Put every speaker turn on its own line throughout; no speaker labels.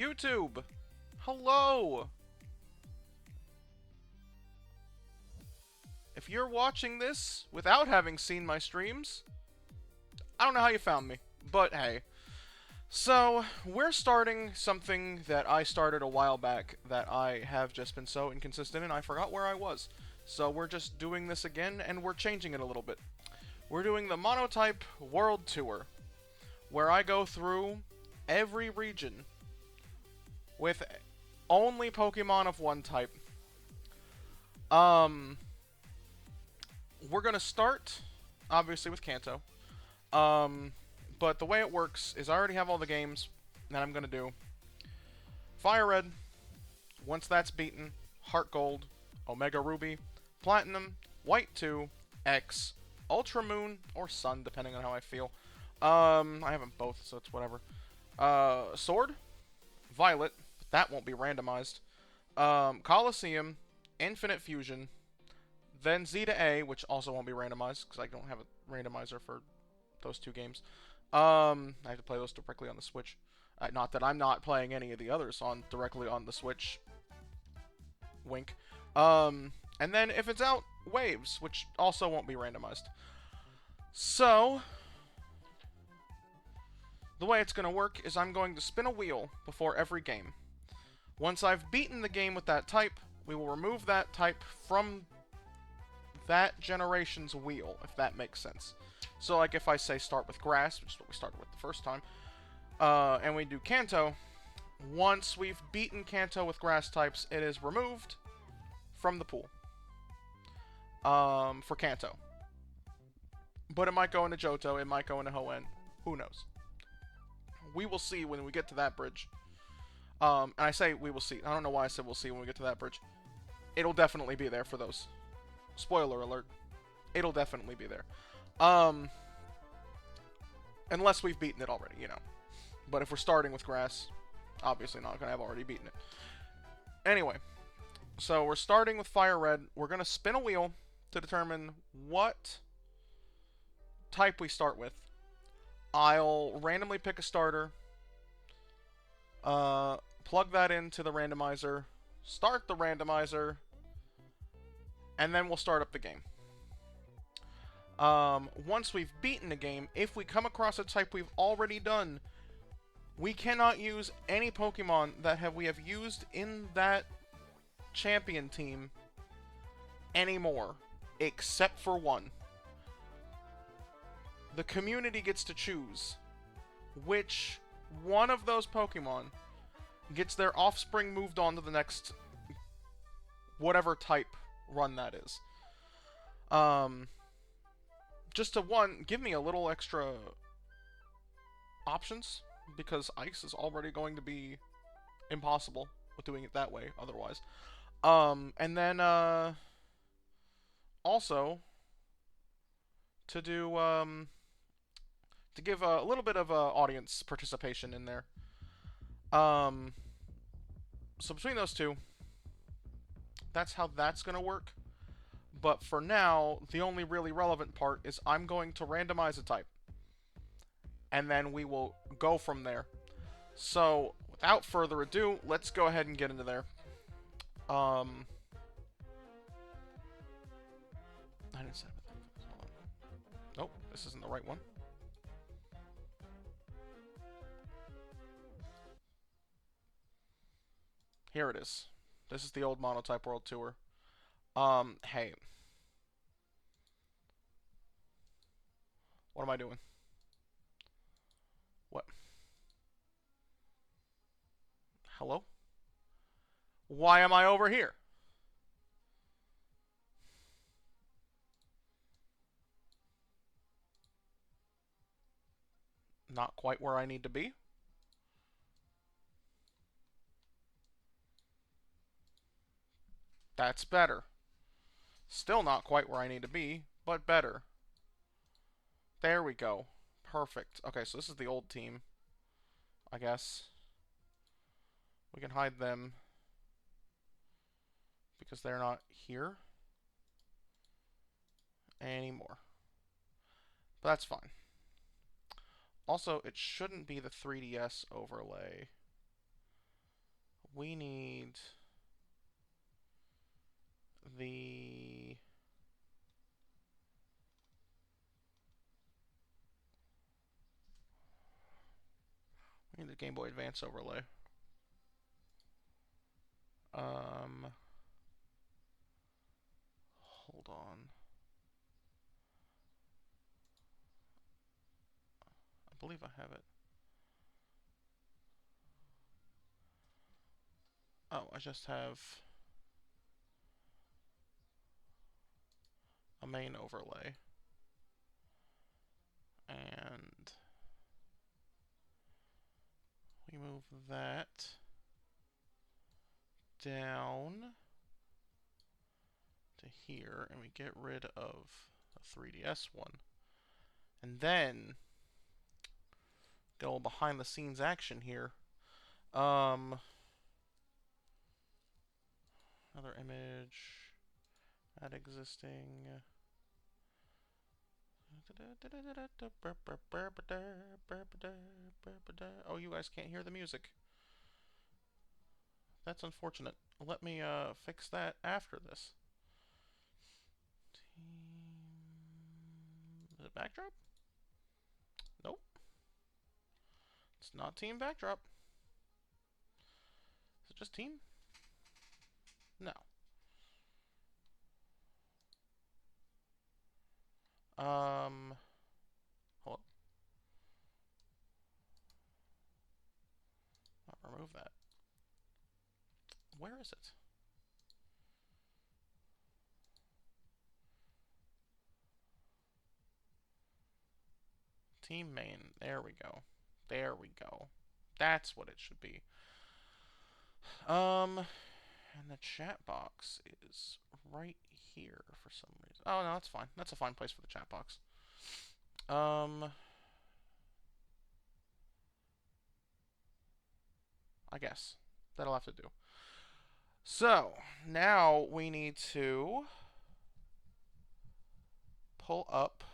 YouTube! Hello! If you're watching this without having seen my streams, I don't know how you found me, but hey. So, we're starting something that I started a while back that I have just been so inconsistent in, I forgot where I was. So we're just doing this again, and we're changing it a little bit. We're doing the Monotype World Tour, where I go through every region with only Pokemon of one type. We're gonna start, obviously, with Kanto. But the way it works is I already have all the games that I'm gonna do. Fire Red, once that's beaten, Heart Gold, Omega Ruby, Platinum, White 2, X, Ultra Moon, or Sun, depending on how I feel. I have them both, so it's whatever. Sword, Violet, that won't be randomized. Coliseum, Infinite Fusion, then Z to A, which also won't be randomized, because I don't have a randomizer for those two games. I have to play those directly on the Switch. Not that I'm not playing any of the others directly on the Switch. Wink. And then if it's out, Waves, which also won't be randomized. So, the way it's going to work is I'm going to spin a wheel before every game. Once I've beaten the game with that type, we will remove that type from that generation's wheel, if that makes sense. So, like, if I say start with Grass, which is what we started with the first time, and we do Kanto, once we've beaten Kanto with Grass types, it is removed from the pool. For Kanto. But it might go into Johto, it might go into Hoenn, who knows. We will see when we get to that bridge. And I say we will see. I don't know why I said we'll see when we get to that bridge. It'll definitely be there for those. Spoiler alert. It'll definitely be there. Unless we've beaten it already, you know. But if we're starting with Grass, obviously not gonna have already beaten it. Anyway, so we're starting with Fire Red. We're gonna spin a wheel to determine what type we start with. I'll randomly pick a starter, plug that into the randomizer, start the randomizer, and then we'll start up the game. Once we've beaten a game, if we come across a type we've already done, we cannot use any Pokemon that we have used in that champion team anymore, except for one. The community gets to choose which one of those Pokemon gets their offspring moved on to the next whatever type run that is. Just to give me a little extra options, because Ice is already going to be impossible with doing it that way otherwise. And then, also, to do, to give a little bit of audience participation in there. So between those two, that's how that's going to work. But for now, the only really relevant part is I'm going to randomize a type. And then we will go from there. So, without further ado, let's go ahead and get into there. I didn't set up a thing. Hold on. Nope, this isn't the right one. Here it is. This is the old Monotype World Tour. Hey. What am I doing? What? Hello? Why am I over here? Not quite where I need to be. That's better. Still not quite where I need to be, but better. There we go. Perfect. Okay, so this is the old team, I guess. We can hide them because they're not here anymore. But that's fine. Also, it shouldn't be the 3DS overlay. we need the... We need the Game Boy Advance overlay. Hold on. I believe I have it. Oh, I just have a main overlay. And we move that down to here, and we get rid of the 3DS one. And then, get a little behind the scenes action here. Another image, add existing. Oh, you guys can't hear the music. That's unfortunate. Let me fix that after this. Is it backdrop? Nope. It's not team backdrop. Is it just team? No. Hold on. I'll remove that. Where is it? Team main. There we go. There we go. That's what it should be. And the chat box is right here for some reason. Oh, no, that's fine. That's a fine place for the chat box. I guess. That'll have to do. So, now we need to pull up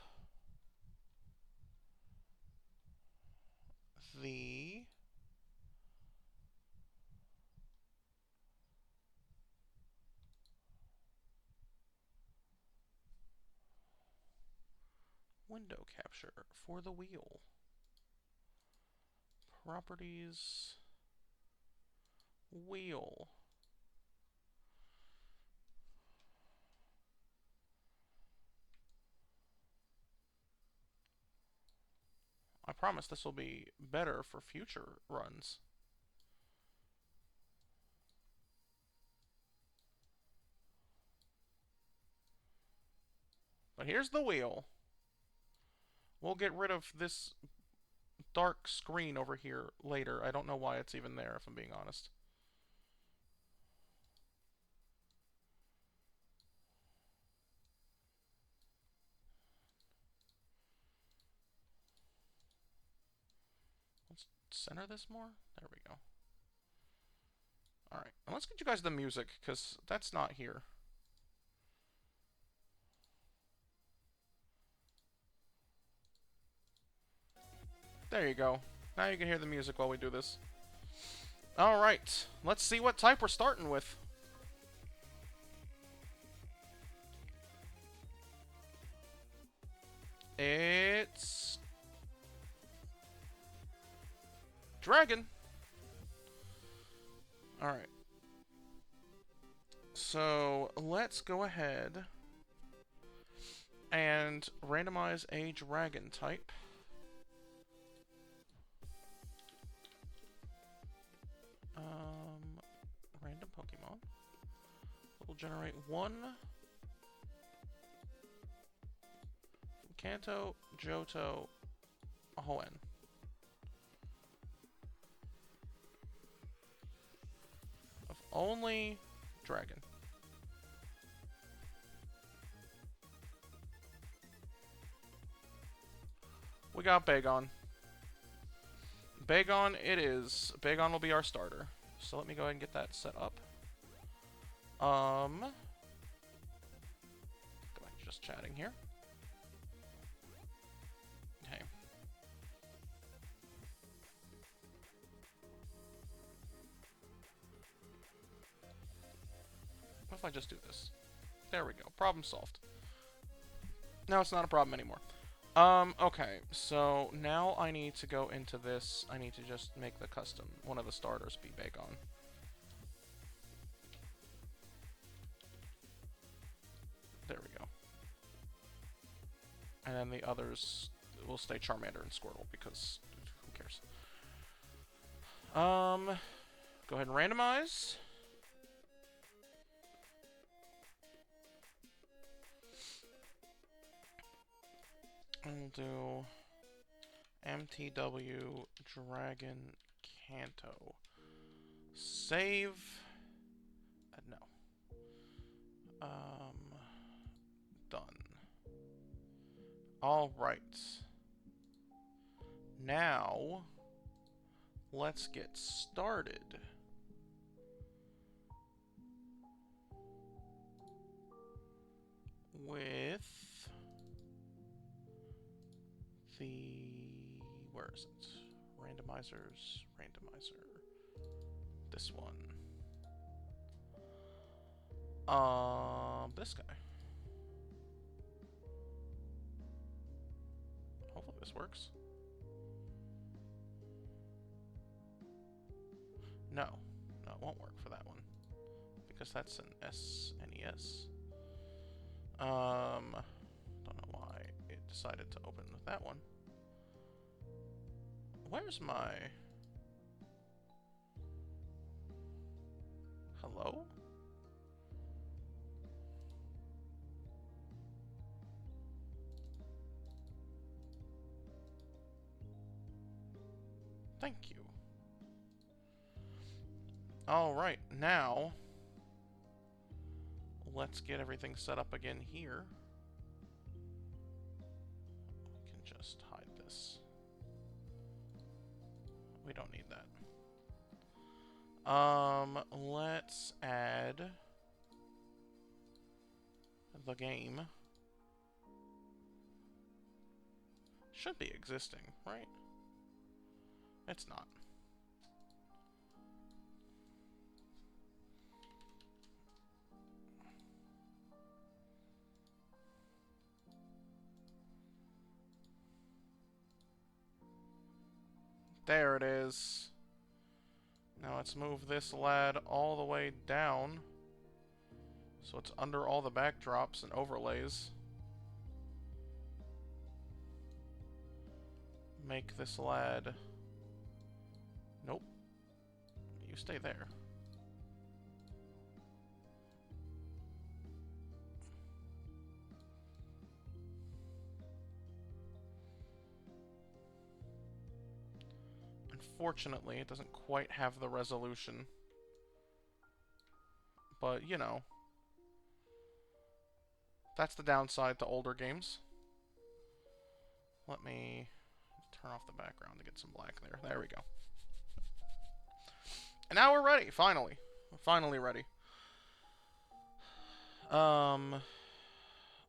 the window capture for the wheel. Properties, wheel. I promise this will be better for future runs. But here's the wheel. We'll get rid of this dark screen over here later. I don't know why it's even there, if I'm being honest. Let's center this more. There we go. Alright, and let's get you guys the music, because that's not here. There you go. Now you can hear the music while we do this. Alright, let's see what type we're starting with. It's... Dragon. Alright. So, let's go ahead and randomize a dragon type. Random Pokemon. We'll generate one from Kanto, Johto, Hoenn. Of only dragon. We got Bagon. Bagon it is. Bagon will be our starter. So let me go ahead and get that set up. Go back to just chatting here. Okay. I just do this? There we go. Problem solved. Now it's not a problem anymore. Okay, so now I need to go into this. I need to just make the custom, one of the starters be Bagon. There we go. And then the others will stay Charmander and Squirtle, because who cares? Go ahead and randomize. I'll do MTW Dragon Kanto. Save. No. Done. All right. Now, let's get started. With where is it? Randomizers, randomizer. This one. This guy. Hopefully this works. No, it won't work for that one because that's an SNES. Don't know why it decided to open with that one. Where's my... Hello? Thank you. Alright, now... let's get everything set up again here. We can just hide this. We don't need that. Let's add the game. Should be existing, right? It's not. There it is. Now let's move this lad all the way down so it's under all the backdrops and overlays. Make this lad... Nope. You stay there. Unfortunately, it doesn't quite have the resolution. But, you know. That's the downside to older games. Let me turn off the background to get some black there. There we go. And now we're ready, finally. We're finally ready.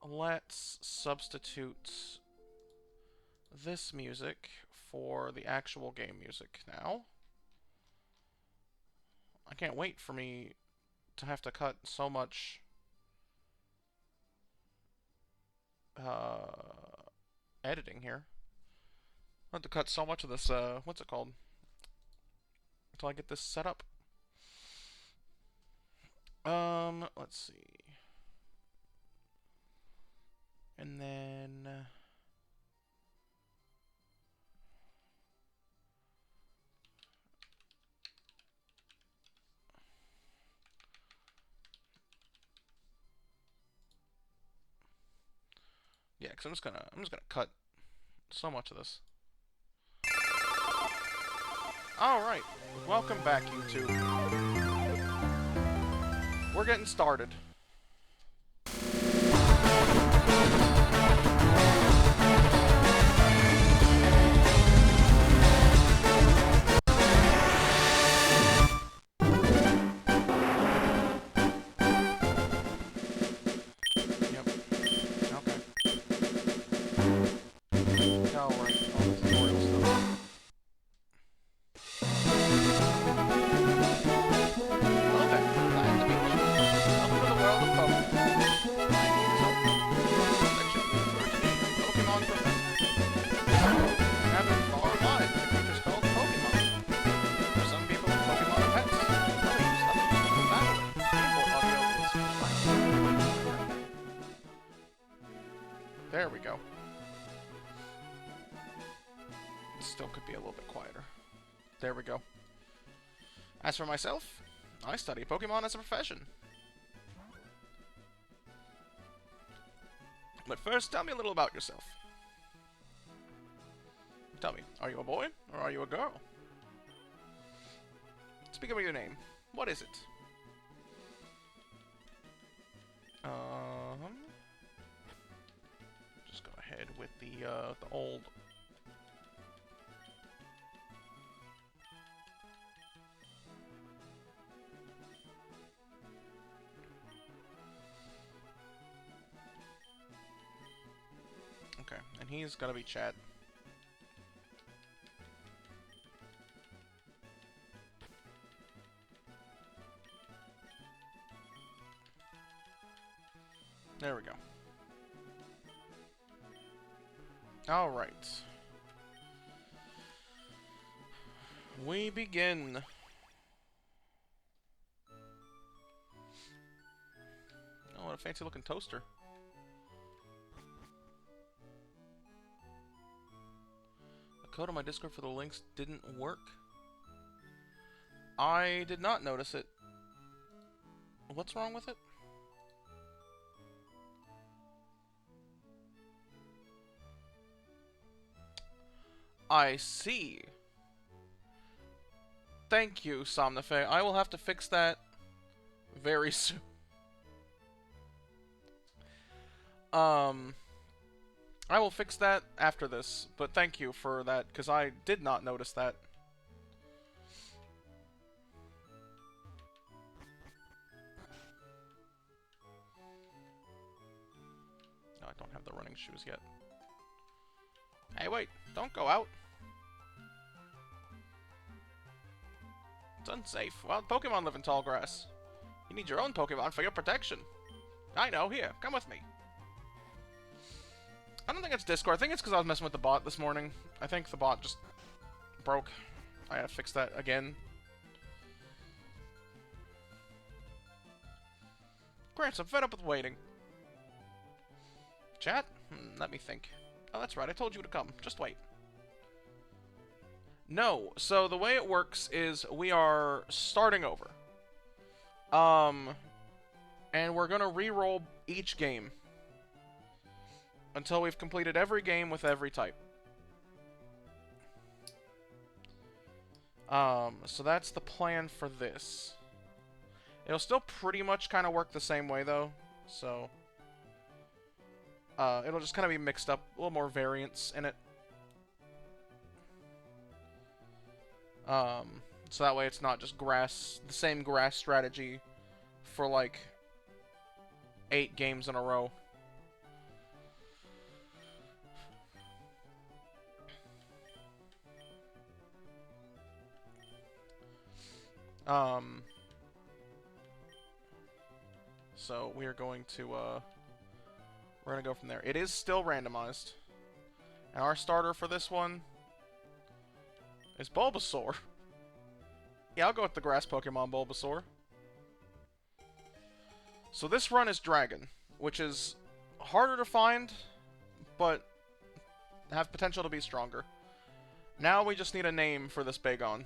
Let's substitute this music for the actual game music now. I can't wait for me to have to cut so much editing here. I have to cut so much of this, what's it called? Until I get this set up. Let's see. And then... yeah, because I'm just gonna cut so much of this. Alright, welcome back, YouTube. We're getting started. There we go. Still could be a little bit quieter. There we go. As for myself, I study Pokemon as a profession. But first, tell me a little about yourself. Tell me, are you a boy or are you a girl? Speak of your name. What is it? Just go ahead with the old. Okay, and he's gonna be Chad. There we go. Alright. We begin. Oh, what a fancy looking toaster. The code on my Discord for the links didn't work. I did not notice it. What's wrong with it? I see. Thank you, Somnife. I will have to fix that very soon. I will fix that after this, but thank you for that, because I did not notice that. No, I don't have the running shoes yet. Hey, wait, don't go out. It's unsafe. Wild Pokemon live in tall grass. You need your own Pokemon for your protection. I know, here, come with me. I don't think it's Discord. I think it's because I was messing with the bot this morning. I think the bot just broke. I gotta fix that again. Grants, I'm fed up with waiting. Chat? Let me think. Oh, that's right. I told you to come. Just wait. No. So the way it works is we are starting over. And we're gonna re-roll each game until we've completed every game with every type. So that's the plan for this. It'll still pretty much kind of work the same way, though. So, it'll just kind of be mixed up. A little more variance in it. So that way it's not just grass, the same grass strategy for, like, 8 games in a row. So we are going to, we're gonna go from there. It is still randomized. And our starter for this one is Bulbasaur. Yeah, I'll go with the grass Pokemon Bulbasaur. So this run is Dragon, which is harder to find, but have potential to be stronger. Now we just need a name for this Bagon.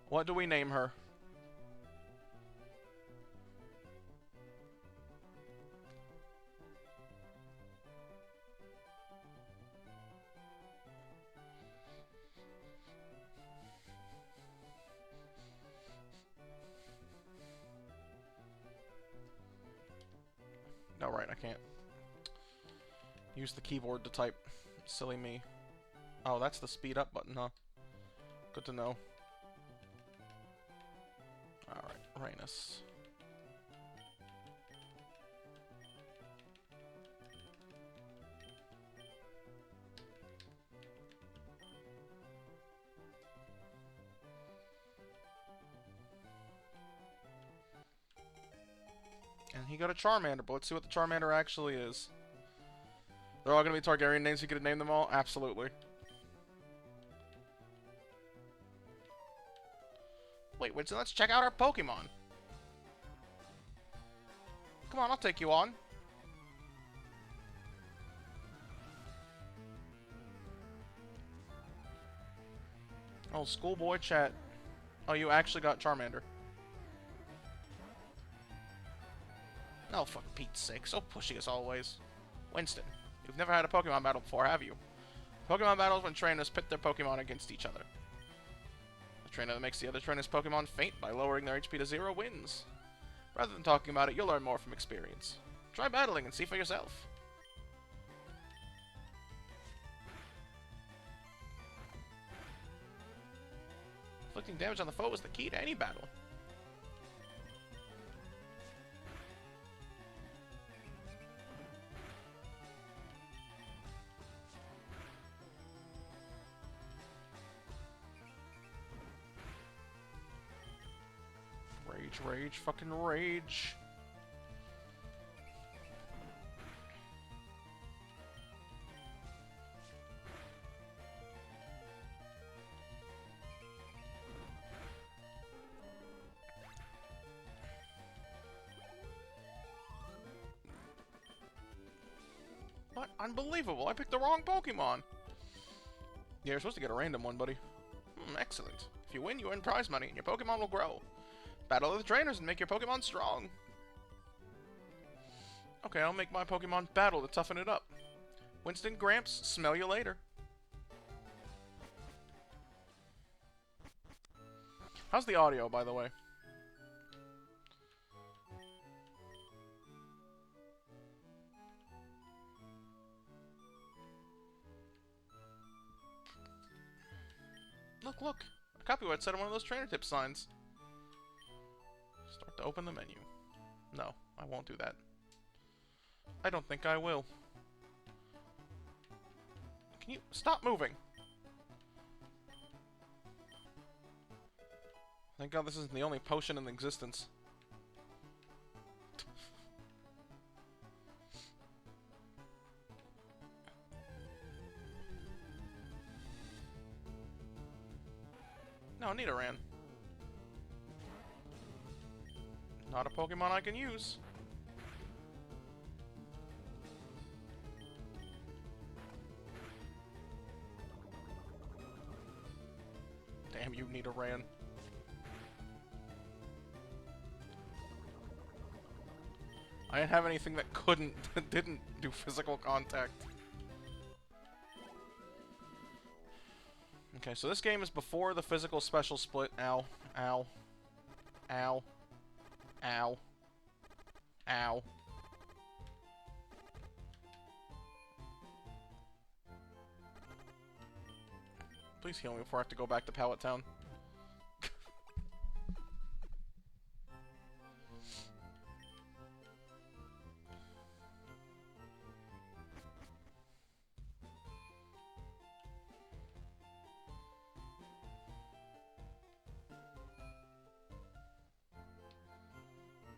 What do we name her? Oh, right, I can't use the keyboard to type. Silly me. Oh, that's the speed up button, huh? Good to know. Alright, Rainus. And he got a Charmander, but let's see what the Charmander actually is. They're all gonna be Targaryen names, you could name them all? Absolutely. Wait, so let's check out our Pokemon. Come on, I'll take you on. Oh, schoolboy chat. Oh, you actually got Charmander. Oh, for Pete's sake. So pushy as always. Winston, you've never had a Pokemon battle before, have you? Pokemon battles when trainers pit their Pokemon against each other. The trainer that makes the other trainer's Pokemon faint by lowering their HP to 0 wins. Rather than talking about it, you'll learn more from experience. Try battling and see for yourself. Inflicting damage on the foe is the key to any battle. Rage, rage, fucking rage. What? Unbelievable! I picked the wrong Pokemon! Yeah, you're supposed to get a random one, buddy. Excellent. If you win, you earn prize money, and your Pokemon will grow. Battle of the trainers and make your Pokemon strong. Okay, I'll make my Pokemon battle to toughen it up. Winston Gramps, smell you later. How's the audio, by the way? Look, look! A copyright set on one of those trainer tip signs. Start to open the menu. No, I won't do that. I don't think I will. Can you stop moving? Thank God this isn't the only potion in existence. No, Nidoran. Not a Pokemon I can use. Damn you, Nidoran. I didn't have anything that didn't do physical contact. Okay, so this game is before the physical special split. Ow. Ow. Ow. Ow. Ow. Please heal me before I have to go back to Pallet Town.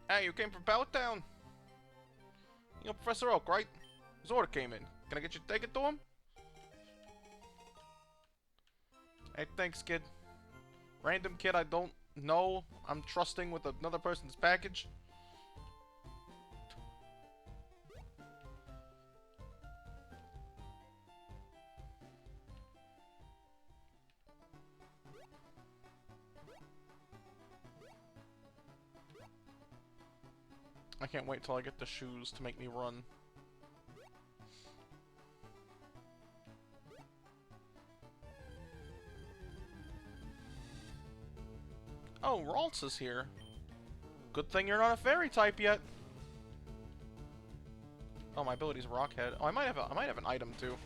Hey, you came from Pallet Town? You know Professor Oak, right? His order came in. Can I get you to take it to him? Hey, thanks, kid. Random kid I don't know. I'm trusting with another person's package. I can't wait till I get the shoes to make me run. Oh, Ralts is here. Good thing you're not a fairy type yet. Oh, my ability's Rockhead. Oh, I might have an item too.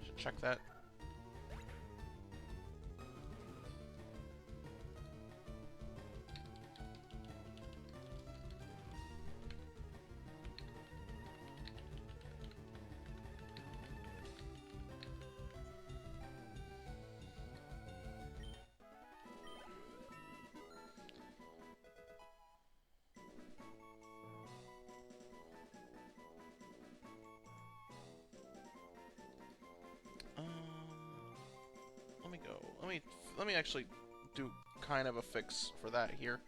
Should check that. Let me actually do kind of a fix for that here.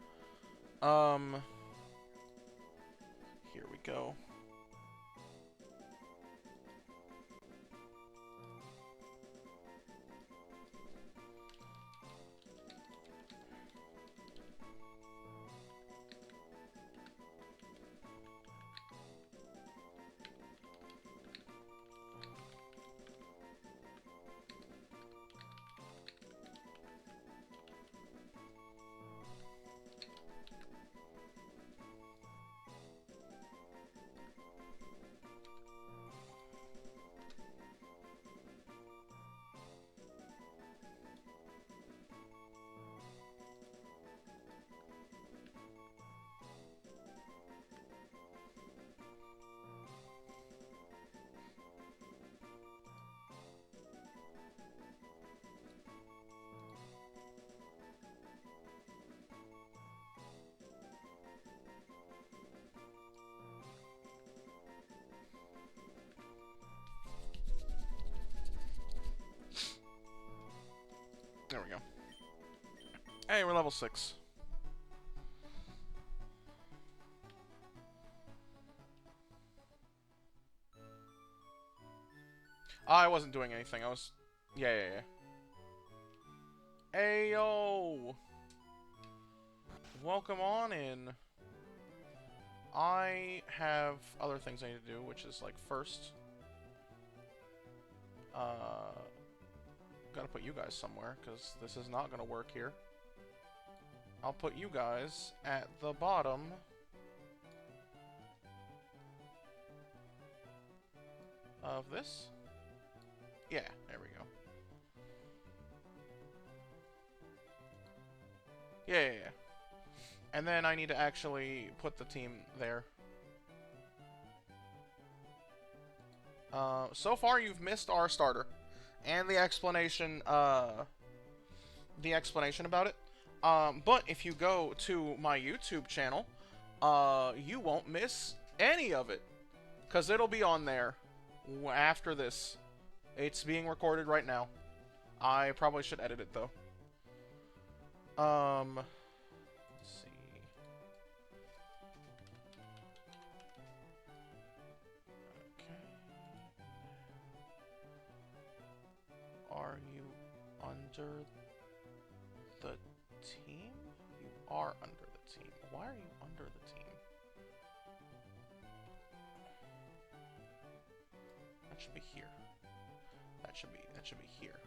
Here we go. There we go. Hey, we're level 6. I wasn't doing anything. I was... Yeah. Ayo! Welcome on in. I have other things I need to do, which is, like, first... Gotta put you guys somewhere, because this is not gonna work here. I'll put you guys at the bottom... of this? Yeah, there we go. Yeah. And then I need to actually put the team there. So far you've missed our starter. And the explanation about it. But if you go to my YouTube channel, you won't miss any of it. Because it'll be on there after this. It's being recorded right now. I probably should edit it, though. Let's see. Okay. Are you under the team? You are under the team. Why are you under the team? That should be here. That should be here.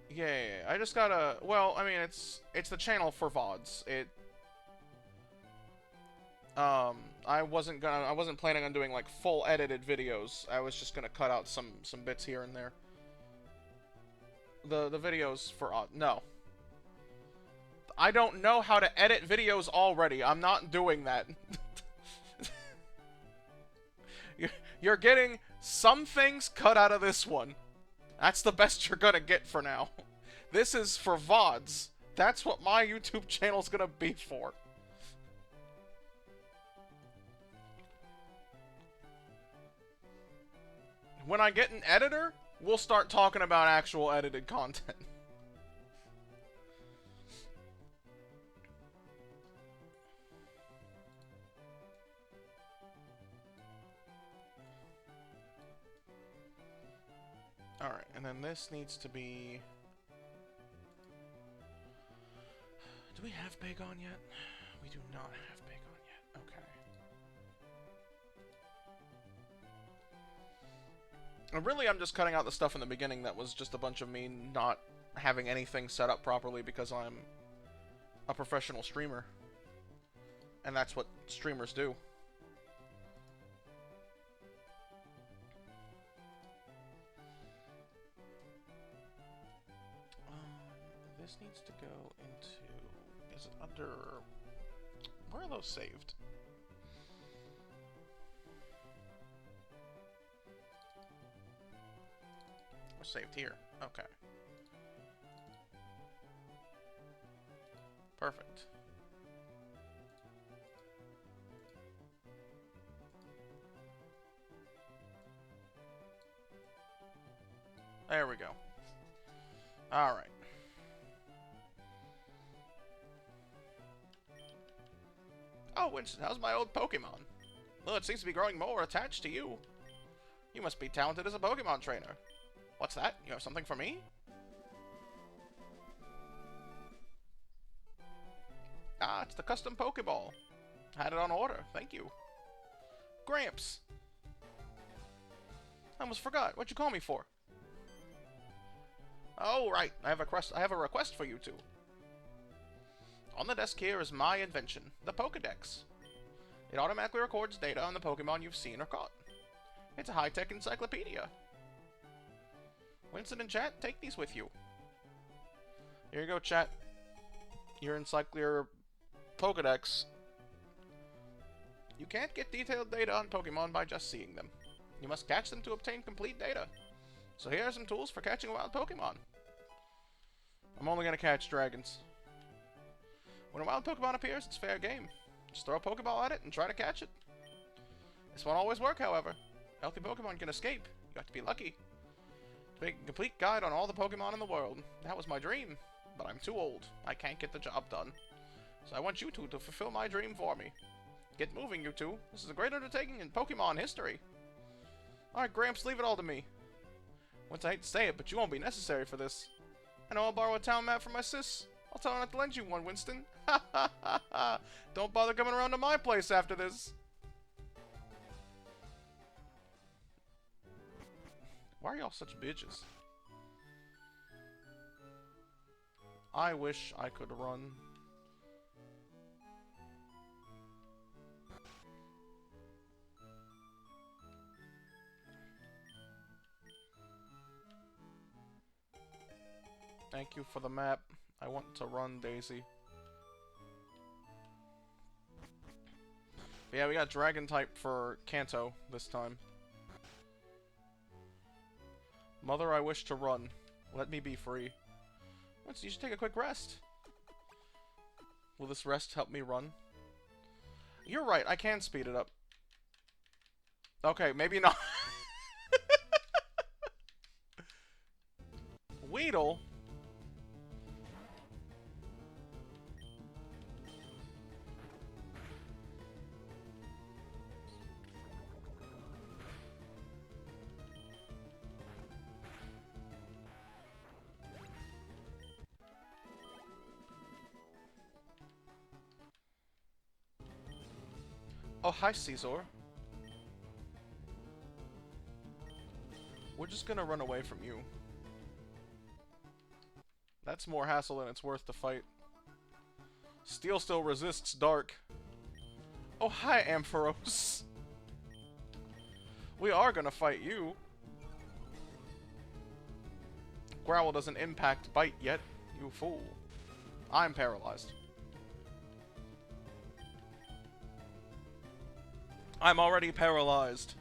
Yeah. I just gotta... Well, I mean, it's the channel for VODs. I wasn't planning on doing, like, full edited videos. I was just gonna cut out some bits here and there. The videos for... no. I don't know how to edit videos already. I'm not doing that. You're getting some things cut out of this one. That's the best you're gonna get for now. This is for VODs. That's what my YouTube channel's gonna be for. When I get an editor, we'll start talking about actual edited content. Alright, and then this needs to be... Do we have Bagon yet? We do not have Bagon yet. Okay. And really, I'm just cutting out the stuff in the beginning that was just a bunch of me not having anything set up properly because I'm a professional streamer. And that's what streamers do. This needs to go into... Is it under... Where are those saved? We're saved here. Okay. Perfect. There we go. Alright. Oh, Winston, how's my old Pokemon? Well, it seems to be growing more attached to you. You must be talented as a Pokemon trainer. What's that? You have something for me? Ah, it's the custom Pokeball. Had it on order. Thank you. Gramps. I almost forgot. What'd you call me for? Oh, right. I have a request for you two. On the desk here is my invention, the Pokedex. It automatically records data on the Pokemon you've seen or caught. It's a high-tech encyclopedia. Winston and chat, take these with you. Here you go, chat. Your encyclopedia Pokedex. You can't get detailed data on Pokemon by just seeing them. You must catch them to obtain complete data. So here are some tools for catching wild Pokemon. I'm only going to catch dragons. When a wild Pokemon appears, it's fair game. Just throw a Pokeball at it and try to catch it. This won't always work, however. Healthy Pokemon can escape. You have to be lucky. To make a complete guide on all the Pokemon in the world. That was my dream. But I'm too old. I can't get the job done. So I want you two to fulfill my dream for me. Get moving, you two. This is a great undertaking in Pokemon history. Alright, Gramps, leave it all to me. Once I hate to say it, but you won't be necessary for this. I know I'll borrow a town map from my sis. I'll tell her not to lend you one, Winston. Ha ha ha ha! Don't bother coming around to my place after this. Why are y'all such bitches? I wish I could run. Thank you for the map. I want to run, Daisy. But yeah, we got Dragon type for Kanto this time. Mother, I wish to run. Let me be free. Once you should take a quick rest. Will this rest help me run? You're right, I can speed it up. Okay, maybe not. Weedle? Oh, hi, Caesar. We're just gonna run away from you. That's more hassle than it's worth to fight. Steel still resists dark. Oh, hi, Ampharos. We are gonna fight you. Growl doesn't impact bite yet, you fool. I'm paralyzed. I'm already paralyzed.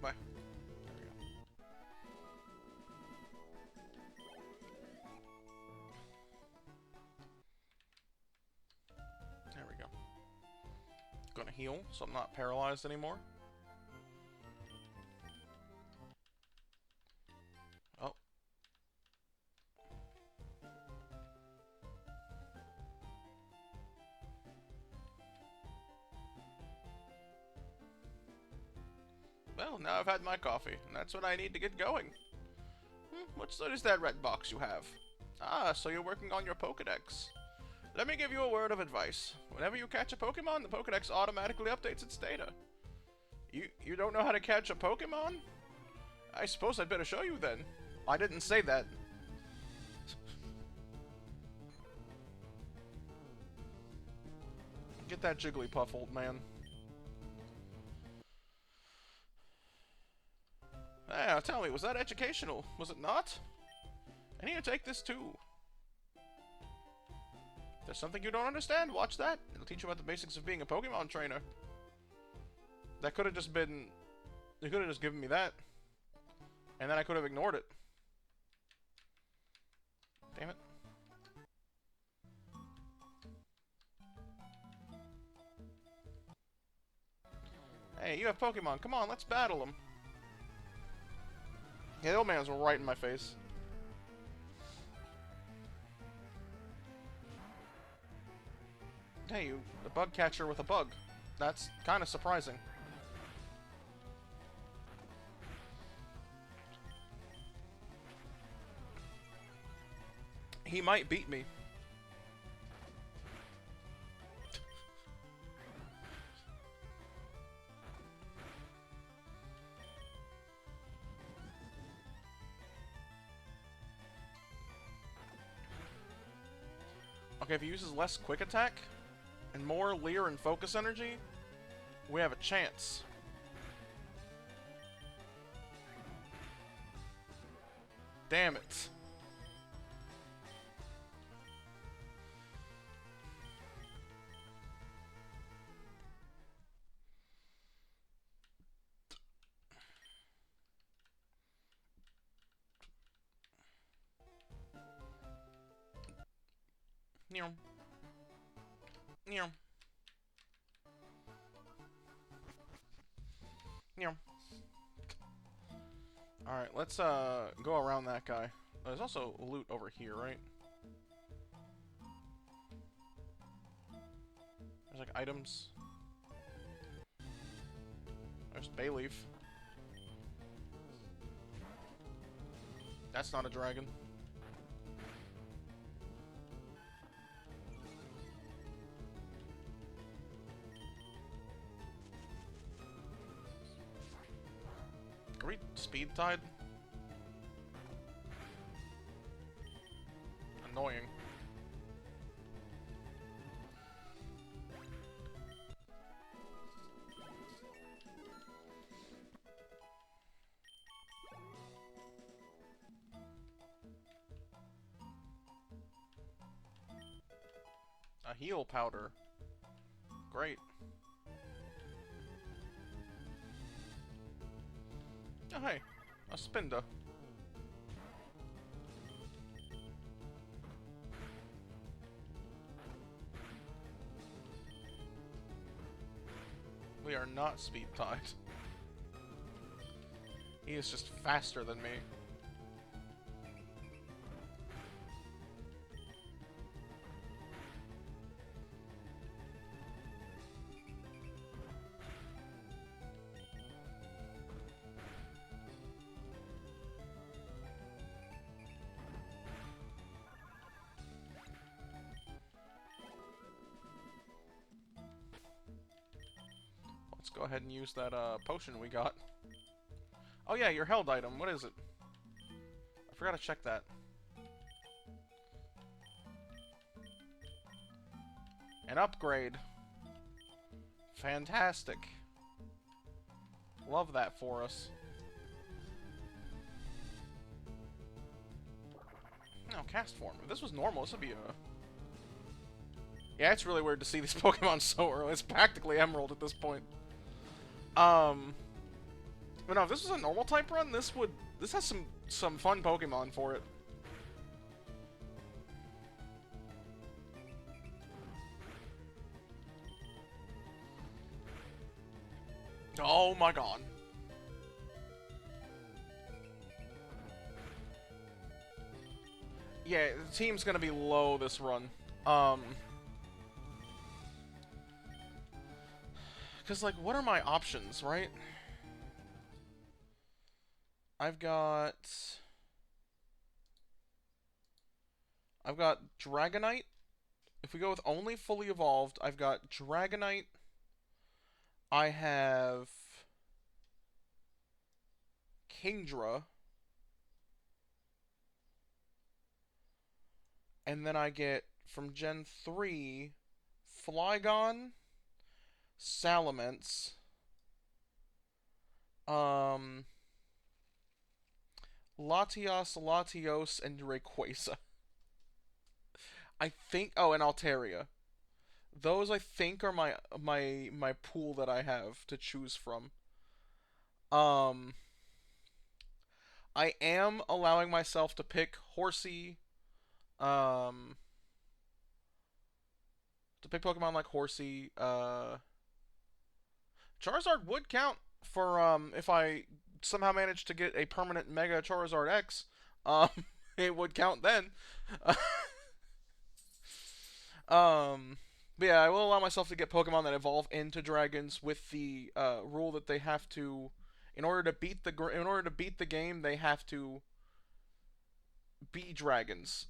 Bye. There we go. There we go. Gonna heal, so I'm not paralyzed anymore. Oh. Well, now I've had my coffee, and that's what I need to get going. What sort is that red box you have? Ah, so you're working on your Pokedex. Let me give you a word of advice. Whenever you catch a Pokemon, the Pokedex automatically updates its data. You don't know how to catch a Pokemon? I suppose I'd better show you then. I didn't say that. Get that Jigglypuff, old man. Now, tell me, was that educational? Was it not? I need to take this too. If there's something you don't understand, watch that. It'll teach you about the basics of being a Pokemon trainer. That could have just been... They could have just given me that. And then I could have ignored it. Damn it. Hey, you have Pokemon. Come on, let's battle them. Yeah, the old man's right in my face. Hey, a bug catcher with a bug. That's kind of surprising. He might beat me. Okay, if he uses less quick attack and more Leer and focus energy, we have a chance. Damn it. Near. Near. Near. Alright, let's go around that guy. There's also loot over here, right? There's like items. There's bayleaf. That's not a dragon. Are we speed tied? Annoying. A heal powder. Great. Oh hey, a Spinda. We are not speed tied. He is just faster than me. Let's go ahead and use that potion we got. Oh yeah, your held item. What is it? I forgot to check that. An upgrade. Fantastic. Love that for us. No, cast form. If this was normal, this would be a... Yeah, it's really weird to see these Pokemon so early. It's practically Emerald at this point. But no, if this was a normal type run, this has some fun Pokemon for it. Oh my god. Yeah, the team's gonna be low this run. Because, like, what are my options, right? I've got Dragonite. If we go with only fully evolved, I've got Dragonite. I have Kingdra. And then I get, from Gen 3, Flygon, Salamence, Latios, Latios, and Rayquaza. I think... Oh, and Altaria. Those, I think, are my pool that I have to choose from. I am allowing myself to pick Horsey, to pick Pokemon like Horsey. Charizard would count for, if I somehow managed to get a permanent Mega Charizard X. It would count then. um, But yeah, I will allow myself to get Pokemon that evolve into dragons with the rule that they have to, in order to beat the game, they have to be dragons.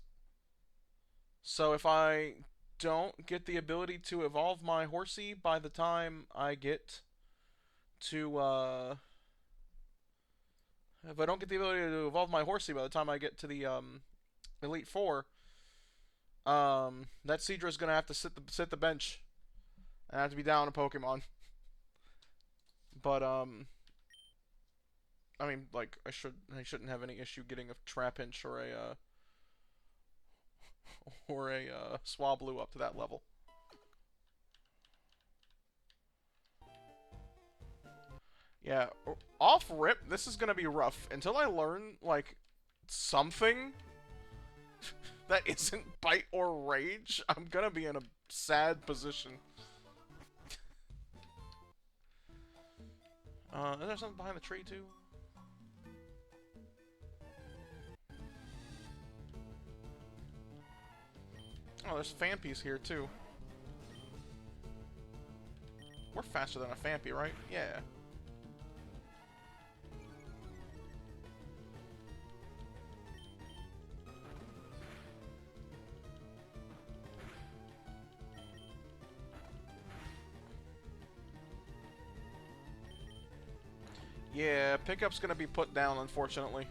So if I don't get the ability to evolve my Horsey by the time I get to, if I don't get the ability to evolve my Horsey by the time I get to the Elite Four, that Seadra's gonna have to sit the bench and have to be down a Pokemon. But I mean, like I shouldn't have any issue getting a Trapinch or a Swablu up to that level. Yeah, off rip, this is gonna be rough until I learn like something that isn't bite or rage. I'm gonna be in a sad position. Is there something behind the tree too? Oh, there's Fampies here too. We're faster than a Fampi, right? Yeah. Yeah, pickup's gonna be put down, unfortunately.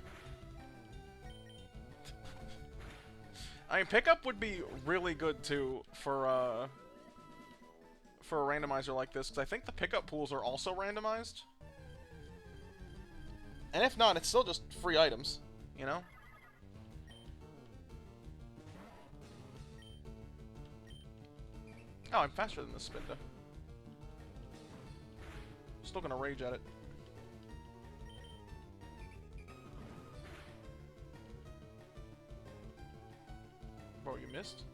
I mean, pickup would be really good too for a randomizer like this, because I think the pickup pools are also randomized. And if not, it's still just free items, you know? Oh, I'm faster than this Spinda. Still gonna rage at it. Bro, you missed?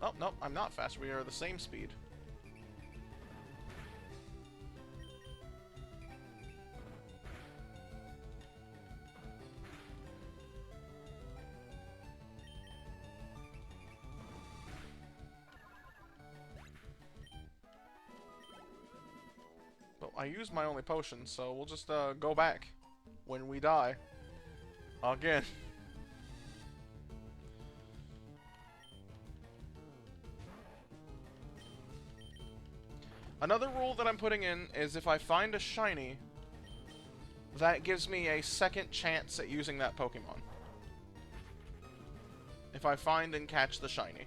Oh, no, I'm not fast. We are the same speed. Well, I used my only potion, so we'll just go back when we die. Again. Another rule that I'm putting in is if I find a shiny, that gives me a second chance at using that Pokemon. If I find and catch the shiny.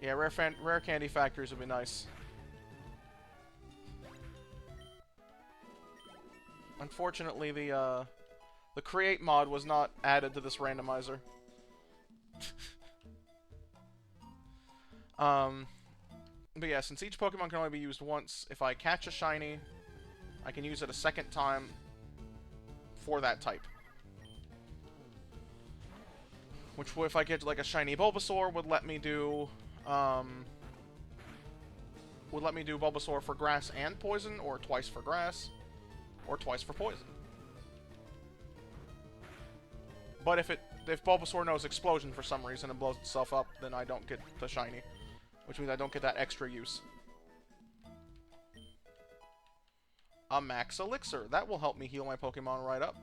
Yeah, rare candy factories would be nice. Unfortunately, the create mod was not added to this randomizer. But yeah, since each Pokemon can only be used once, if I catch a shiny, I can use it a second time for that type. Which, if I get like a shiny Bulbasaur, would let me do Bulbasaur for grass and poison, or twice for grass, or twice for poison. But if Bulbasaur knows Explosion for some reason and blows itself up, then I don't get the shiny. Which means I don't get that extra use. A Max Elixir. That will help me heal my Pokemon right up.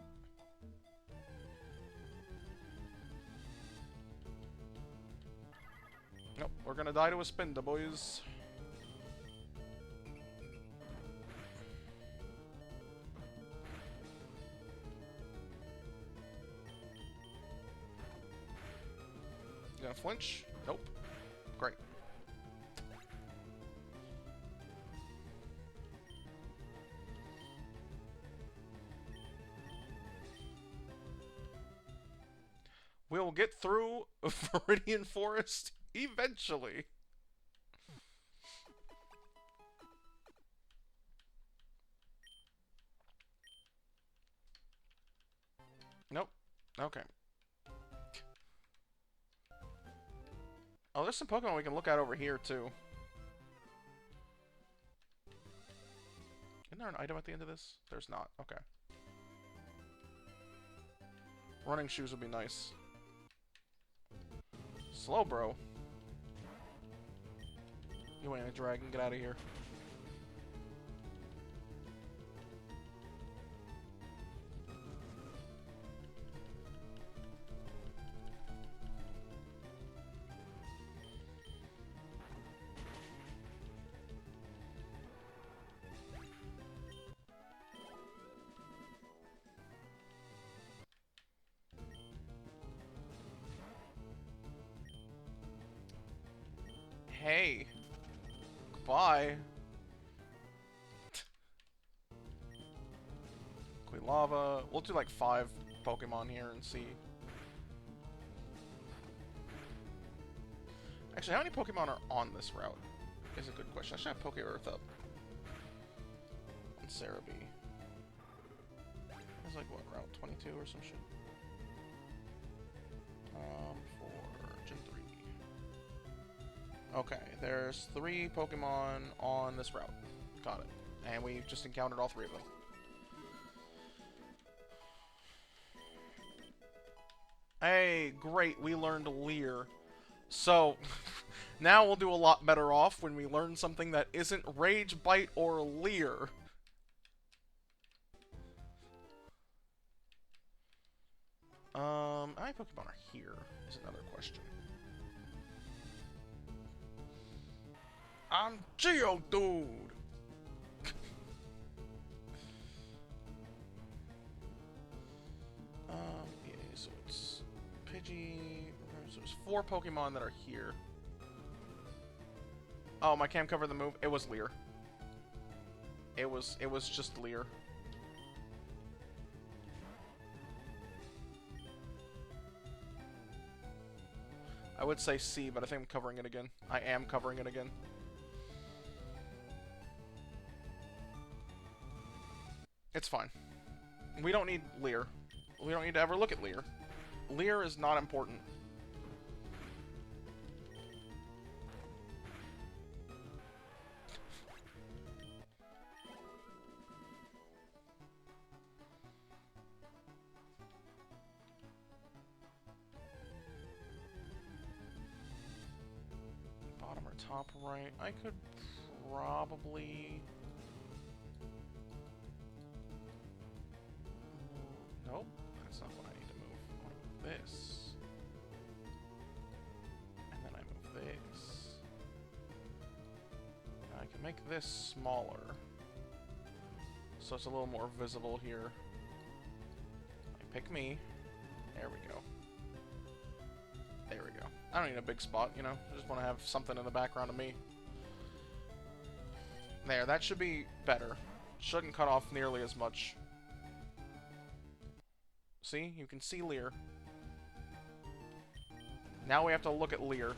Nope, we're gonna die to a Spinda, boys. You gonna flinch? Nope. Great. We'll get through Viridian Forest eventually. Nope. Okay. Oh, there's some Pokemon we can look at over here, too. Isn't there an item at the end of this? There's not. Okay. Running shoes would be nice. Slow, bro. You ain't a dragon. Get out of here. Hey. Goodbye. Lava. We'll do like 5 Pokemon here and see. Actually, how many Pokemon are on this route? Is a good question. I should have Poke Earth up. And Cerebi. It's like what, route 22 or some shit? For Gen 3. Okay, there's 3 Pokemon on this route. Got it. And we just encountered all 3 of them. Hey, great, we learned Leer. So, now we'll do a lot better off when we learn something that isn't Rage, Bite, or Leer. How many Pokemon are here is another question. I'm Geodude! Yeah, so it's Pidgey. So there's 4 Pokemon that are here. Oh, my cam covered the move. It was Leer. It was just Leer. I would say C, but I think I'm covering it again. I am covering it again. It's fine. We don't need Leer. We don't need to ever look at Leer. Leer is not important. Bottom or top right? I could probably... Nope, that's not what I need to move. I want to move this. And then I move this. I can make this smaller. So it's a little more visible here. I pick me. There we go. There we go. I don't need a big spot, you know? I just want to have something in the background of me. There, that should be better. Shouldn't cut off nearly as much. See? You can see Leer. Now we have to look at Leer.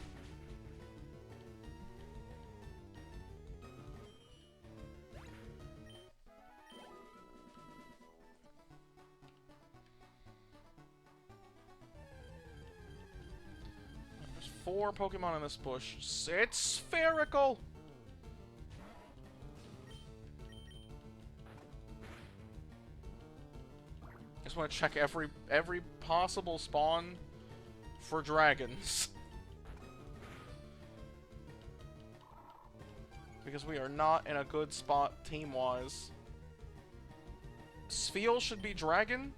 There's 4 Pokemon in this bush. It's spherical! Just want to check every possible spawn for dragons. Because we are not in a good spot team-wise. Spheal should be dragon?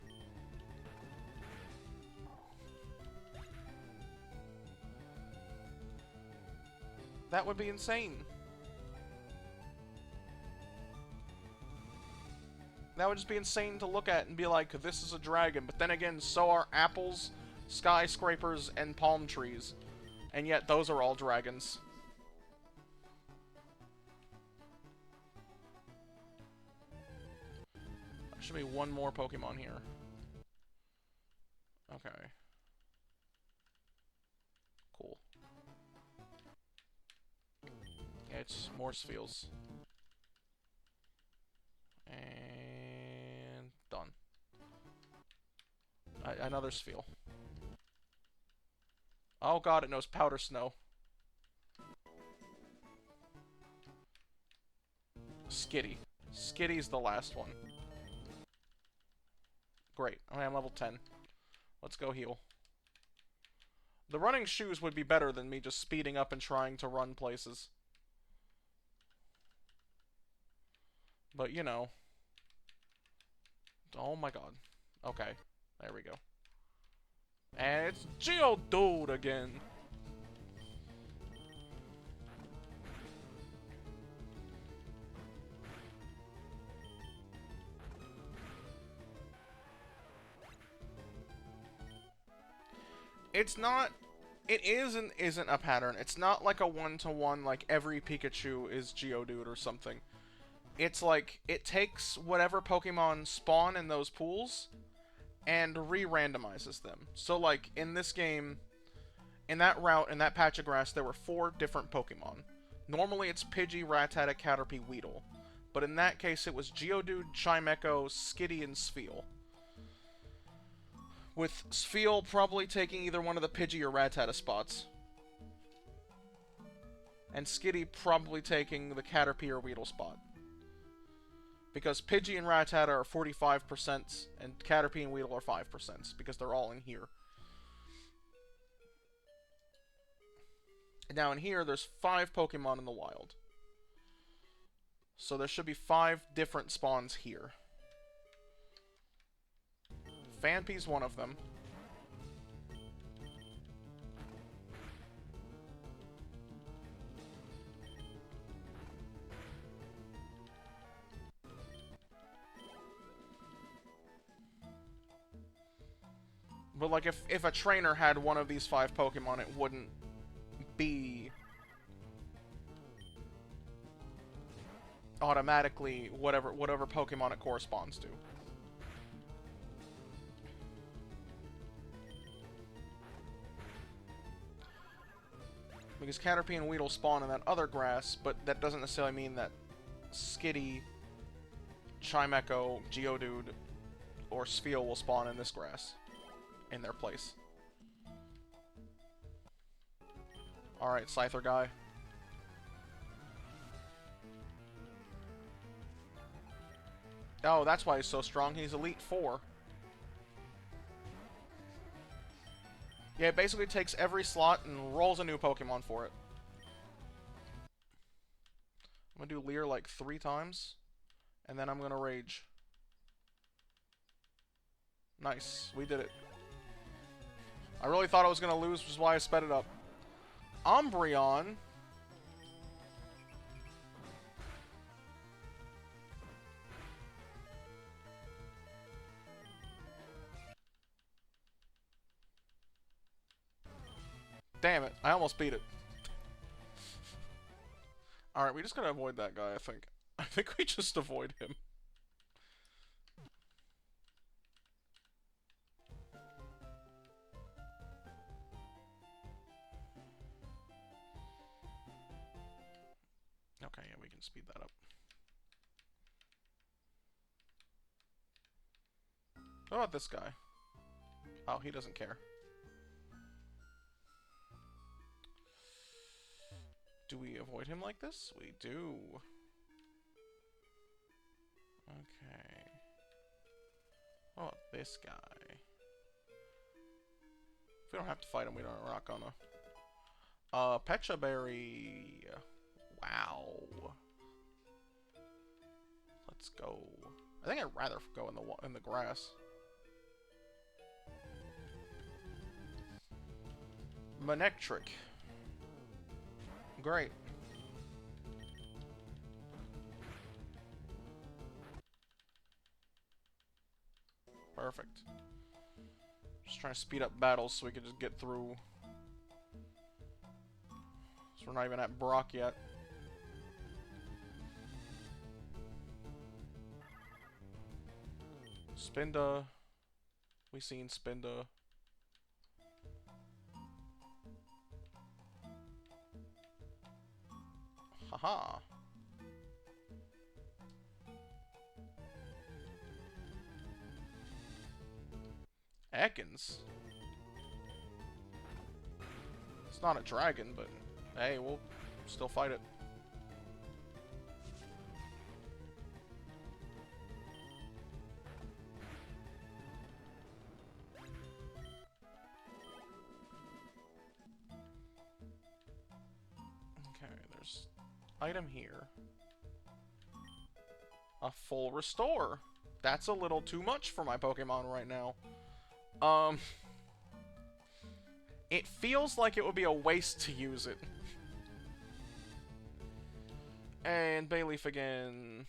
That would be insane. That would just be insane to look at and be like, this is a dragon. But then again, so are apples, skyscrapers, and palm trees. And yet, those are all dragons. There should be 1 more Pokemon here. Okay. Cool. Yeah, it's more Spheals. And done. Another Spheal. Oh god, it knows Powder Snow. Skitty. Skitty's the last one. Great. Okay, I'm level 10. Let's go heal. The running shoes would be better than me just speeding up and trying to run places. But, you know. Oh my god. Okay. There we go. And it's Geodude again. It's not... It is and isn't a pattern. It's not like a one-to-one, like every Pikachu is Geodude or something. It's like, it takes whatever Pokemon spawn in those pools and re-randomizes them. So, like, in this game, in that route, in that patch of grass, there were 4 different Pokemon. Normally it's Pidgey, Rattata, Caterpie, Weedle. But in that case, it was Geodude, Chimecho, Skitty, and Spheal. With Spheal probably taking either one of the Pidgey or Rattata spots. And Skitty probably taking the Caterpie or Weedle spot. Because Pidgey and Rattata are 45%, and Caterpie and Weedle are 5%, because they're all in here. And now in here, there's 5 Pokemon in the wild. So there should be 5 different spawns here. Phanpy's one of them. But, like, if a trainer had one of these 5 Pokemon, it wouldn't be automatically whatever Pokemon it corresponds to. Because Caterpie and Weedle spawn in that other grass, but that doesn't necessarily mean that Skitty, Chimecho, Geodude, or Spheal will spawn in this grass in their place. Alright, Scyther guy. Oh, that's why he's so strong. He's Elite 4. Yeah, it basically takes every slot and rolls a new Pokemon for it. I'm gonna do Leer like 3 times, and then I'm gonna Rage. Nice, we did it. I really thought I was gonna lose, which is why I sped it up. Umbreon. Damn it, I almost beat it. Alright, we just gotta avoid that guy, I think. I think we just avoid him. Okay, yeah, we can speed that up. What about this guy? Oh, he doesn't care. Do we avoid him like this? We do. Okay. Oh, this guy. If we don't have to fight him, we're not gonna. Pecha Berry. Wow. Let's go. I think I'd rather go in the grass. Manectric. Great. Perfect. Just trying to speed up battles so we can just get through. So we're not even at Brock yet. Spinda. We seen Spinda. Haha. Ekans. It's not a dragon, but hey, we'll still fight it. There's item here. A full restore. That's a little too much for my Pokemon right now. It feels like it would be a waste to use it. And Bayleaf again.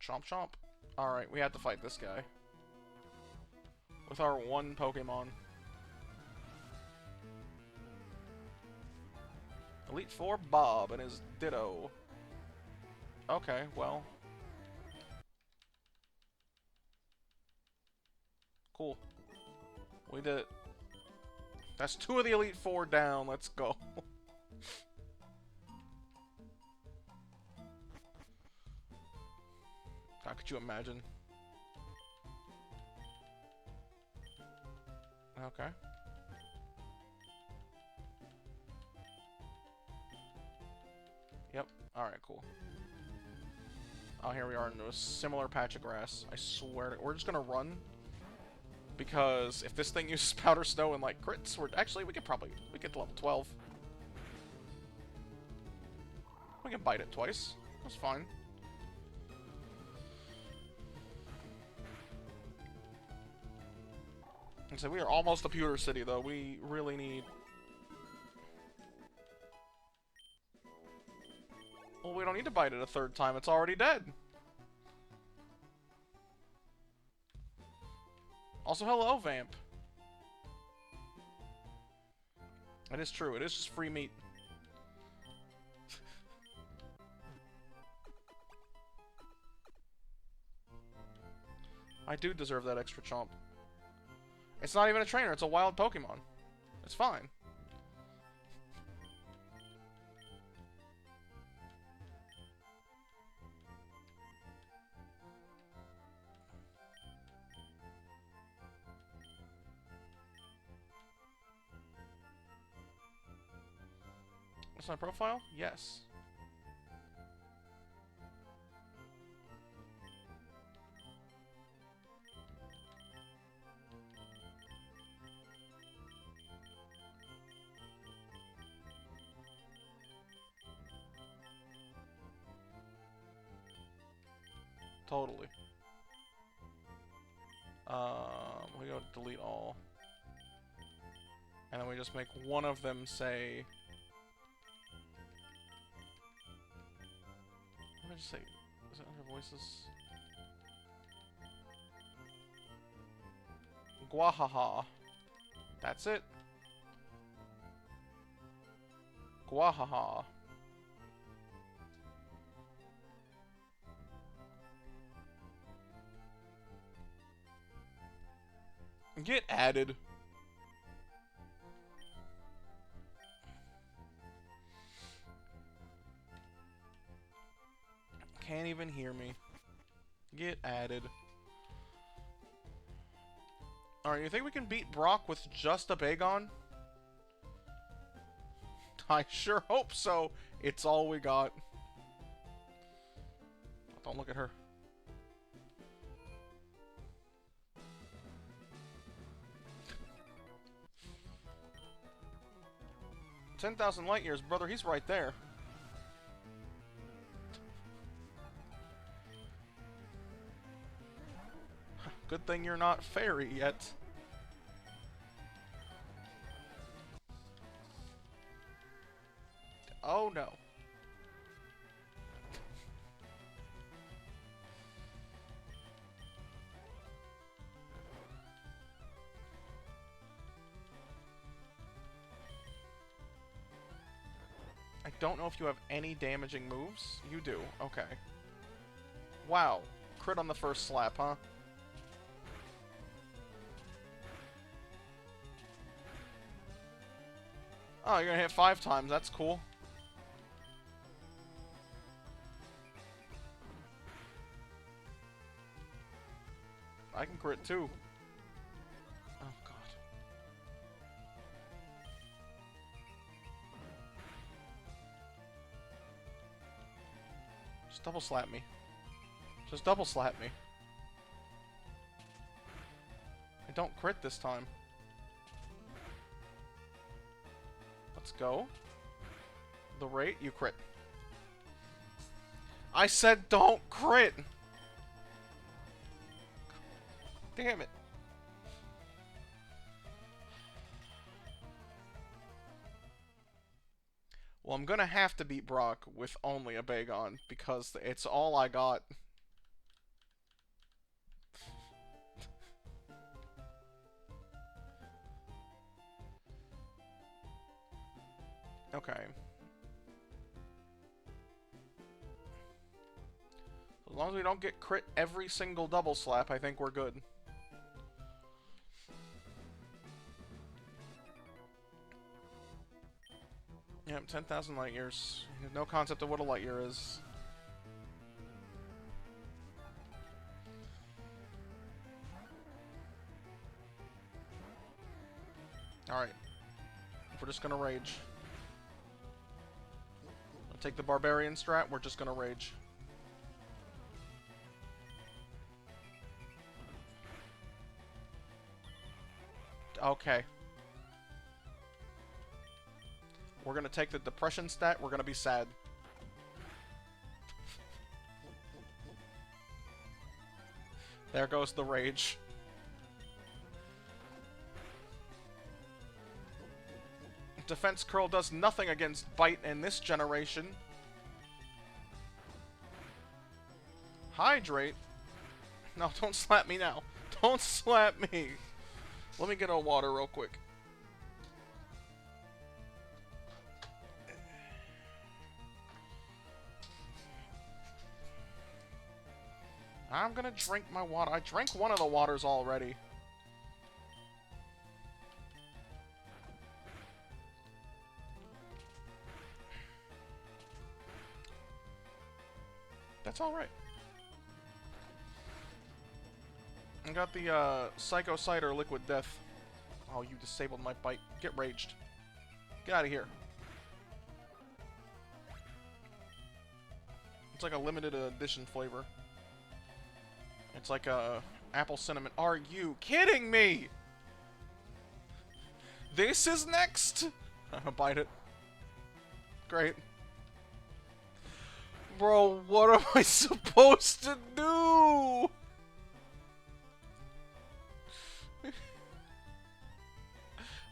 Chomp chomp. Alright, we have to fight this guy. With our one Pokemon. Elite Four Bob and his Ditto. Okay, well. Cool. We did it. That's 2 of the Elite Four down. Let's go. God, could you imagine? Okay. Yep. Alright, cool. Oh, here we are into a similar patch of grass. I swear to... We're just gonna run. Because if this thing uses Powder Snow and, like, crits, actually, we could probably... We get to level 12. We can bite it twice. That's fine. And so we are almost a Pewter City, though. We really need... Well, we don't need to bite it a third time. It's already dead. Also, hello, Vamp. That is true. It is just free meat. I do deserve that extra chomp. It's not even a trainer. It's a wild Pokemon. It's fine. What's my profile? Yes. Totally. We go delete all. And then we just make one of them say... What did I just say? Is it under voices? Guahaha. That's it. Guahaha. Get added. Can't even hear me. Get added. Alright, you think we can beat Brock with just a Bagon? I sure hope so. It's all we got. Don't look at her. 10,000 light years, brother, he's right there. Good thing you're not fairy yet. Oh no. I don't know if you have any damaging moves. You do. Okay. Wow. Crit on the first slap, huh? Oh, you're gonna hit 5 times. That's cool. I can crit too. Oh, God. Just double slap me. Just double slap me. I don't crit this time. Let's go. The rate, you crit. I said don't crit! Damn it. Well, I'm gonna have to beat Brock with only a Bagon, because it's all I got. Okay. As long as we don't get crit every single double slap, I think we're good. Yep, 10,000 light years. You have no concept of what a light year is. Alright. We're just gonna rage. I'll take the barbarian strat, we're just gonna rage. Okay. We're gonna take the depression stat, we're gonna be sad. There goes the rage. Defense curl does nothing against bite in this generation. Hydrate? No, don't slap me now. Don't slap me. Let me get a water real quick. I'm gonna drink my water. I drank one of the waters already. That's alright. I got the Psycho Cider Liquid Death. Oh, you disabled my bite. Get raged. Get out of here. It's like a limited edition flavor. It's like a apple cinnamon. Are you kidding me? This is next? I'm gonna bite it. Great. Bro, what am I supposed to do? All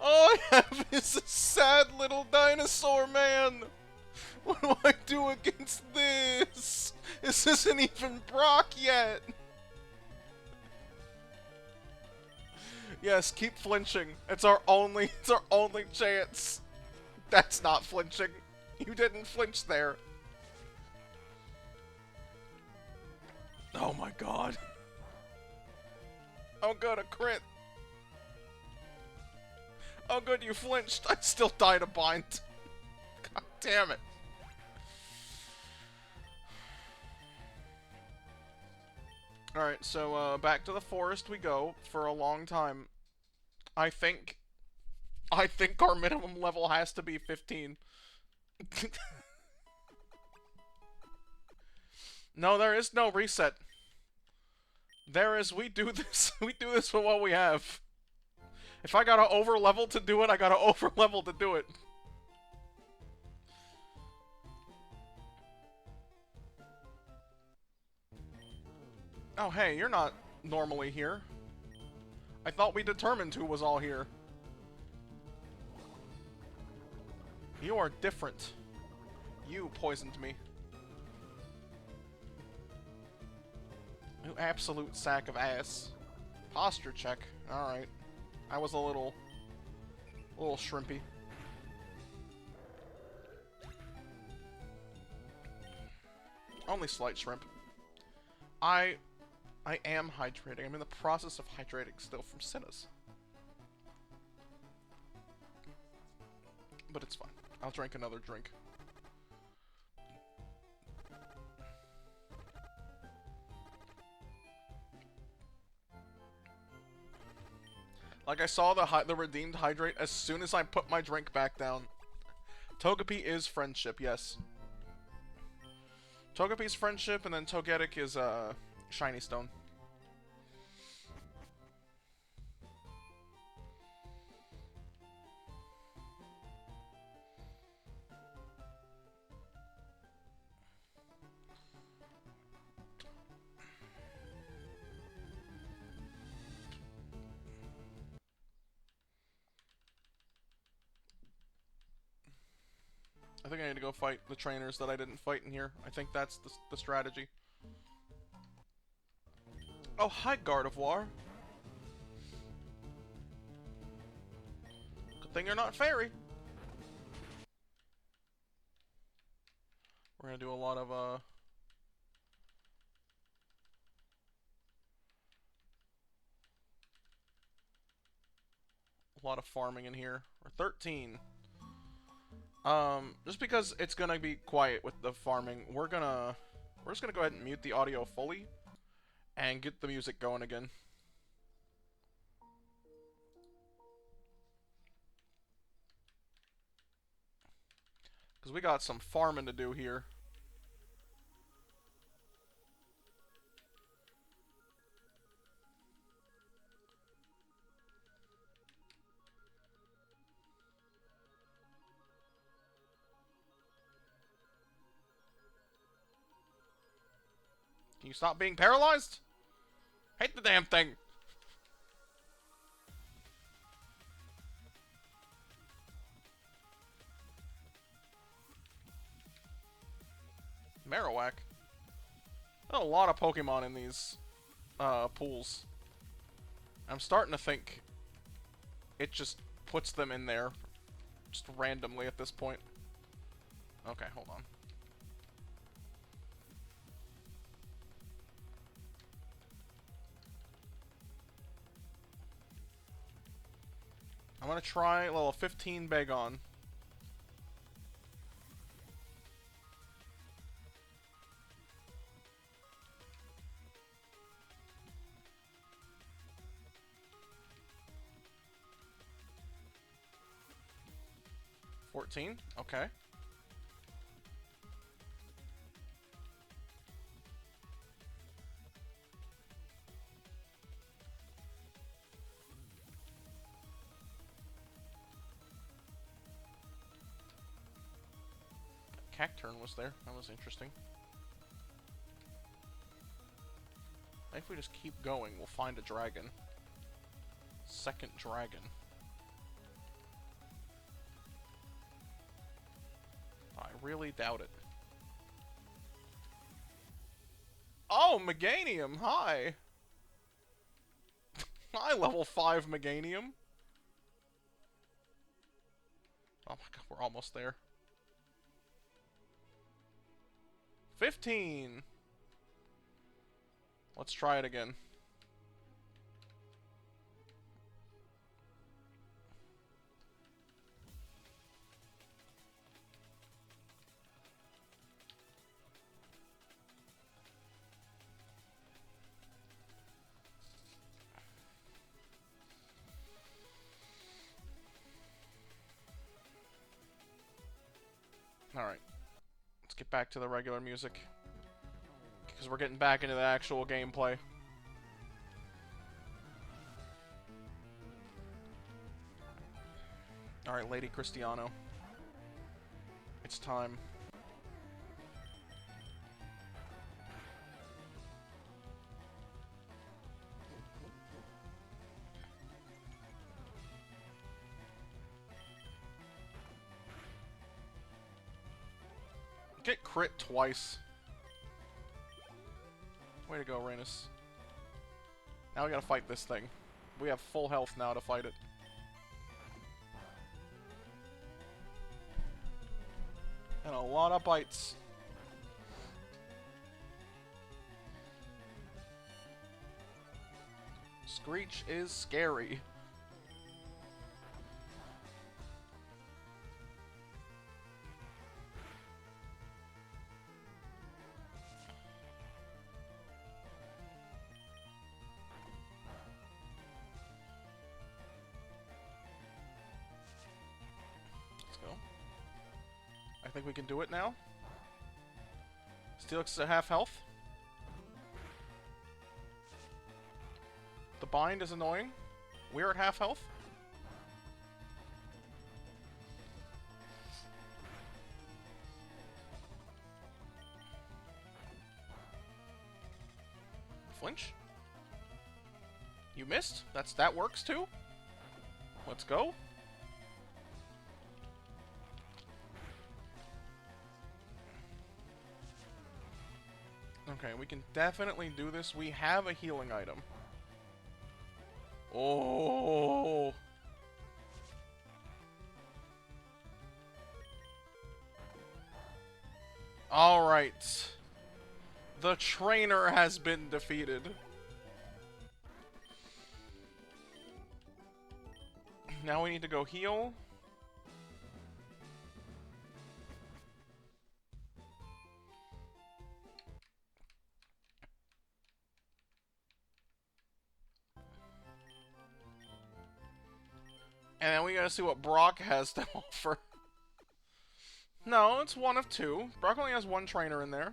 I have is a sad little dinosaur man. What do I do against this? This isn't even Brock yet. Yes, keep flinching. It's our only chance. That's not flinching. You didn't flinch there. Oh my god. Oh good, a crit. Oh good, you flinched. I still died a bind. God damn it. Alright, so back to the forest we go for a long time. I think our minimum level has to be 15. No, there is no reset. There is, we do this with what we have. If I gotta over level to do it, I gotta over level to do it. Oh hey, you're not normally here. I thought we determined who was all here. You are different. You poisoned me. You absolute sack of ass. Posture check. Alright. I was a little shrimpy. Only slight shrimp. I am hydrating. I'm in the process of hydrating still from Sinna's. But it's fine. I'll drink another drink. Like, I saw the redeemed hydrate as soon as I put my drink back down. Togepi is friendship, yes. Togepi's friendship, and then Togetic is, Shiny Stone. I think I need to go fight the trainers that I didn't fight in here. I think that's the strategy. Oh, hi, Gardevoir. Good thing you're not fairy. We're gonna do a lot of, a lot of farming in here. We're 13. Just because it's gonna be quiet with the farming, we're just gonna go ahead and mute the audio fully and get the music going again. Because we got some farming to do here. Can you stop being paralyzed? Hate the damn thing! Marowak. There's a lot of Pokemon in these pools. I'm starting to think it just puts them in there just randomly at this point. Okay, hold on. I'm gonna try level 15 Bagon. Okay. Cacturn was there. That was interesting. If we just keep going, we'll find a dragon. Second dragon. I really doubt it. Oh, Meganium! Hi! Hi, level 5 Meganium! Oh my god, we're almost there. 15! Let's try it again. Alright. Let's get back to the regular music. Because we're getting back into the actual gameplay. Alright, Lady Cristiano. It's time. Get crit twice. Way to go, Rhaenys. Now we gotta fight this thing. We have full health now to fight it. And a lot of bites. Screech is scary. Let's go. I think we can do it now. Steelix is at half health. The bind is annoying. We're at half health. Flinch. You missed? That works too? Let's go. Okay, we can definitely do this. We have a healing item. Oh. Alright. The trainer has been defeated. Now we need to go heal. And then we gotta see what Brock has to offer. No, it's one of two. Brock only has one trainer in there.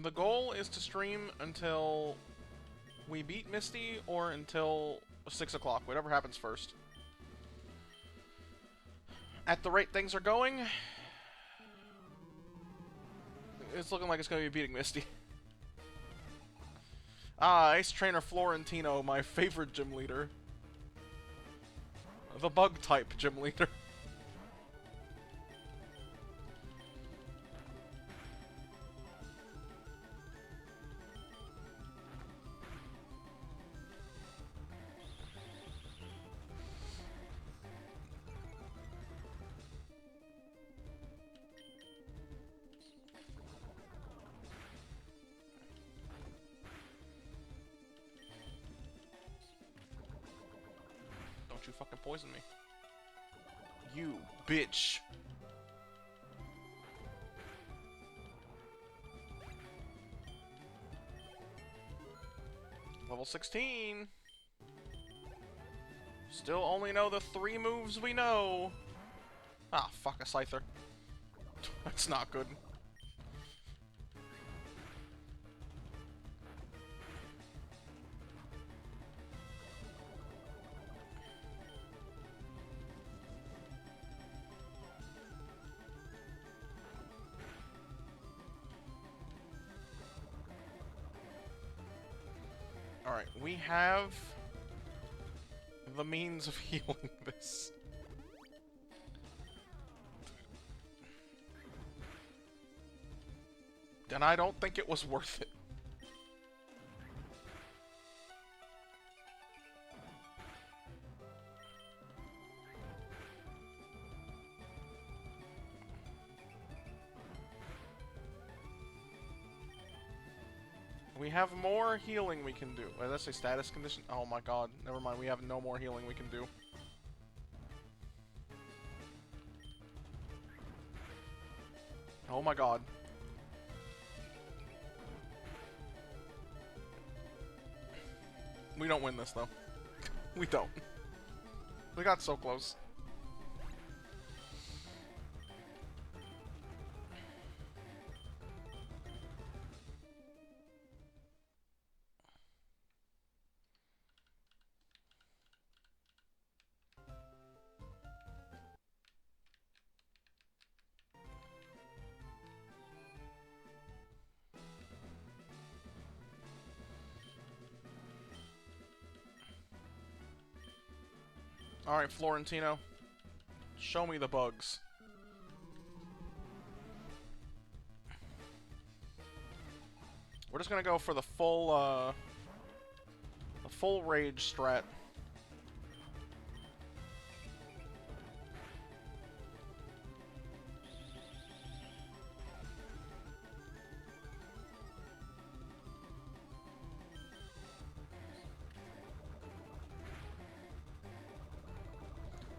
The goal is to stream until we beat Misty or until 6 o'clock, whatever happens first. At the rate things are going, it's looking like it's going to be beating Misty. Ah, Ace Trainer Florentino, my favorite gym leader. The bug type gym leader. Don't you fucking poison me. You bitch. Level 16. Still only know the 3 moves we know. Ah, fuck a Scyther. That's not good. Alright, we have the means of healing this. And I don't think it was worth it. We have more healing we can do. Wait, that's a status condition? Oh my god. Never mind, we have no more healing we can do. Oh my god. We don't win this, though. We don't. We got so close. Alright, Florentino. Show me the bugs. We're just gonna go for the full rage strat.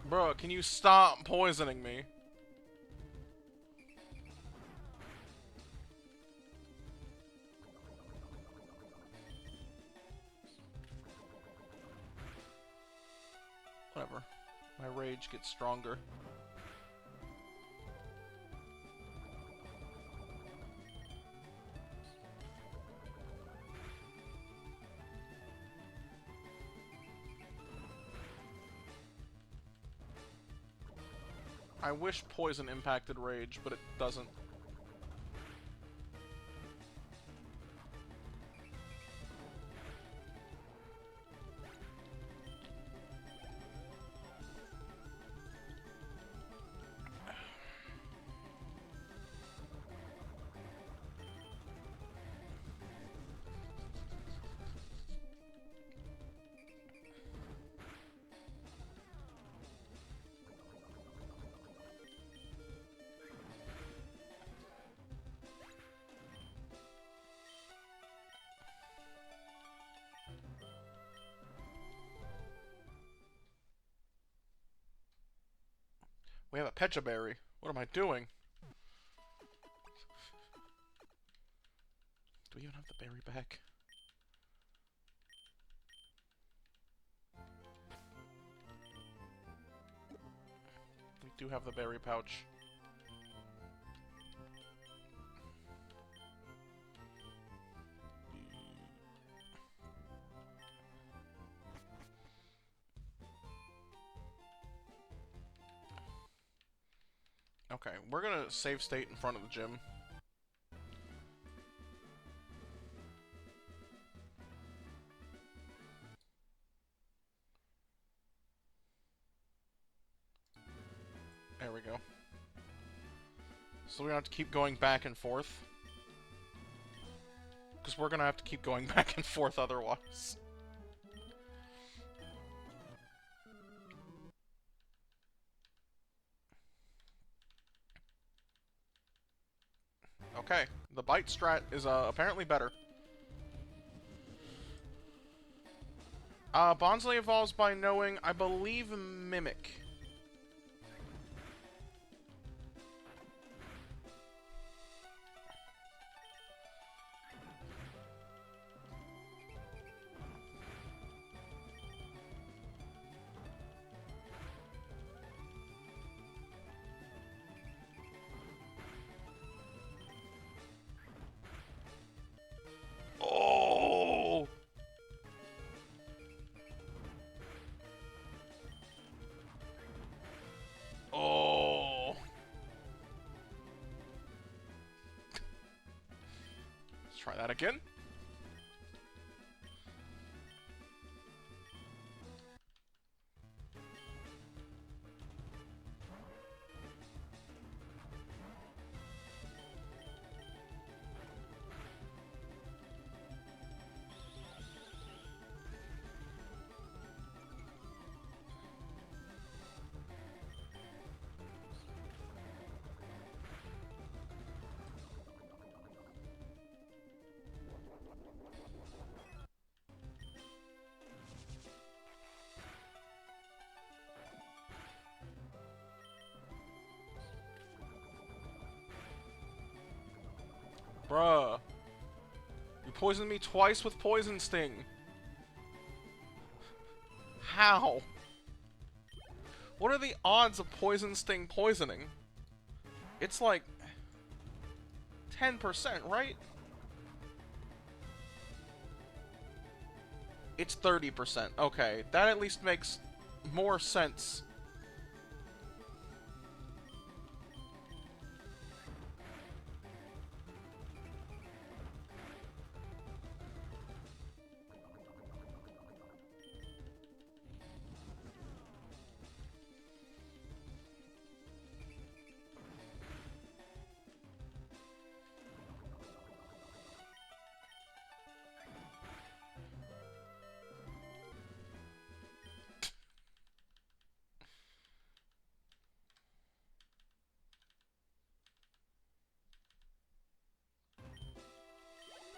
Bro, can you stop poisoning me? Whatever. My rage gets stronger. I wish poison impacted rage, but it doesn't. We have a Pecha Berry. What am I doing? Do we even have the berry back? We do have the berry pouch. Okay, we're gonna save state in front of the gym. There we go. So we don't have to keep going back and forth. Because we're gonna have to keep going back and forth otherwise. Okay, the bite strat is apparently better. Bonsly evolves by knowing, I believe, Mimic. Oh! Oh! Let's try that again. Bruh. You poisoned me twice with Poison Sting. How? What are the odds of Poison Sting poisoning? It's like 10%, right? It's 30%. Okay, that at least makes more sense.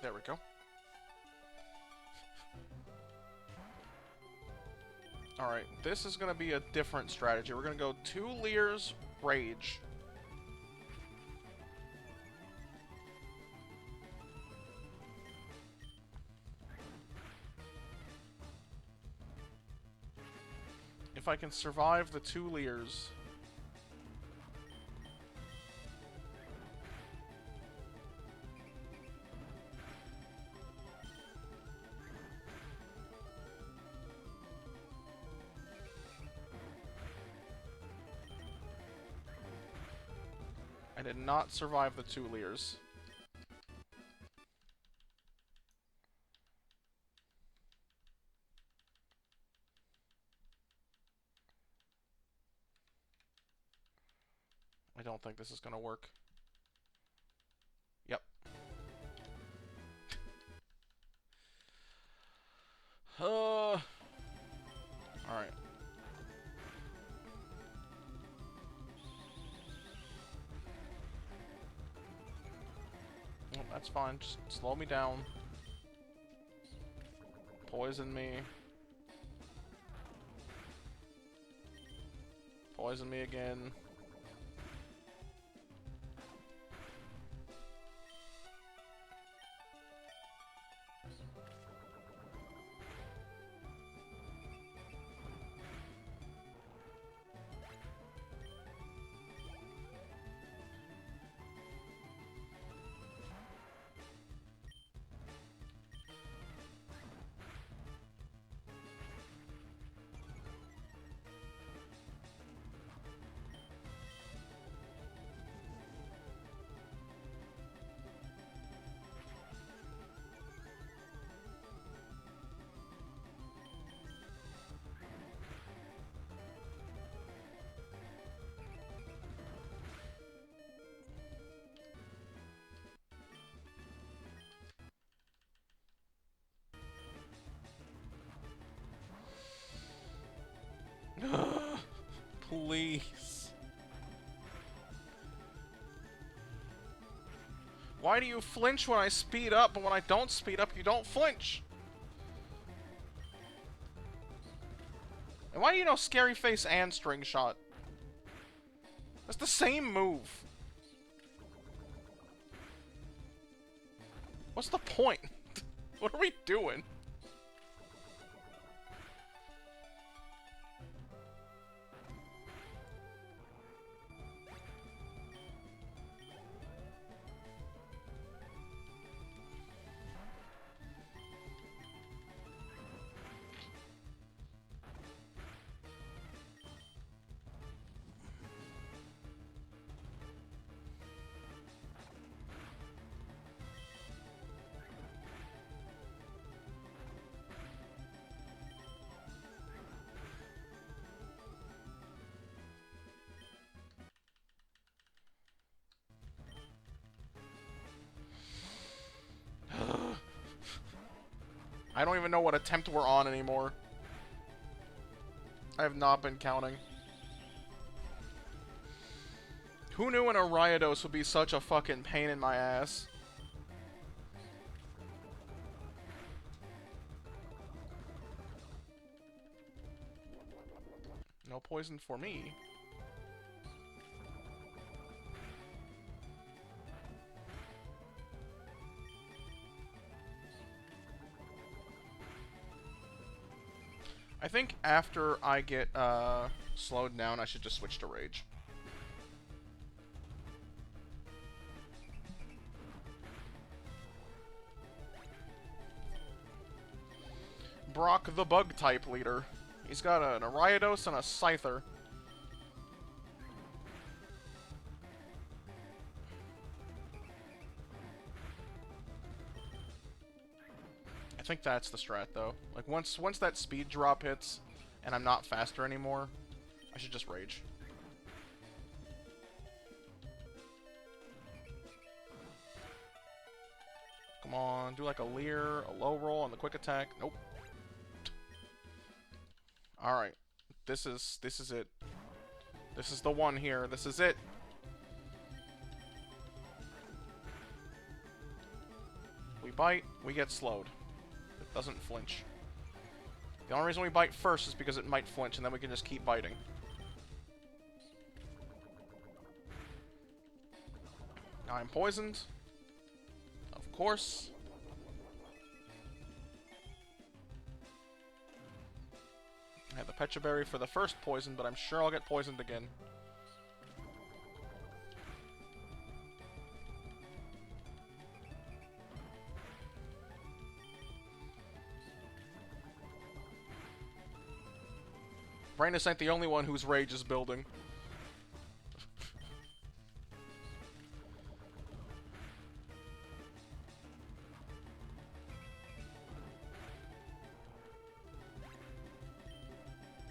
There we go. Alright, this is going to be a different strategy. We're going to go 2 Leers, Rage. If I can survive the 2 Leers... I did not survive the 2 Leers. I don't think this is gonna work. Yep. Alright. Well, that's fine. Just slow me down. Poison me. Poison me again. Please. Why do you flinch when I speed up, but when I don't speed up, you don't flinch? And why do you know Scary Face and String Shot? That's the same move. What's the point? What are we doing? I don't even know what attempt we're on anymore. I have not been counting. Who knew an Ariados would be such a fucking pain in my ass? No poison for me. I think after I get slowed down, I should just switch to Rage. Brock the Bug type leader. He's got an Ariados and a Scyther. I think that's the strat, though. Like, once that speed drop hits, and I'm not faster anymore, I should just Rage. Come on, do like a Leer, a low roll on the quick attack. Nope. Alright. This is it. This is the one here. This is it. We bite, we get slowed. It doesn't flinch. The only reason we bite first is because it might flinch, and then we can just keep biting. Now I'm poisoned. Of course. I had the Pecha Berry for the first poison, but I'm sure I'll get poisoned again. Brandis ain't the only one whose rage is building.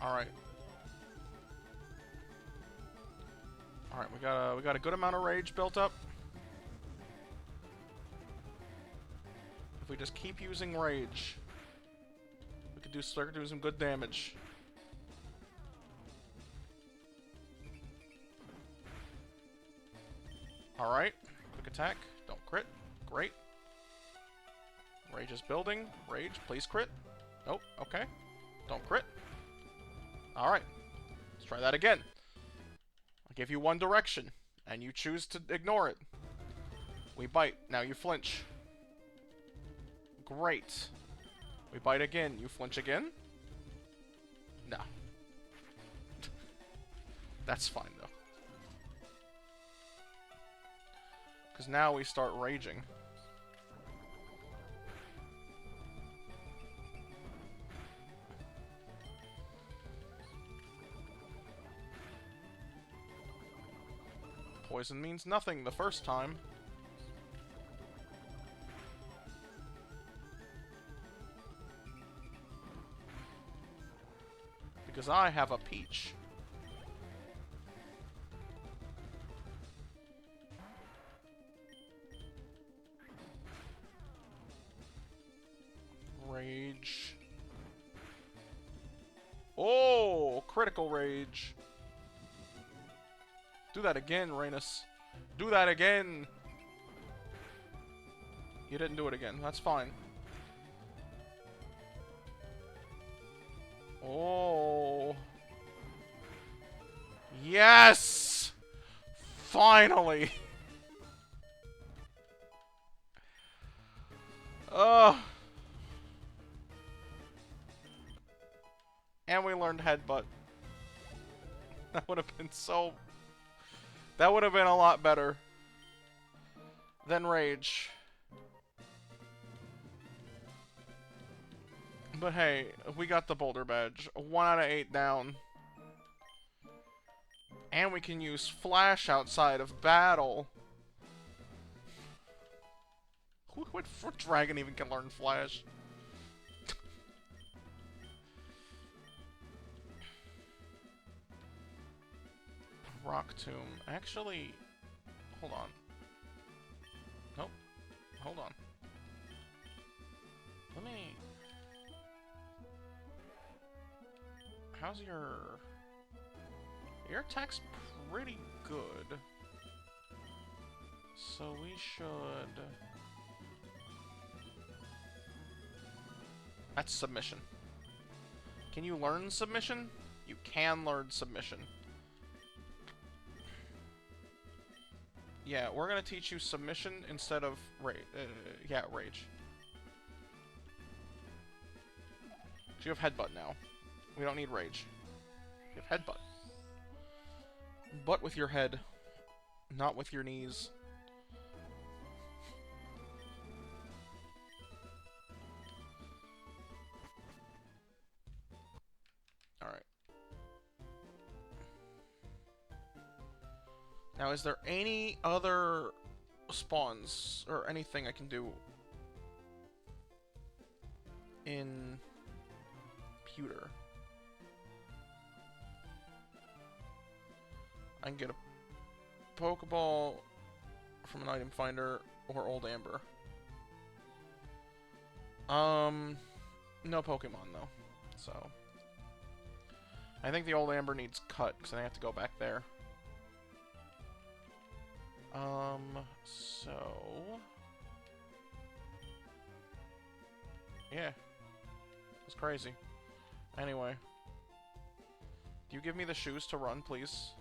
Alright. Alright, we got a good amount of rage built up. If we just keep using rage, we could start doing some good damage. Alright. Quick attack. Don't crit. Great. Rage is building. Rage, please crit. Nope. Okay. Don't crit. Alright. Let's try that again. I'll give you one direction, and you choose to ignore it. We bite. Now you flinch. Great. We bite again. You flinch again? No. That's fine, though. Because now we start raging. Poison means nothing the first time. Because I have a peach. Rage. Oh, critical rage. Do that again, Rainus. Do that again! You didn't do it again. That's fine. Oh. Yes! Finally! Ugh. And we learned headbutt. That would have been so... That would have been a lot better than rage. But hey, we got the boulder badge. 1 out of 8 down. And we can use flash outside of battle. What dragon even can learn flash? Rock tomb. Actually, hold on. Nope. Hold on. Let me... How's your... Your attack's pretty good. So we should... That's submission. Can you learn submission? You can learn submission. Yeah, we're gonna teach you submission instead of rage. Yeah, rage. So you have headbutt now. We don't need rage. You have headbutt. Butt with your head, not with your knees. Alright. Now, is there any other spawns or anything I can do in Pewter? I can get a Pokeball from an item finder or Old Amber. No Pokemon though, so I think the Old Amber needs cut because I have to go back there. So yeah, it's crazy. Anyway, do you give me the shoes to run, please?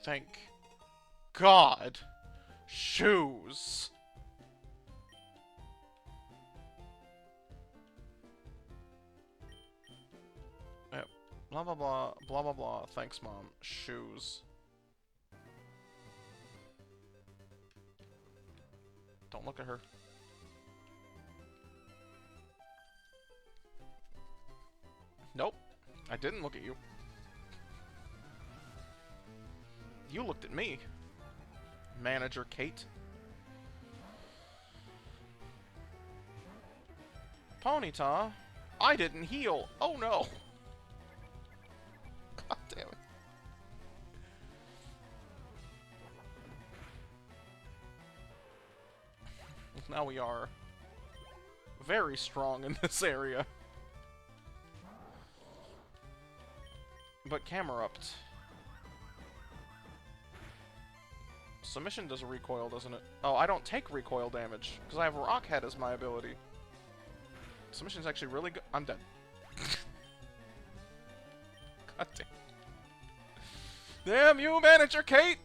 Thank God. Shoes. Yep. Blah blah blah blah blah blah. Thanks, Mom. Shoes. Don't look at her. Nope. I didn't look at you. You looked at me. Manager Kate. Ponyta? I didn't heal. Oh no. God damn it. Now we are very strong in this area. But Camerupt. Submission does a recoil, doesn't it? Oh, I don't take recoil damage, because I have Rock Head as my ability. Submission's actually really good. I'm dead. God damn. Damn you, Manager Kate!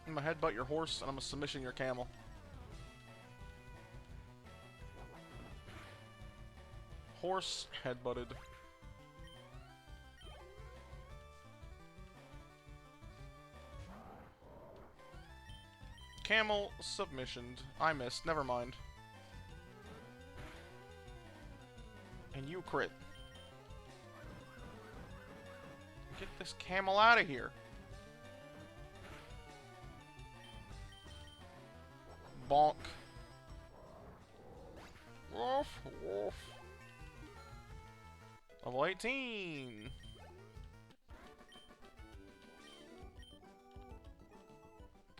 I'm gonna headbutt your horse, and I'm gonna submission your camel. Horse headbutted. Camel submissioned. I missed. Never mind. And you crit. Get this camel out of here. Bonk. Woof, woof. Level 18!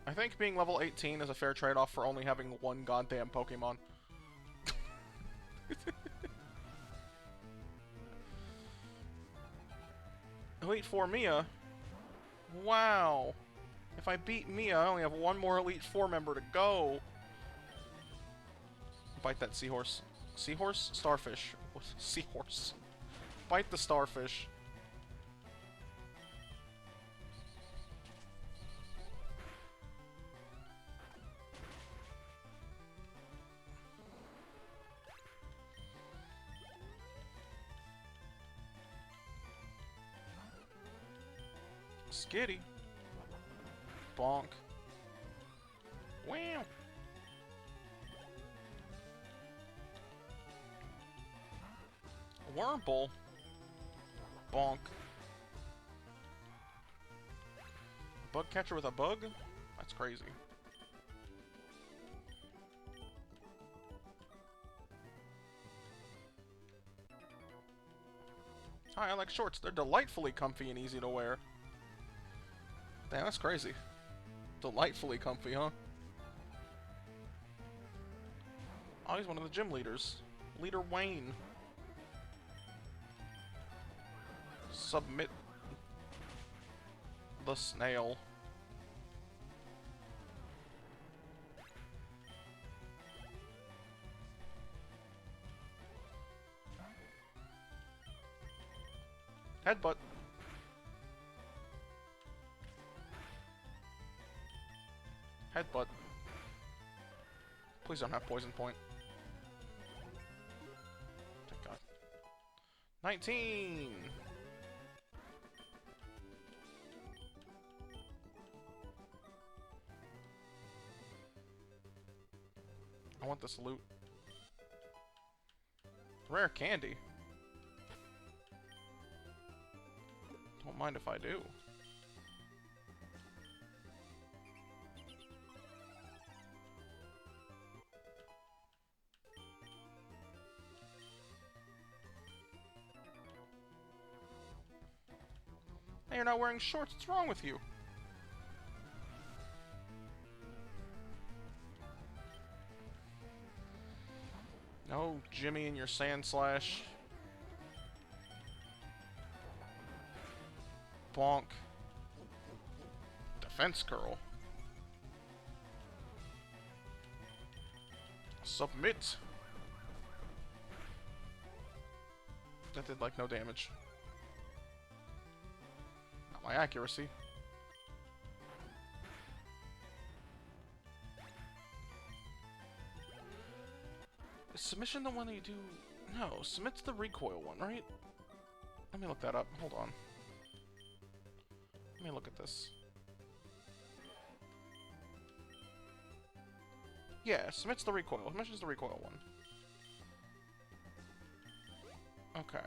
I think being level 18 is a fair trade-off for only having one goddamn Pokemon. Elite Four Mia? Wow! If I beat Mia, I only have one more Elite Four member to go! Bite that seahorse. Seahorse? Starfish. Seahorse. Bite the starfish. Skitty. Bonk. Wow. Wurmple. Bonk. Bug catcher with a bug? That's crazy. Hi, I like shorts. They're delightfully comfy and easy to wear. Damn, that's crazy. Delightfully comfy, huh? Oh, he's one of the gym leaders. Leader Wayne. Submit the snail. Headbutt. Headbutt. Please don't have poison point. Thank God. 19! I want this loot. Rare candy. Don't mind if I do. Hey, you're not wearing shorts. What's wrong with you? No, Jimmy and your Sand Slash. Bonk. Defense Curl. Submit. That did, like, no damage. Not my accuracy. Is submission the one that you do? No, submit's the recoil one, right? Let me look that up. Hold on. Let me look at this. Yeah, submit's the recoil. Submission's the recoil one. Okay.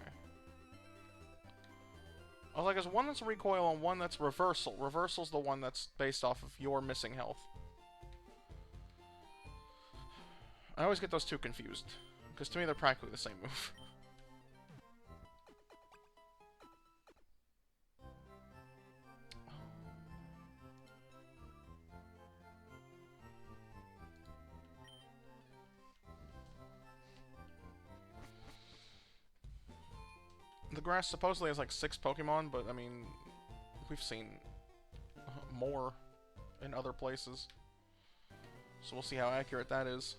I was like, there's one that's recoil and one that's reversal. Reversal's the one that's based off of your missing health. I always get those two confused. Because to me, they're practically the same move. The grass supposedly has like 6 Pokemon, but I mean, we've seen more in other places. So we'll see how accurate that is.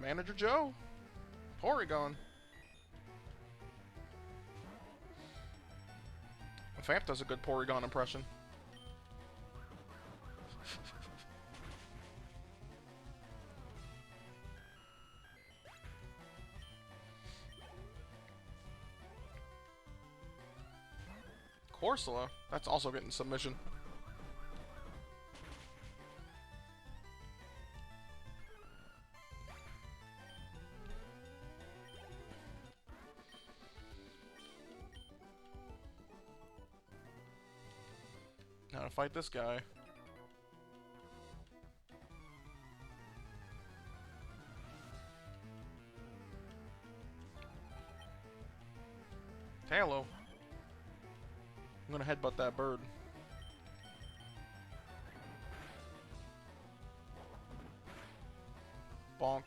Manager Joe. Porygon. Vamp does a good Porygon impression. Corsola. That's also getting submission. Now to fight this guy. hello. I'm gonna headbutt that bird. Bonk.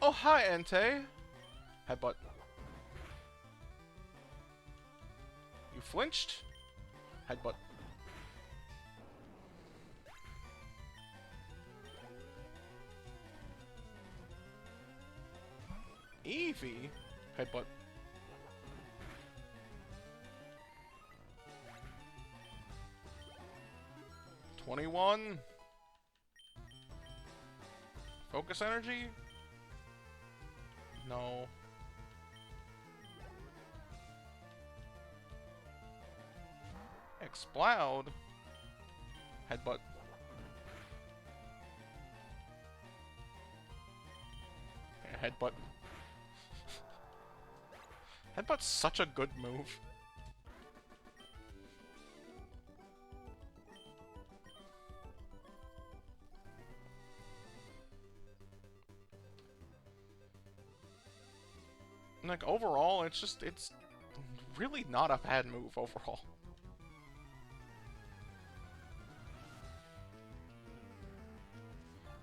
Oh, hi, Entei. Headbutt. You flinched? Headbutt. Eevee? Headbutt. $21. Focus energy? No. Explode? Headbutt. Yeah, headbutt. Headbutt's such a good move. Like, overall, it's really not a bad move overall.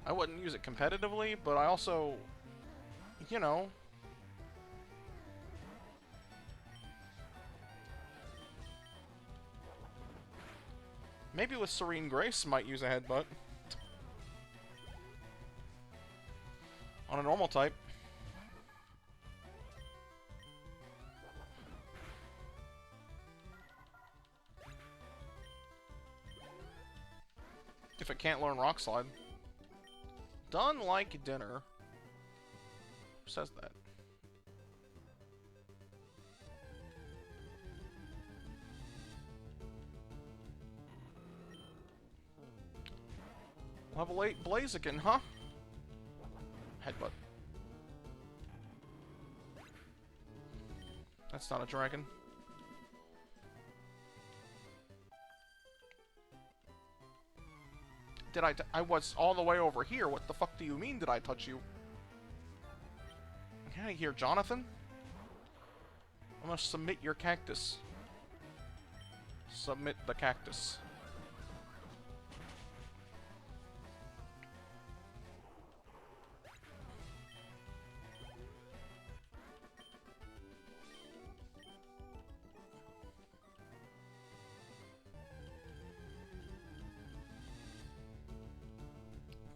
I wouldn't use it competitively, but I also, you know... Maybe with Serene Grace might use a headbutt. On a normal type. If it can't learn Rock Slide. Done like dinner. Who says that? Level 8 Blaziken, huh? Headbutt. That's not a dragon. Did I was all the way over here. What the fuck do you mean, did I touch you? Get out of here, Jonathan. I'm gonna submit your cactus. Submit the cactus.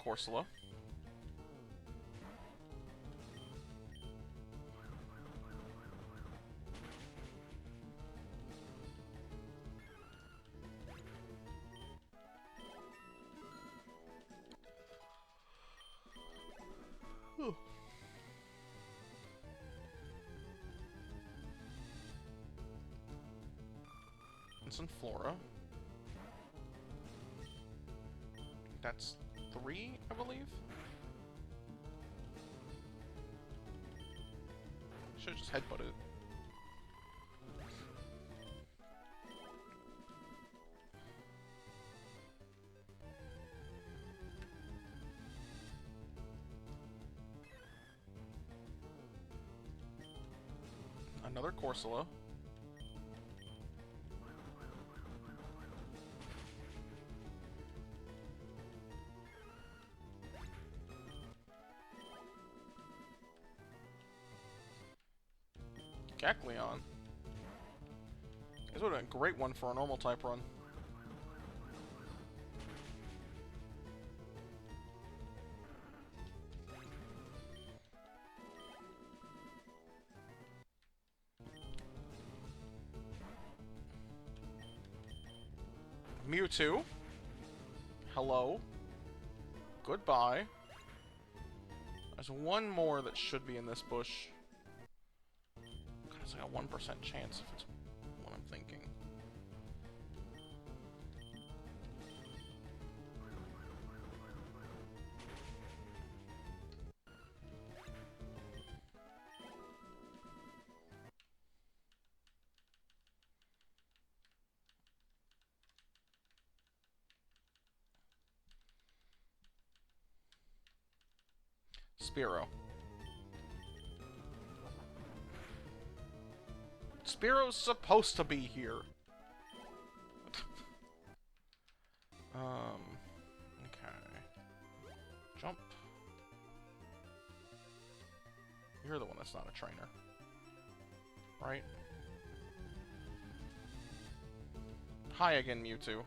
Corsola. Ooh. It's in Flora. That's 3, I believe. Should've just headbutted it. Another Corsola. Gacleon. This would have been a great one for a normal type run. Mewtwo. Hello. Goodbye. There's one more that should be in this bush. It's like a 1% chance if it's what I'm thinking. Spearow. Spearow's supposed to be here. Okay. Jump. You're the one that's not a trainer. Right? Hi again, Mewtwo.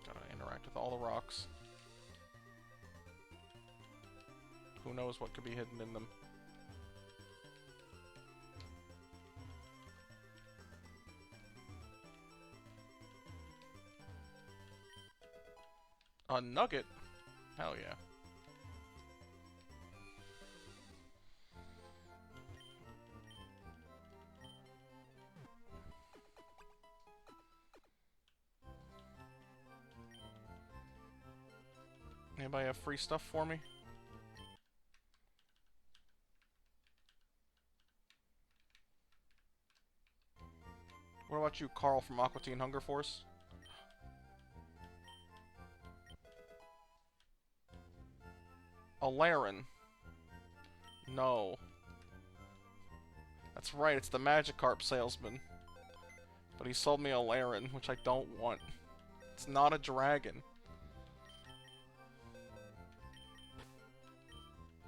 Gotta interact with all the rocks. Who knows what could be hidden in them. A nugget? Hell yeah. Anybody have free stuff for me? What about you, Carl from Aqua Teen Hunger Force? A Laren. No. That's right, it's the Magikarp salesman. But he sold me a Laren, which I don't want. It's not a dragon.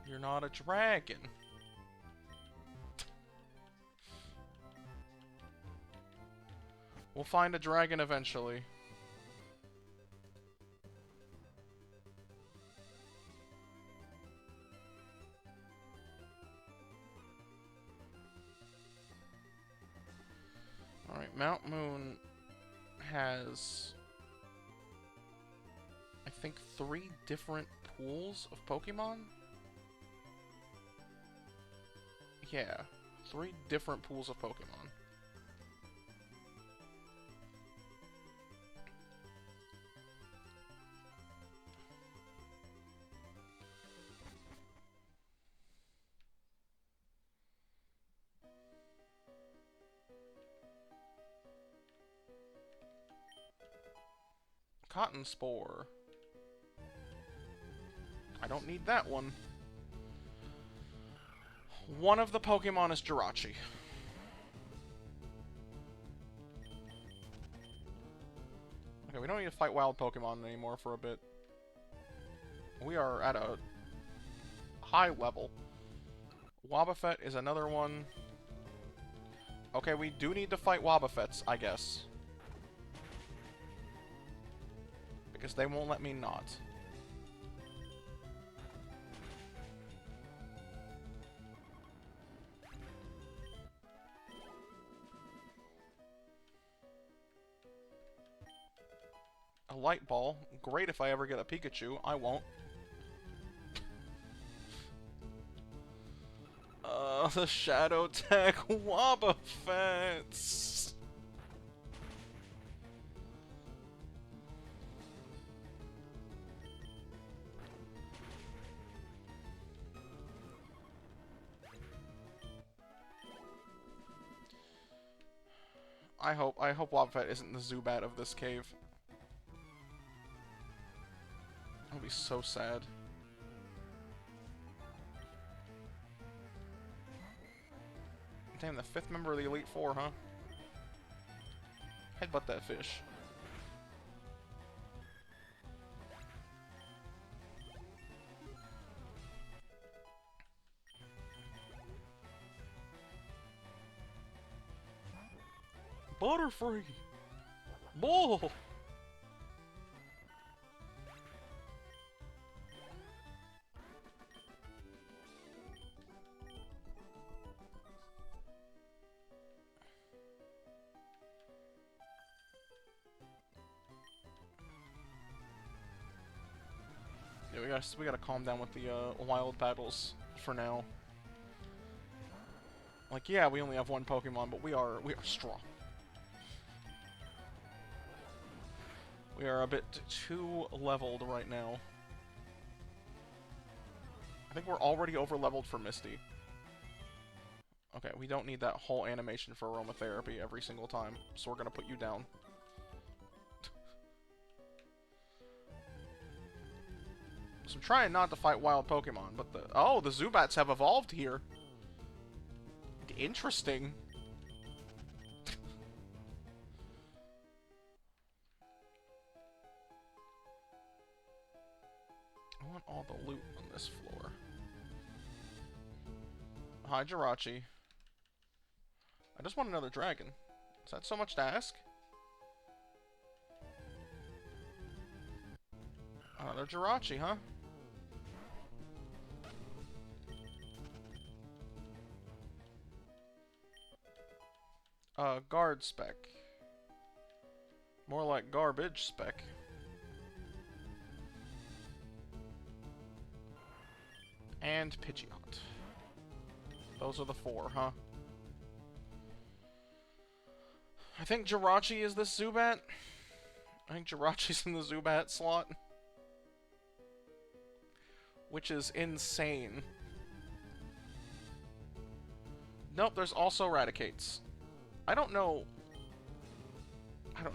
You're not a dragon. We'll find a dragon eventually. Alright, Mount Moon has, I think, 3 different pools of Pokemon? Yeah, 3 different pools of Pokemon. Cotton Spore. I don't need that one. One of the Pokemon is Jirachi. Okay, we don't need to fight wild Pokemon anymore for a bit. We are at a high level. Wobbuffet is another one. Okay, we do need to fight Wobbuffets, I guess. Because they won't let me not. A Light Ball. Great if I ever get a Pikachu. I won't. The Shadow Tech Wobbuffets! I hope Wobbuffet isn't the Zubat of this cave. I'll be so sad. Damn, the 5th member of the Elite Four, huh? Headbutt that fish. Butterfree! Bull! Yeah, we gotta calm down with the wild battles for now. Like, yeah, we only have one Pokemon, but we are strong. We are a bit too leveled right now. I think we're already over-leveled for Misty. Okay, we don't need that whole animation for aromatherapy every single time, so we're gonna put you down. So I'm trying not to fight wild Pokemon, but the... Oh, the Zubats have evolved here. Interesting. I want all the loot on this floor. Hi, Jirachi. I just want another dragon. Is that so much to ask? Another Jirachi, huh? Guard spec. More like garbage spec. And Pidgeot. Those are the 4, huh? I think Jirachi is this Zubat. I think Jirachi's in the Zubat slot. Which is insane. Nope, there's also Raticates. I don't know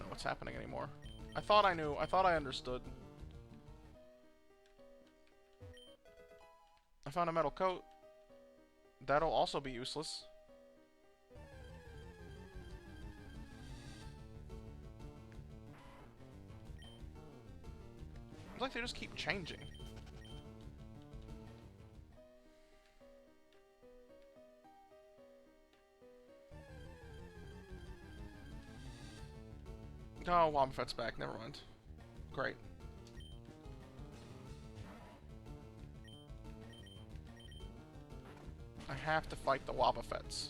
what's happening anymore. I thought I knew. I thought I understood. I found a metal coat. That'll also be useless. It's like they just keep changing. Oh, Wobbuffet's back. Never mind. Great. I have to fight the Wobbuffets.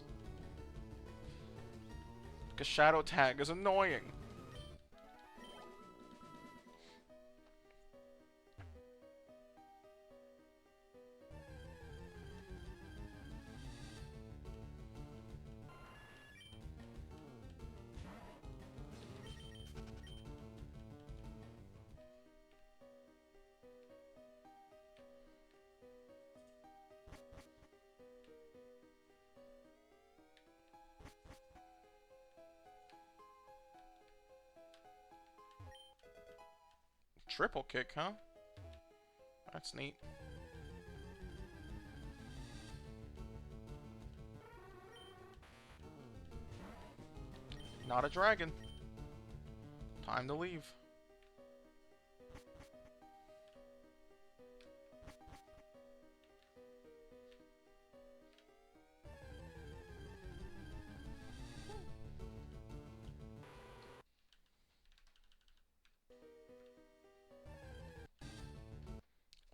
Because Shadow Tag is annoying. Triple kick, huh? That's neat. Not a dragon. Time to leave.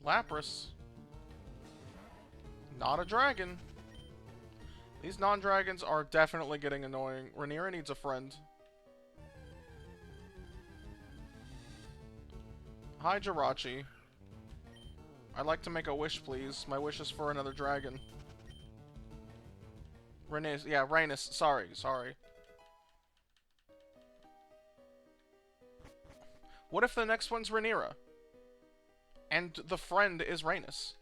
Lapras. Not a dragon. These non-dragons are definitely getting annoying. Rhaenyra needs a friend. Hi, Jirachi. I'd like to make a wish, please. My wish is for another dragon. Rhaenys. Yeah, Rhaenys. Sorry. What if the next one's Rhaenyra? And the friend is Rhaenys?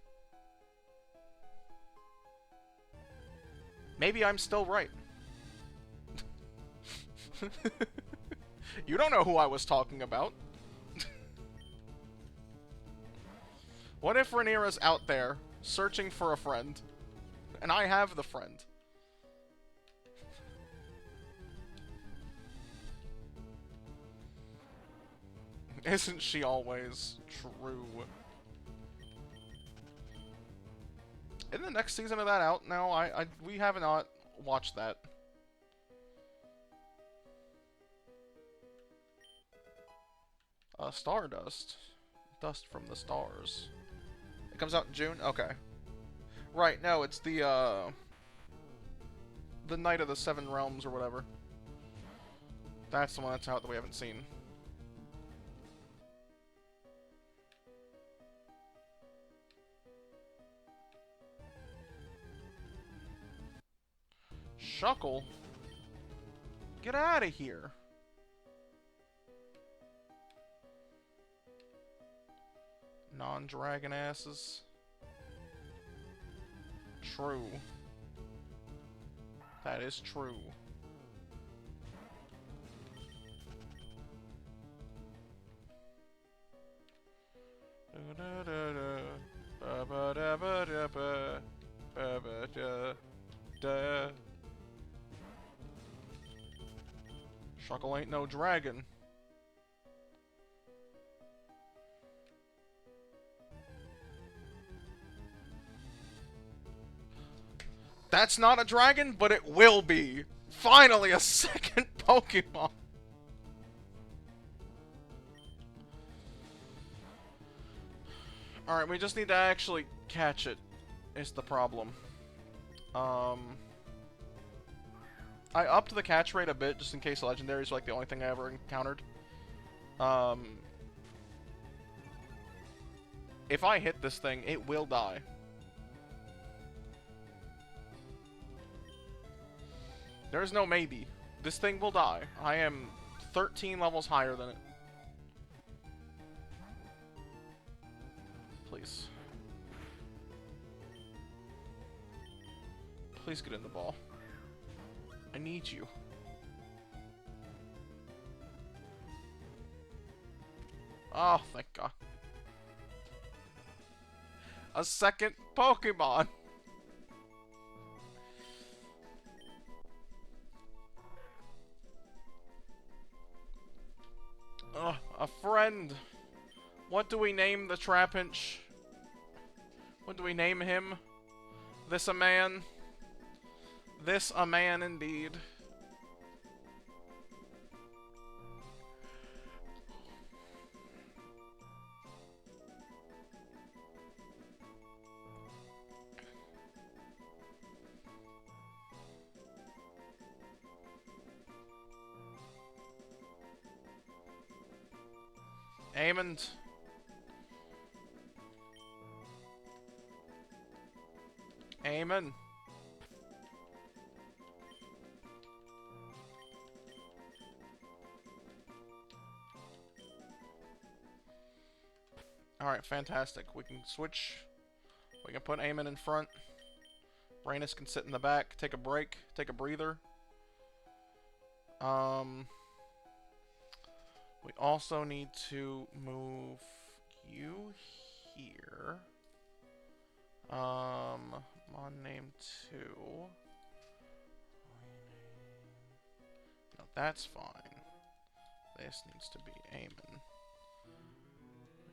Maybe I'm still right. You don't know who I was talking about. What if Rhaenyra's out there, searching for a friend, and I have the friend? Isn't she always true? Isn't the next season of that out now? We have not watched that. Stardust. Dust from the stars. It comes out in June? Okay. Right, no, it's the Night of the Seven Realms or whatever. That's the one that's out that we haven't seen. Shuckle? Get out of here. Non-dragon asses. True. That is true. Shuckle ain't no dragon. That's not a dragon, but it will be. Finally, a second Pokemon. Alright, we just need to actually catch it, is the problem. I upped the catch rate a bit, just in case legendaries are like the only thing I ever encountered. If I hit this thing, it will die. There's no maybe. This thing will die. I am 13 levels higher than it. Please. Please get in the ball. I need you. Oh, thank God. A second Pokemon! Ugh, a friend. What do we name the Trapinch? What do we name him? This a man? This a man indeed. Amond. Amen. Alright, fantastic. We can switch. We can put Eamon in front. Rhaenys can sit in the back, take a break, take a breather. We also need to move you here. Mon name 2. No, that's fine. This needs to be Eamon.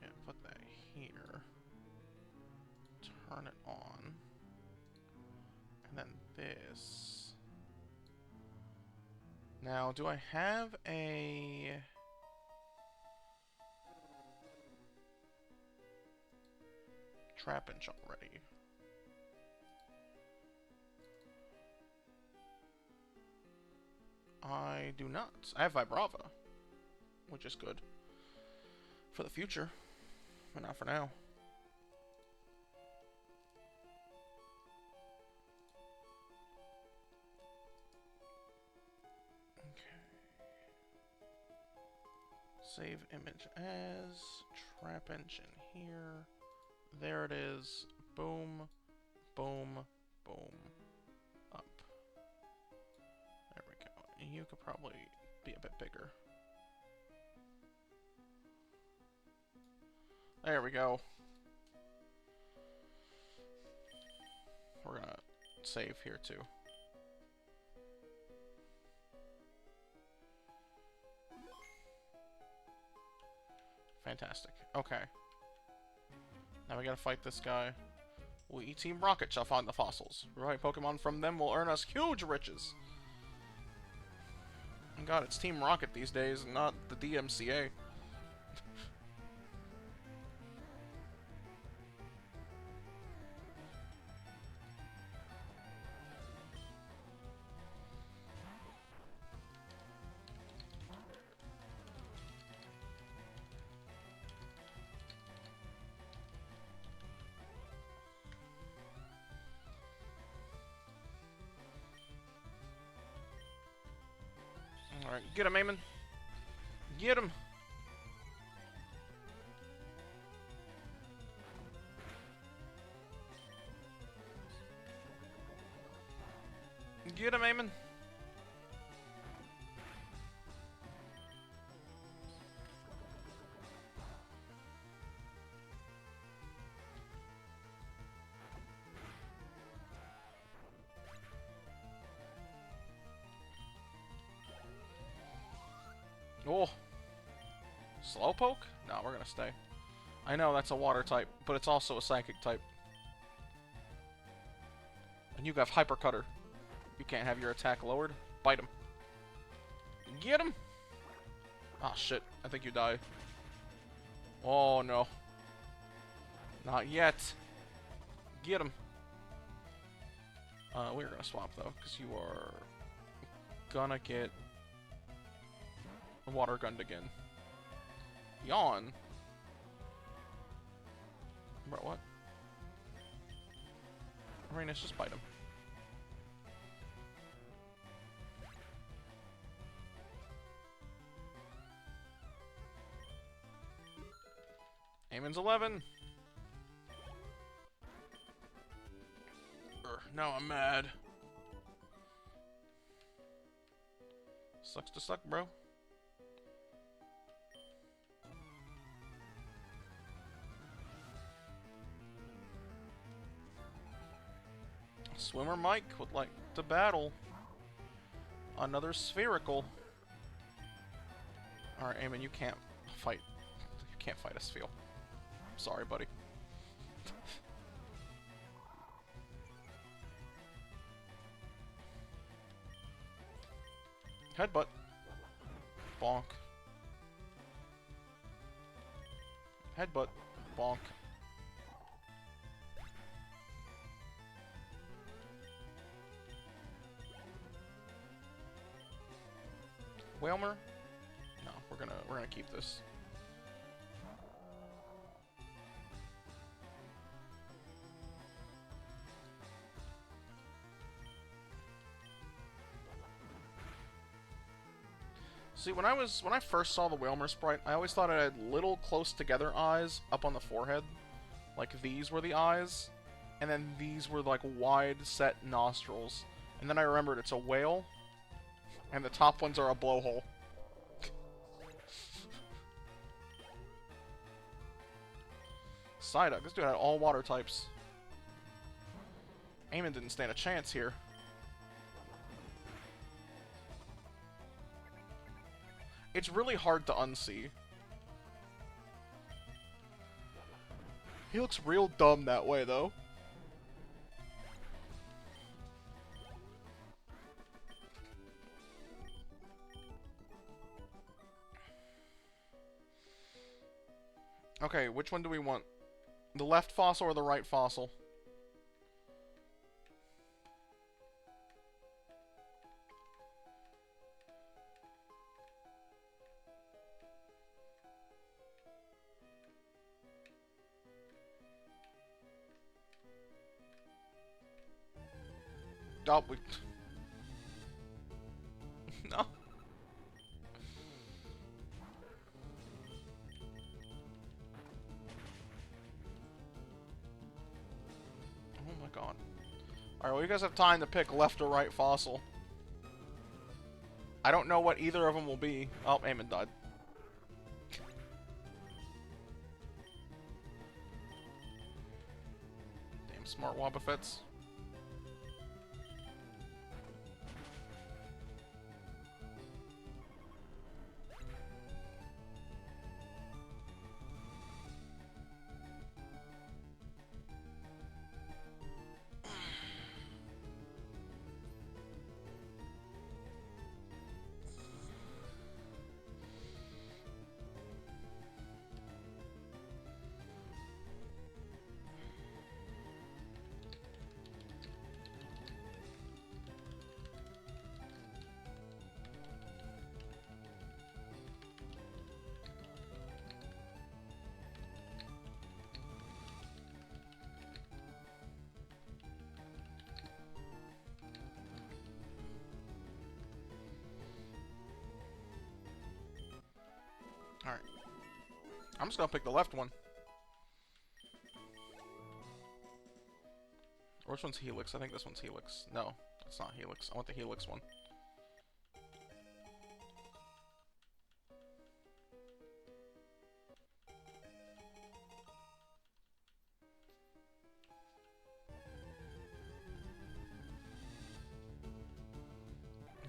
Yeah, put that here. Turn it on. And then this. Now, do I have a... Trapinch already? I do not. I have Vibrava, which is good for the future, but not for now. Okay. Save image as Trapinch in here. There it is. Boom, boom, boom. Up. There we go. You could probably be a bit bigger. There we go. We're gonna save here too. Fantastic. Okay. Now we gotta fight this guy. We, Team Rocket, shall find the fossils. Reviving Pokemon from them will earn us huge riches. Oh God, it's Team Rocket these days, and not the DMCA. Alright, get him, Eamon. Get him. Get him, Eamon. Oh. Slowpoke? No, we're gonna stay. I know that's a water type, but it's also a psychic type. And you have Hyper Cutter. You can't have your attack lowered. Bite him. Get him! Ah, shit. I think you die. Oh, no. Not yet. Get him. We're gonna swap, though, because you are gonna get water gunned again. Yawn? Bro, what? Arenas, just bite him. Eamon's 11. Now I'm mad. Sucks to suck, bro. Swimmer Mike would like to battle another spherical. Alright, Eamon, you can't fight. You can't fight a Sphere. Sorry, buddy. Headbutt. Bonk. Headbutt. Bonk. Whalmer? No, we're gonna keep this. See, when I first saw the Whalmer sprite, I always thought it had little close together eyes up on the forehead. Like these were the eyes, and then these were like wide set nostrils. And then I remembered it's a whale, and the top ones are a blowhole. Psyduck, this dude had all water types. Eamon didn't stand a chance here. It's really hard to unsee. He looks real dumb that way, though. Okay, which one do we want? The left fossil or the right fossil? Oh, we... No. Oh my god. Alright, well, you guys have time to pick left or right fossil. I don't know what either of them will be. Oh, Eamon died. Damn smart Wobbuffets. Alright. I'm just gonna pick the left one. Or which one's Helix? I think this one's Helix. No, It's not Helix. I want the Helix one.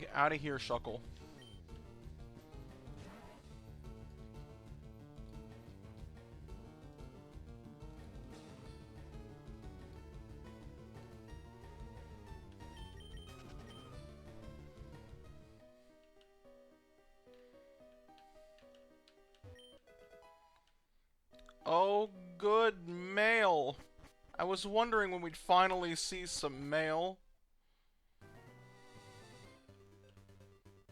Get out of here, Shuckle. Oh, good mail. I was wondering when we'd finally see some mail.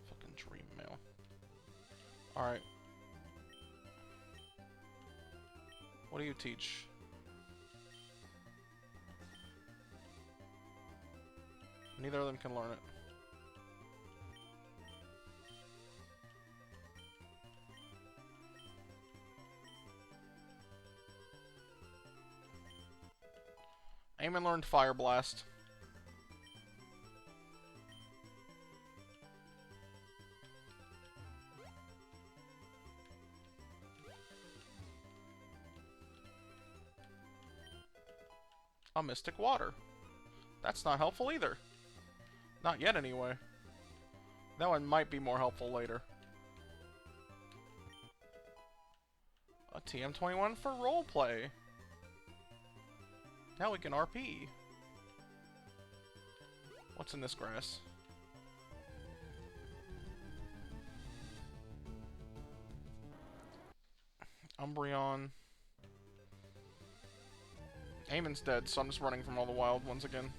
Fucking dream mail. Alright. What do you teach? Neither of them can learn it. Eamon learned Fire Blast. A Mystic Water. That's not helpful either. Not yet, anyway. That one might be more helpful later. A TM21 for roleplay. Now we can RP. What's in this grass? Umbreon. Eamon's dead, so I'm just running from all the wild ones again.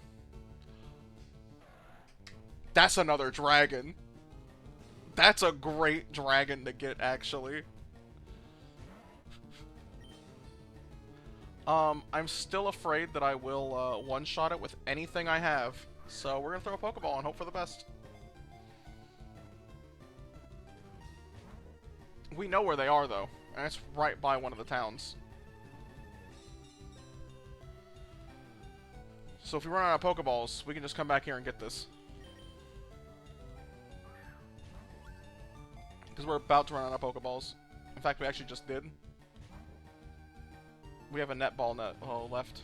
That's another dragon. That's a great dragon to get, actually. I'm still afraid that I will one-shot it with anything I have. So we're gonna throw a Pokeball and hope for the best. We know where they are, though. And it's right by one of the towns. So if we run out of Pokeballs, we can just come back here and get this. Because we're about to run out of Pokeballs. In fact, we actually just did. We have a netball left.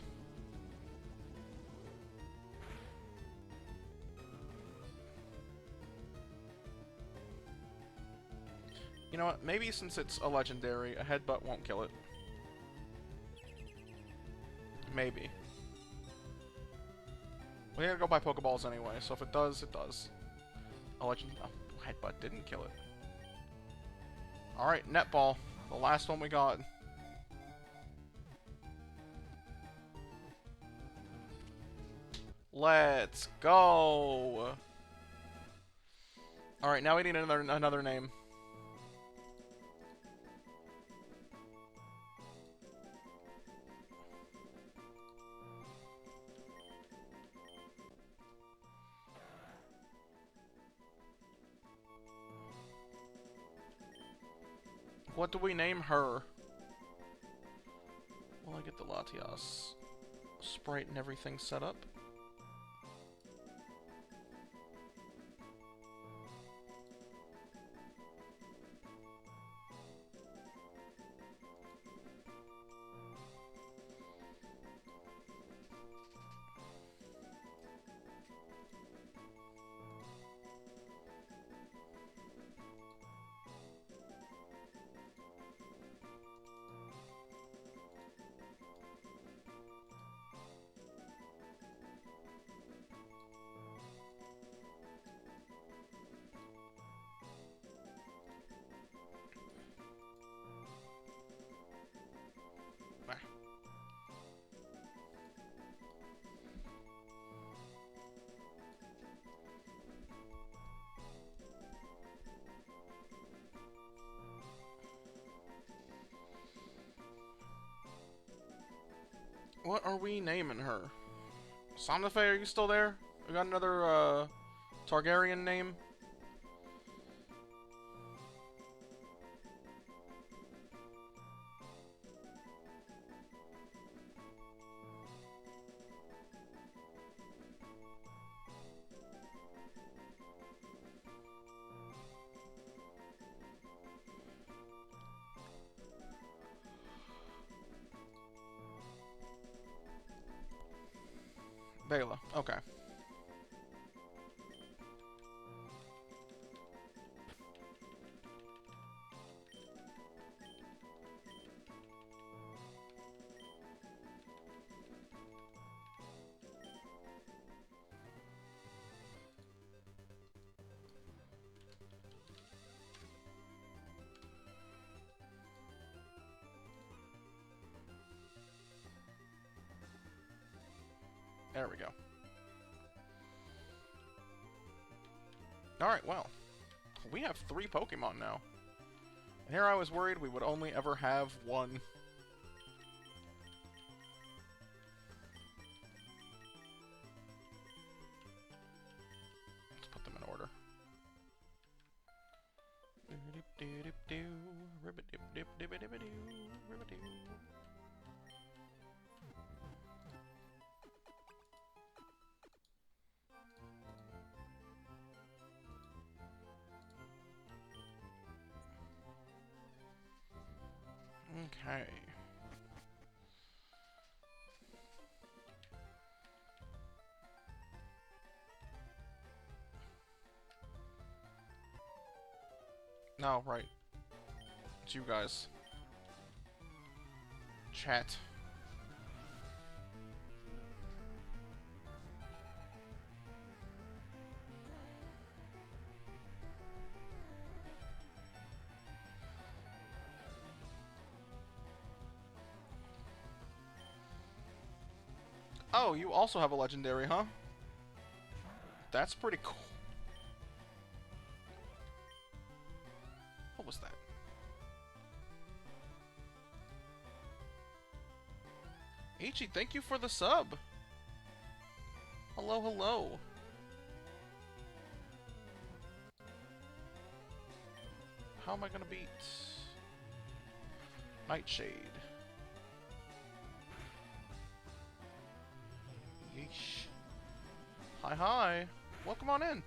You know what? Maybe since it's a legendary, a headbutt won't kill it. Maybe. We gotta go buy Pokeballs anyway, so if it does, it does. A headbutt didn't kill it. Alright, netball. The last one we got. Let's go! Alright, now we need another name. What do we name her? Will I get the Latias sprite and everything set up? What are we naming her? Somnife, are you still there? We got another, Targaryen name? Bela. Okay. There we go. Alright, well. We have 3 Pokemon now. And here I was worried we would only ever have 1. Let's put them in order. Okay. No, right. It's you guys. Chat. Oh, you also have a legendary, huh? That's pretty cool. What was that? Ichi, thank you for the sub. Hello, hello. How am I gonna beat Nightshade? Yeesh. Hi, hi. Welcome on in.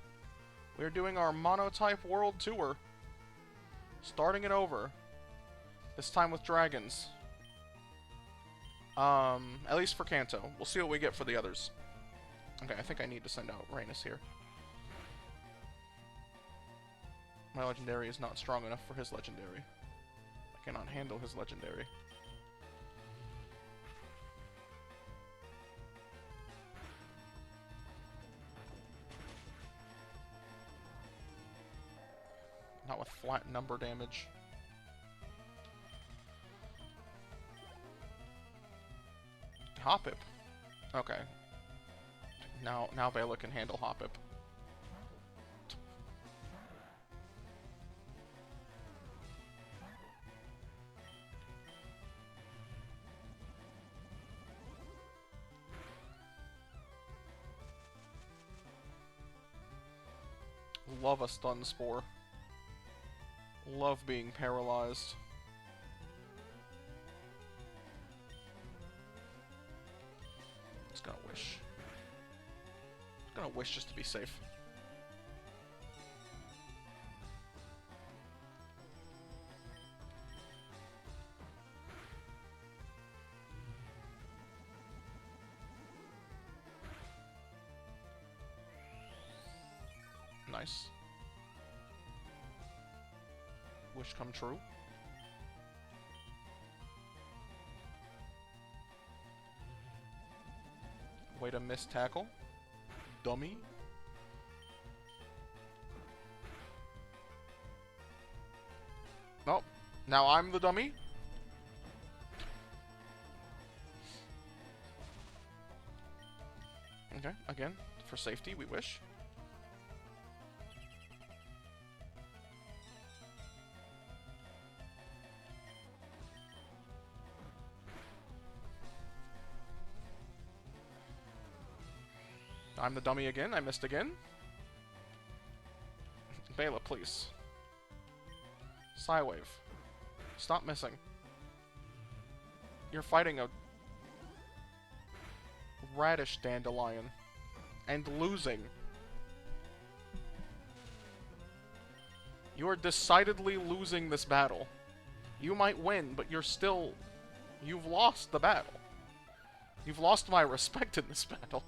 We're doing our Monotype World Tour. Starting it over. This time with dragons. At least for Kanto. We'll see what we get for the others. Okay, I think I need to send out Rainus here. My legendary is not strong enough for his legendary. I cannot handle his legendary. Not with flat number damage. Hoppip. Okay. Now Bela can handle Hoppip. Love a stun spore. Love being paralyzed. Just gonna wish. Just gonna wish just to be safe. Nice. Wish come true. Way to miss tackle. Dummy. Oh, now I'm the dummy? Okay, again, for safety, we wish. I'm the dummy again. I missed again. Bela, please. Psywave. Stop missing. You're fighting a radish dandelion. And losing. You are decidedly losing this battle. You might win, but you're still... You've lost the battle. You've lost my respect in this battle.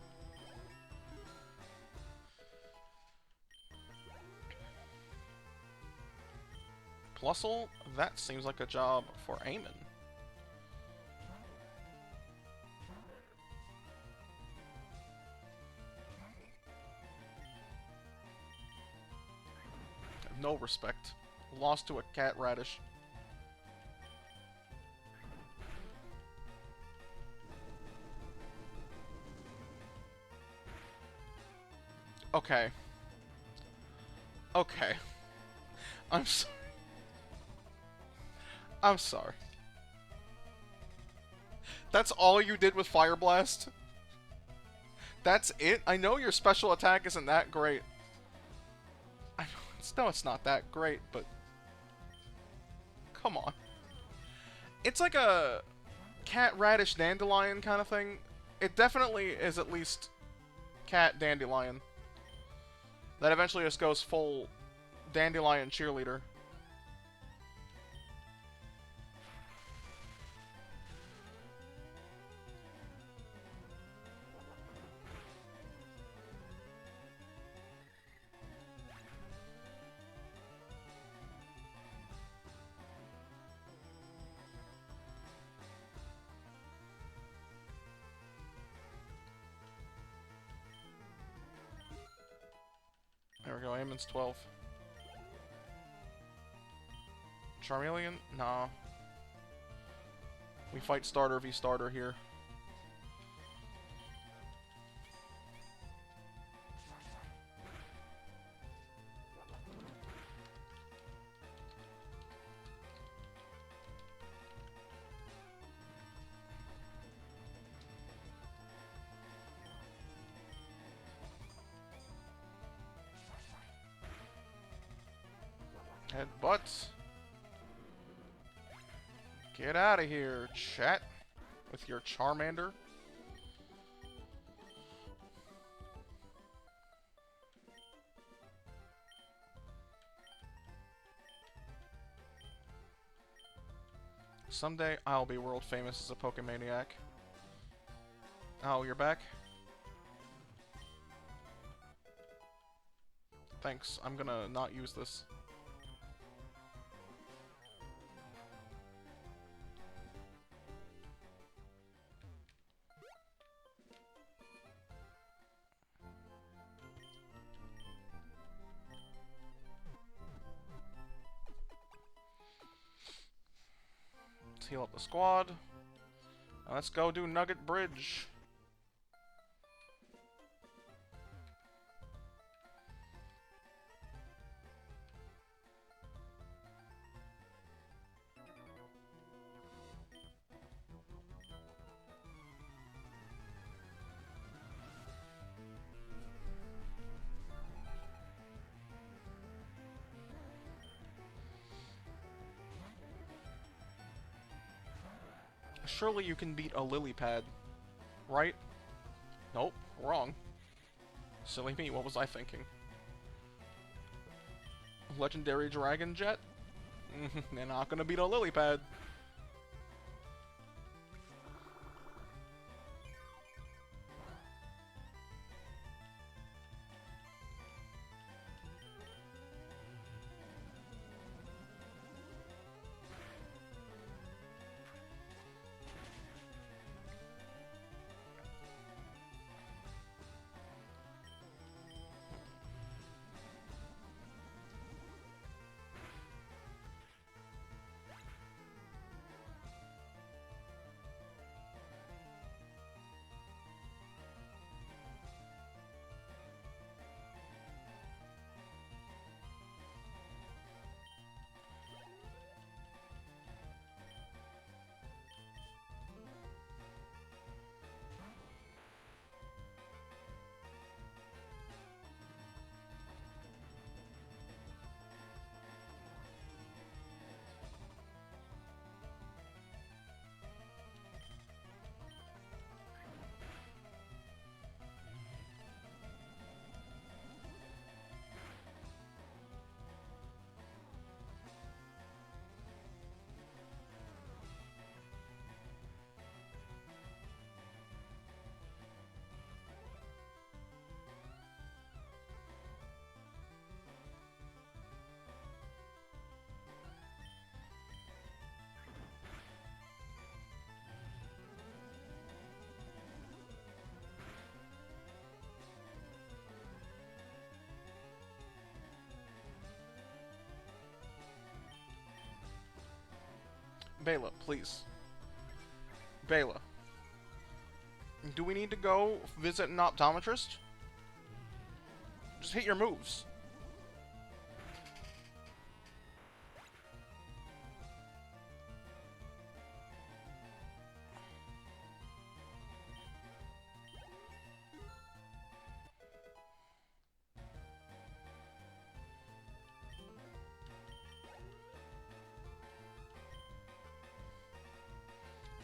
Plusle? That seems like a job for Eamon. No respect. Lost to a cat radish. Okay. Okay. I'm sorry. I'm sorry. That's all you did with Fire Blast? That's it? I know your special attack isn't that great. I know it's not that great, but... Come on. It's like a cat radish dandelion kind of thing. It definitely is at least cat dandelion. That eventually just goes full dandelion cheerleader. There we go, Eamon's 12. Charmeleon? Nah. We fight starter v starter here. Headbutt. Get out of here, chat. With your Charmander. Someday I'll be world famous as a Pokemaniac. Oh, you're back? Thanks. I'm gonna not use this. Let's heal up the squad. Now let's go do Nugget Bridge. Surely you can beat a lily pad, right? Nope, wrong. Silly me, what was I thinking? Legendary Dragon Jet? They're not gonna beat a lily pad. Bayla, please. Bayla. Do we need to go visit an optometrist? Just hit your moves.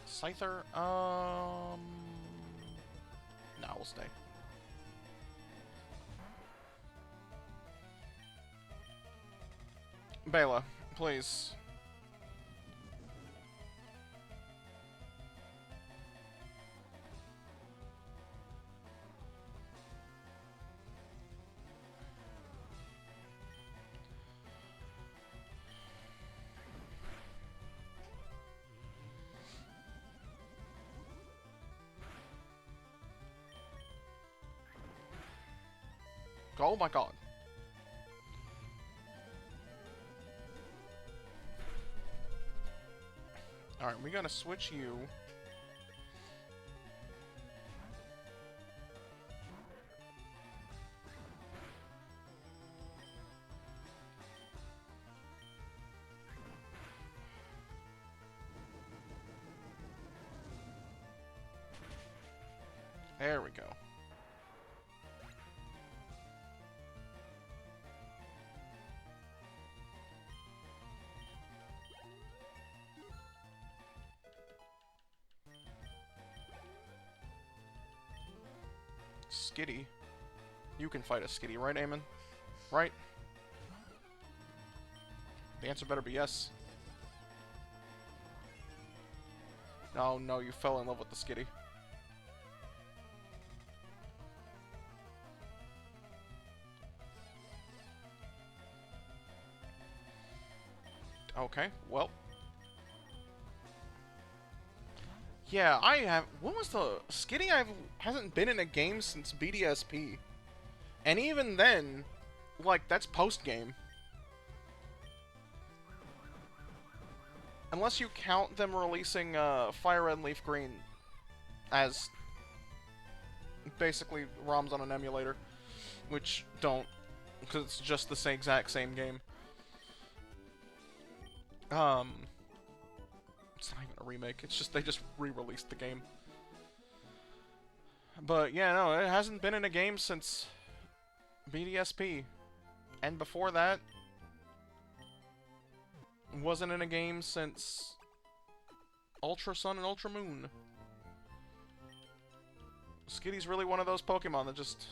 Scyther, no, we'll stay. Bayla, please. Oh my god. Alright, we gotta switch you. There we go. Skitty. You can fight a Skitty, right, Eamon? Right? The answer better be yes. No, no, you fell in love with the Skitty. Okay, well. Yeah, I have... When was the... Skitty hasn't been in a game since BDSP. And even then, like, that's post-game. Unless you count them releasing Fire Red and Leaf Green as basically ROMs on an emulator. Which don't, because it's just the same exact same game. It's not even a remake, it's just they just re-released the game. But yeah, no, it hasn't been in a game since BDSP. And before that, wasn't in a game since Ultra Sun and Ultra Moon. Skitty's really one of those Pokemon that just...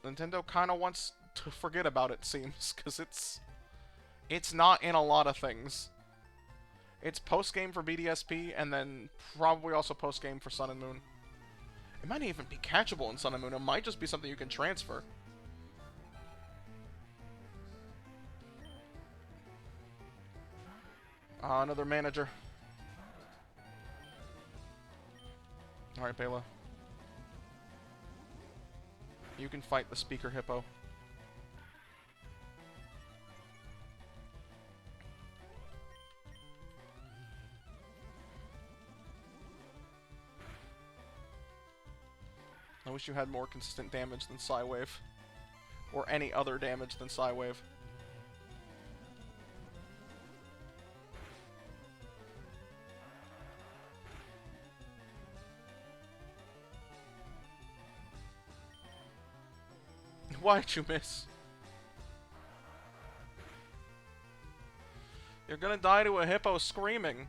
Nintendo kinda wants to forget about it, seems, because it's not in a lot of things. It's post-game for BDSP, and then probably also post-game for Sun and Moon. It might even be catchable in Sun and Moon. It might just be something you can transfer. Another manager. Alright, Bayla. You can fight the Speaker Hippo. I wish you had more consistent damage than Psywave. Or any other damage than Psywave. Why'd you miss? You're gonna die to a hippo screaming.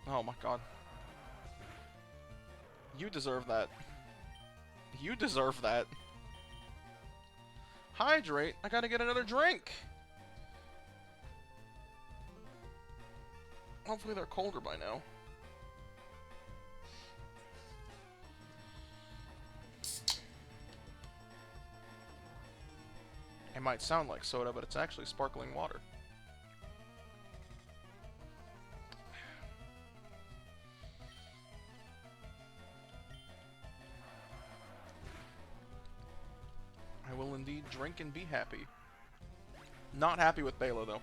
Oh my god. You deserve that. You deserve that. Hydrate? I gotta get another drink! Hopefully they're colder by now. It might sound like soda, but it's actually sparkling water. I will indeed drink and be happy. Not happy with baybeeee, though.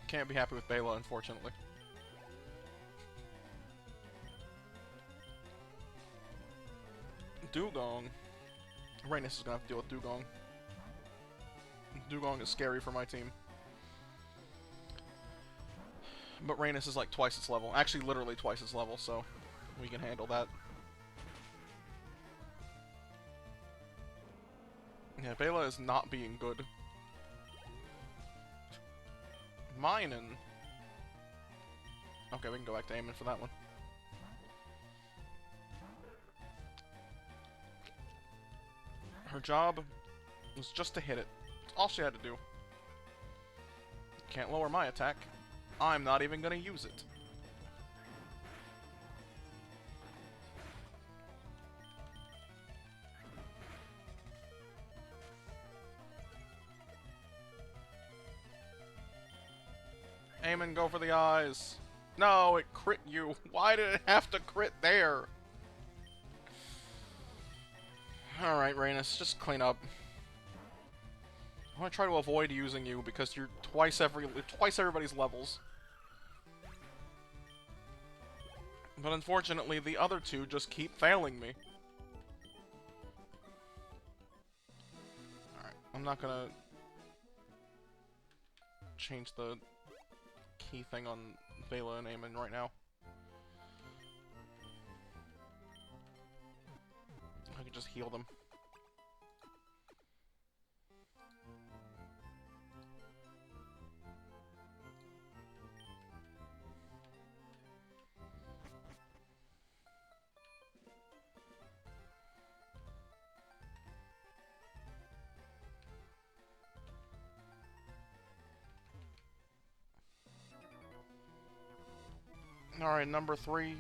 Can't be happy with baybeeee, unfortunately. Dugong. Rainus is gonna have to deal with Dugong. Dugong is scary for my team. But Rainus is like twice its level. Actually, literally twice its level, so we can handle that. Yeah, baybeeee is not being good. Minin. Okay, we can go back to Eamon for that one. Her job was just to hit it. That's all she had to do. Can't lower my attack. I'm not even gonna use it. Eamon, go for the eyes. No, it crit you. Why did it have to crit there? Alright, Rainus, just clean up. I want to try to avoid using you because you're twice everybody's levels. But unfortunately, the other two just keep failing me. Alright, I'm not gonna change the key thing on baybeeee and Eamon right now. I can just heal them. Alright, number 3.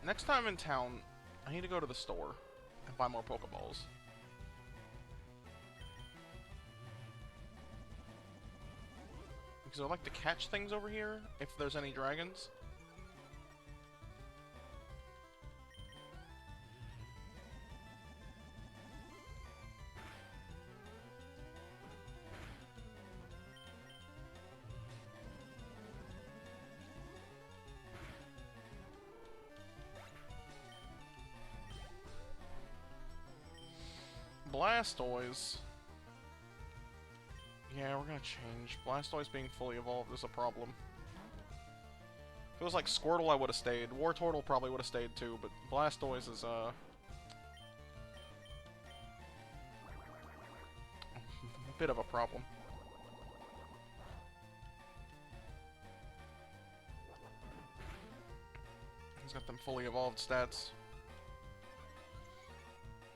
Next time in town, I need to go to the store and buy more Pokeballs. Because I like to catch things over here, if there's any dragons. Blastoise. Yeah, we're gonna change. Blastoise being fully evolved is a problem. If it was like Squirtle, I would have stayed. Wartortle probably would have stayed too, but Blastoise is, a bit of a problem. He's got them fully evolved stats.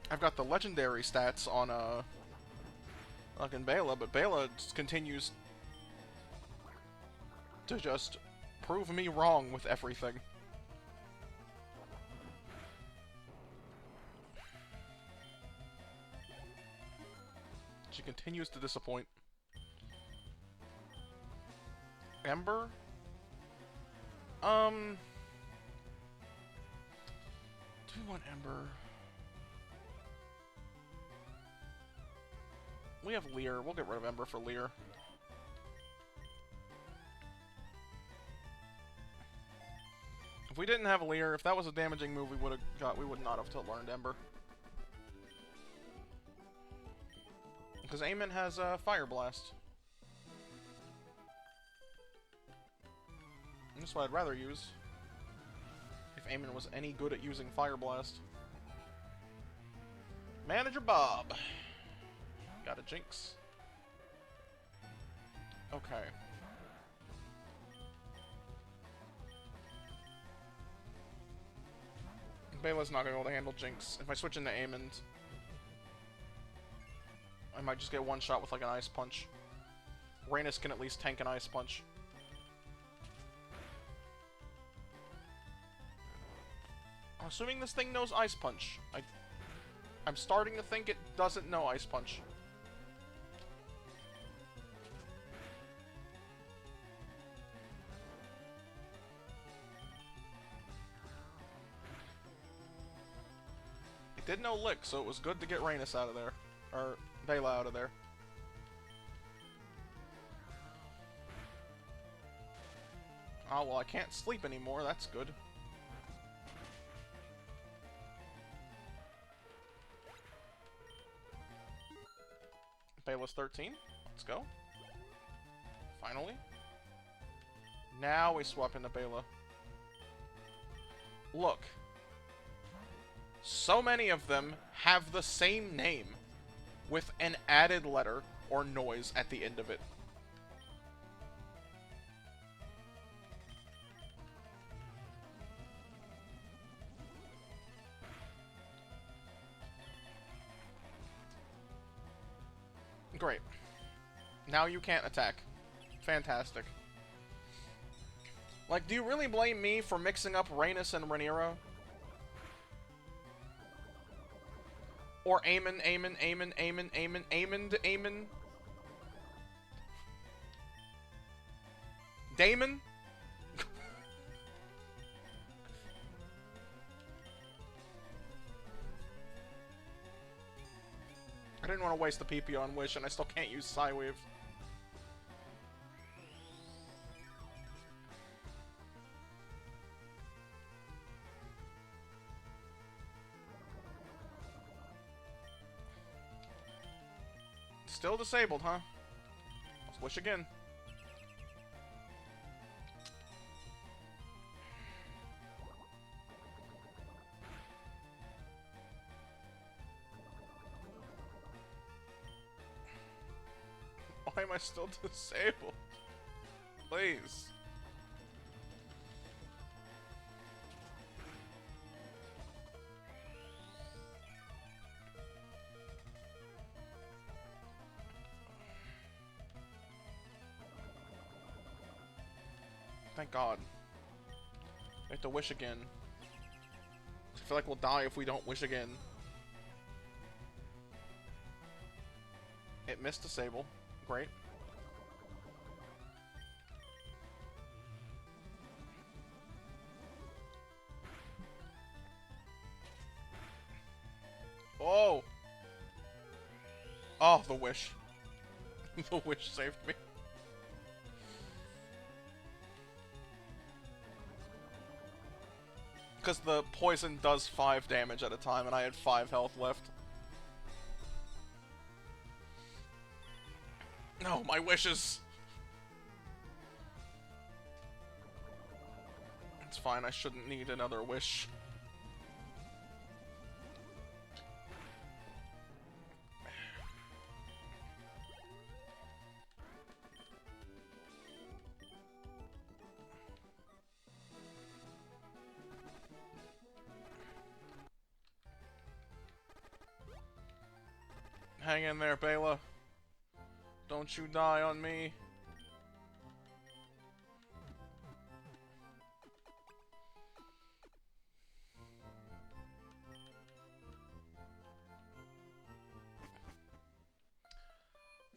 I've got the legendary stats on, fucking baybeeee, but baybeeee just continues to just prove me wrong with everything. She continues to disappoint. Ember? Do we want Ember? We have Leer. We'll get rid of Ember for Leer. If we didn't have Leer, if that was a damaging move, we would not have learned Ember. Because Eamon has Fire Blast. That's what I'd rather use. If Eamon was any good at using Fire Blast. Manager Bob. Got a Jinx. Okay. baybeee's not gonna be able to handle Jinx. If I switch into Eamon, I might just get one shot with like an Ice Punch. Rhaenys can at least tank an Ice Punch. I'm assuming this thing knows Ice Punch. I'm starting to think it doesn't know Ice Punch. It did know Lick, so it was good to get Rhaenys out of there. Or Bayla out of there. Oh, well, I can't sleep anymore. That's good. Bayla's 13. Let's go. Finally. Now we swap into Bayla. Look. So many of them have the same name with an added letter or noise at the end of it. Great. Now you can't attack. Fantastic. Like, do you really blame me for mixing up Rhaenys and Rhaenyra? Or Aemon, Aemon, Aemon, Aemon, Aemon, Aemon, Aemon? Daemon? I didn't want to waste the PP on Wish, and I still can't use Psywave. Still disabled, huh? Let's Wish again. Why am I still disabled? Please. Thank God. We have to Wish again. I feel like we'll die if we don't Wish again. It missed Disable. Great. Oh! Oh, the Wish. The Wish saved me. Because the poison does 5 damage at a time, and I had 5 health left. No, my wishes! It's fine, I shouldn't need another wish. Hang in there, Bayla. Don't you die on me.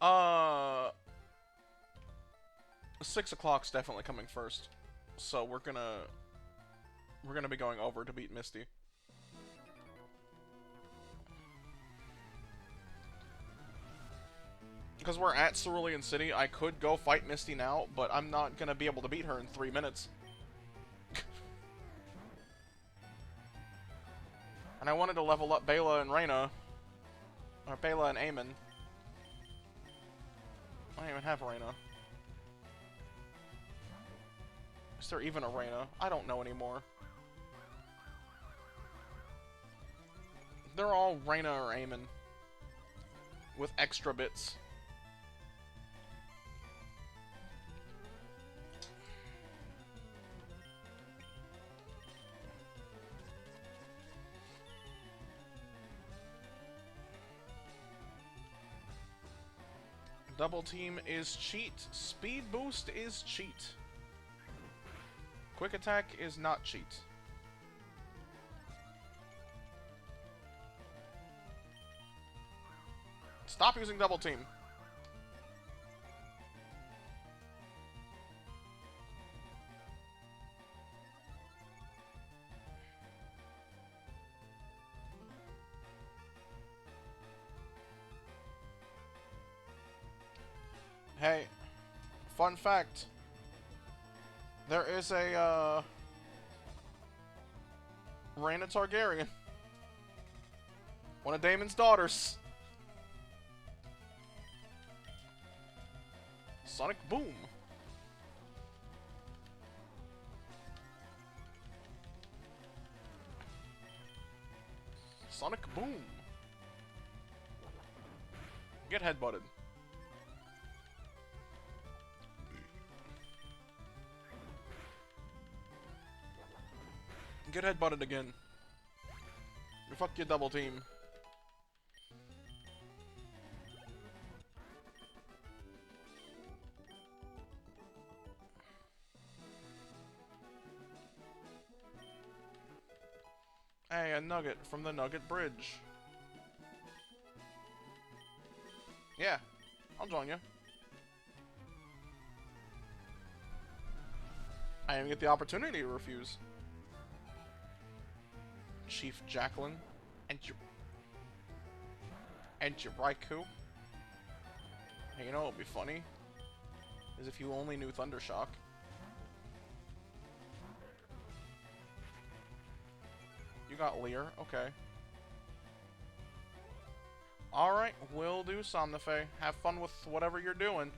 Uh, 6 o'clock's definitely coming first. So we're gonna be going over to beat Misty. Because we're at Cerulean City, I could go fight Misty now, but I'm not gonna be able to beat her in 3 minutes. And I wanted to level up Bayla and Reyna. Or Bayla and Aemon. I don't even have Reyna. Is there even a Reyna? I don't know anymore. They're all Reyna or Aemon. With extra bits. Double team is cheat. Speed boost is cheat. Quick attack is not cheat. Stop using double team. Hey, fun fact. There is a, Rhaena Targaryen. One of Daemon's daughters. Sonic Boom. Sonic Boom. Get headbutted. Get headbutted again. Fuck your double team. Hey, a nugget from the Nugget Bridge. Yeah, I'll join you. I didn't get the opportunity to refuse. Chief Jacqueline and your Raikou. Hey, you know what would be funny? Is if you only knew Thundershock. You got Leer, okay. Alright, will do, Somnife. Have fun with whatever you're doing.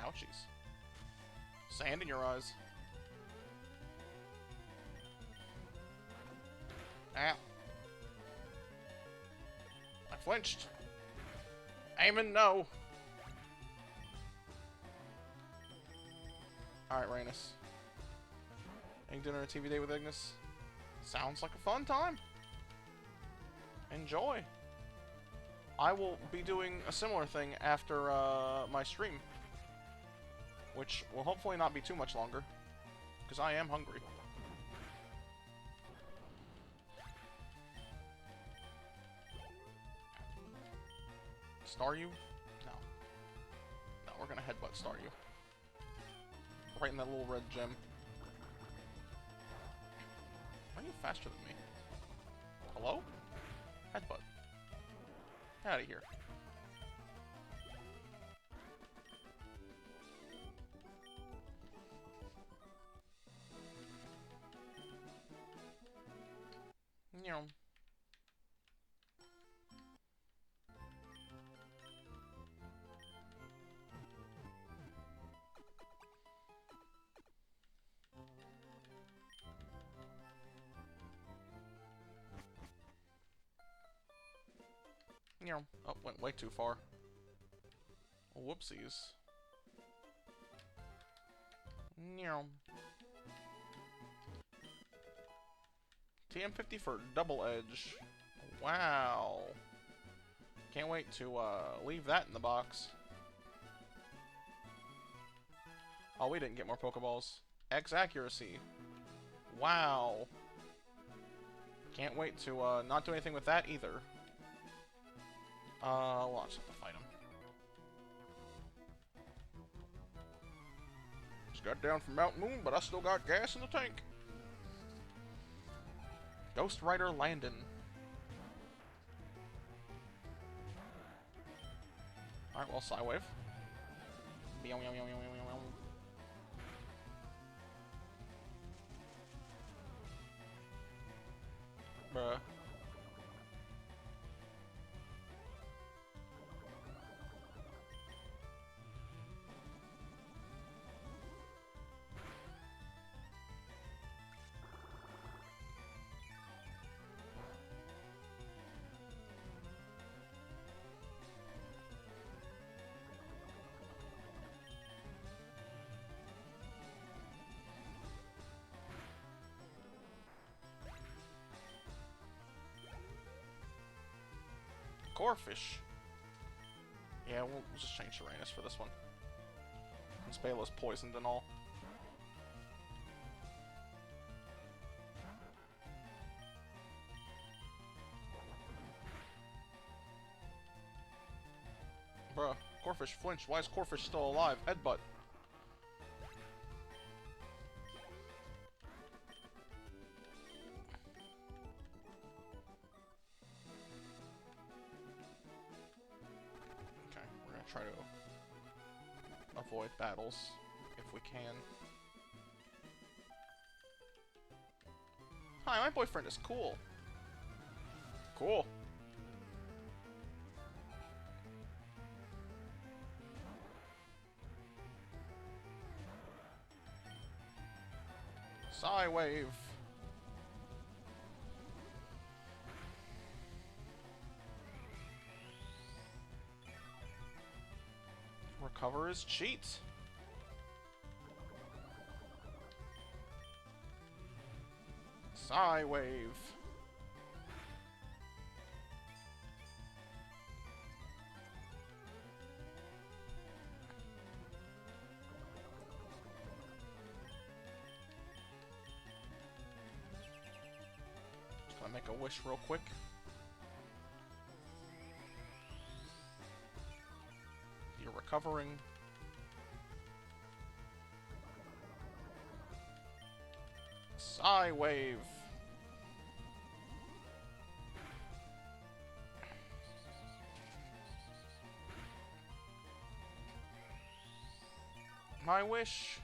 Ouchies. Sand in your eyes. Ow. I flinched. Aiming, no. Alright, Rhaenys. Eating dinner and TV date with Ignis. Sounds like a fun time. Enjoy. I will be doing a similar thing after my stream. Which will hopefully not be too much longer. Because I am hungry. Staryu? No. No, we're gonna headbutt Staryu. Right in that little red gem. Why are you faster than me? Hello? Headbutt. Get out of here. Meow. Oh, went way too far. Whoopsies. TM50 for double edge. Wow. Can't wait to leave that in the box. Oh, we didn't get more Pokeballs. X accuracy. Wow. Can't wait to not do anything with that either. We'll just have to fight him. Just got down from Mount Moon, but I still got gas in the tank. Ghost Rider Landon. Alright, well, Psywave. Bruh. Corphish. Yeah, we'll just change Uranus for this one. Since Bela's poisoned and all. Bruh, Corphish flinched. Why is Corphish still alive? Headbutt. Okay, we're gonna try to avoid battles if we can. Hi, my boyfriend is cool. Cool. Psy wave. Recover is cheat. Psy wave. Just gonna make a wish real quick. You're recovering. Psy wave. My wish.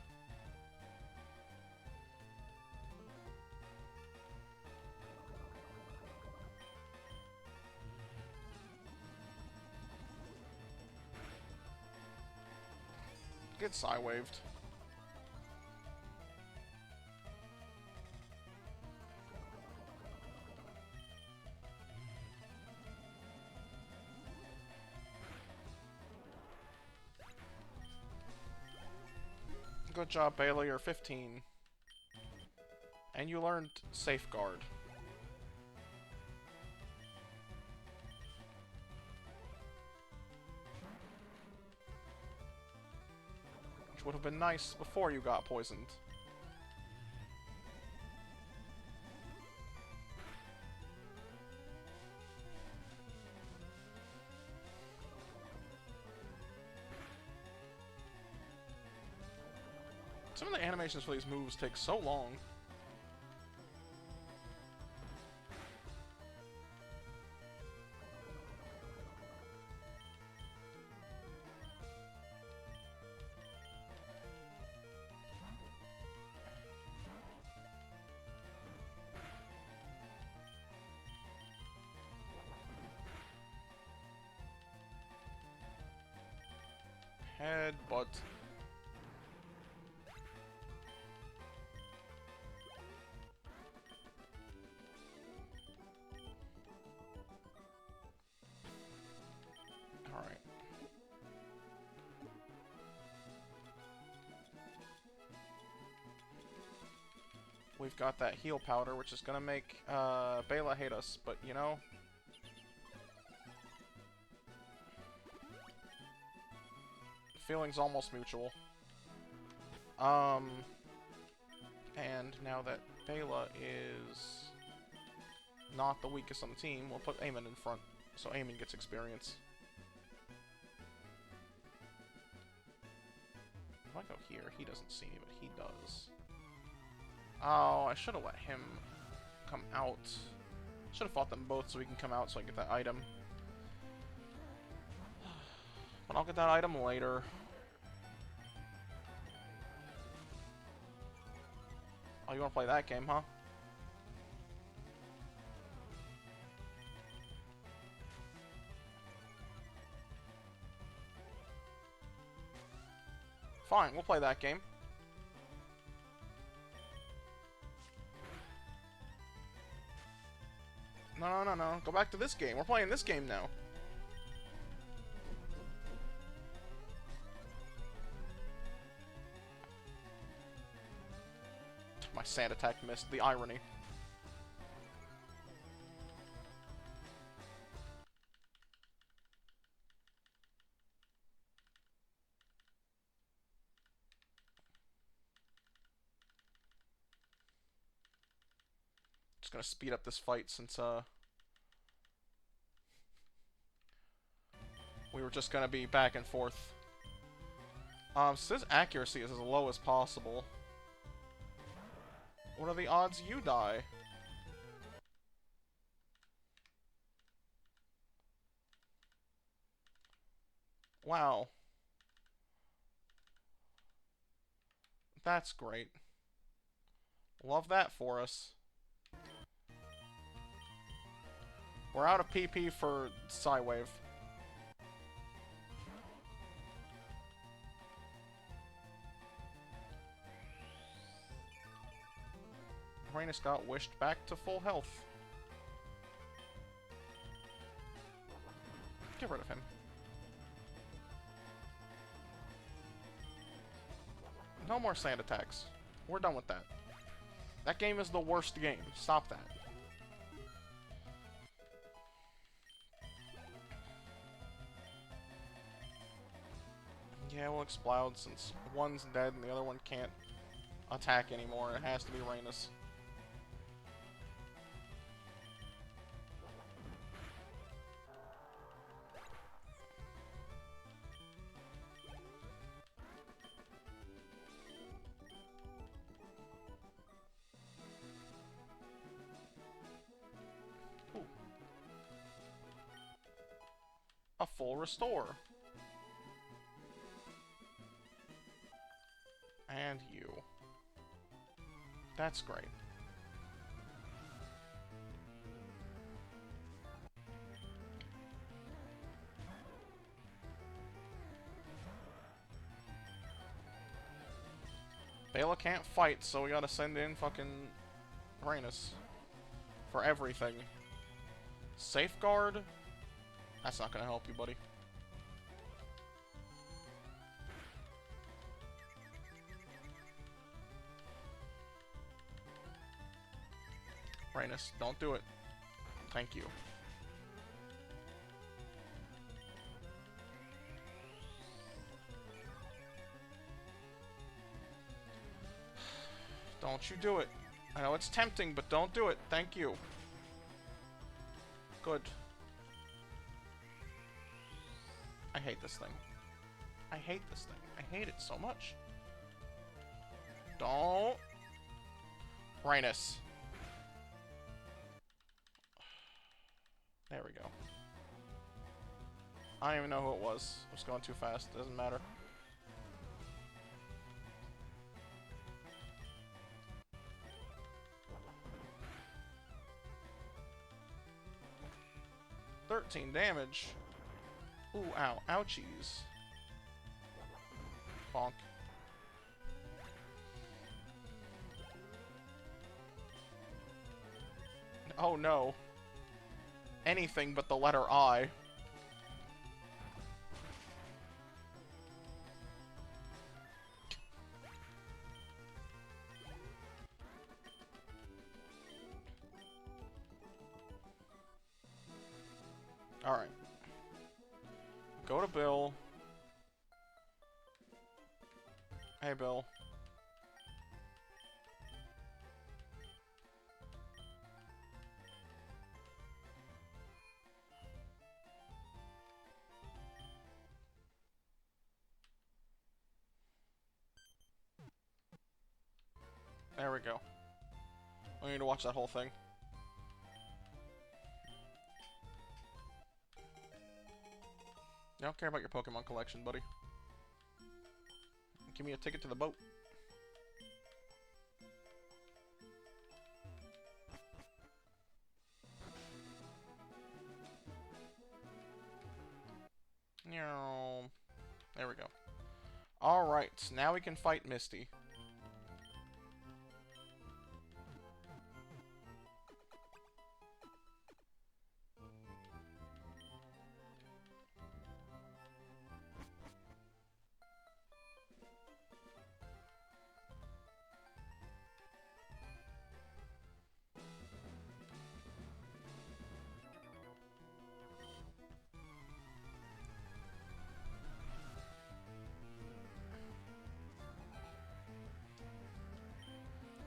Get Psy waved. Good job, Bailey. You're 15. And you learned Safeguard. Which would have been nice before you got poisoned. Some of the animations for these moves take so long. Headbutt. Alright. We've got that heal powder, which is gonna make Bela hate us, but you know... feeling's almost mutual. And now that Bela is not the weakest on the team, we'll put Eamon in front, so Eamon gets experience. If I go here, he doesn't see me, but he does. Oh, I should have let him come out. Should have fought them both so we can come out so I get that item. But I'll get that item later. Oh, you want to play that game, huh? Fine, we'll play that game. No. Go back to this game. We're playing this game now. My sand attack missed. The irony. Just gonna speed up this fight since we were just gonna be back and forth. So this accuracy is as low as possible. What are the odds you die? Wow. That's great. Love that for us. We're out of PP for Psywave. Rhaenys got wished back to full health. Get rid of him. No more sand attacks. We're done with that. That game is the worst game. Stop that. Yeah, we'll explode since one's dead and the other one can't attack anymore. It has to be Rhaenys. Ooh. A full restore. And you. That's great. Bela can't fight, so we gotta send in fucking Rhaenys. For everything. Safeguard? That's not gonna help you, buddy. Rhaenys, don't do it. Thank you. Don't you do it. I know it's tempting, but don't do it. Thank you. Good. I hate this thing. I hate this thing. I hate it so much. Don't. Rhaenys. There we go. I don't even know who it was. I was going too fast. Doesn't matter. $13 damage. Ooh, ow. Ouchies. Bonk. Oh no. Anything but the letter I. Alright. Go to Bill. Hey, Bill. There we go. I need to watch that whole thing. I don't care about your Pokemon collection, buddy. Give me a ticket to the boat. There we go. Alright, now we can fight Misty.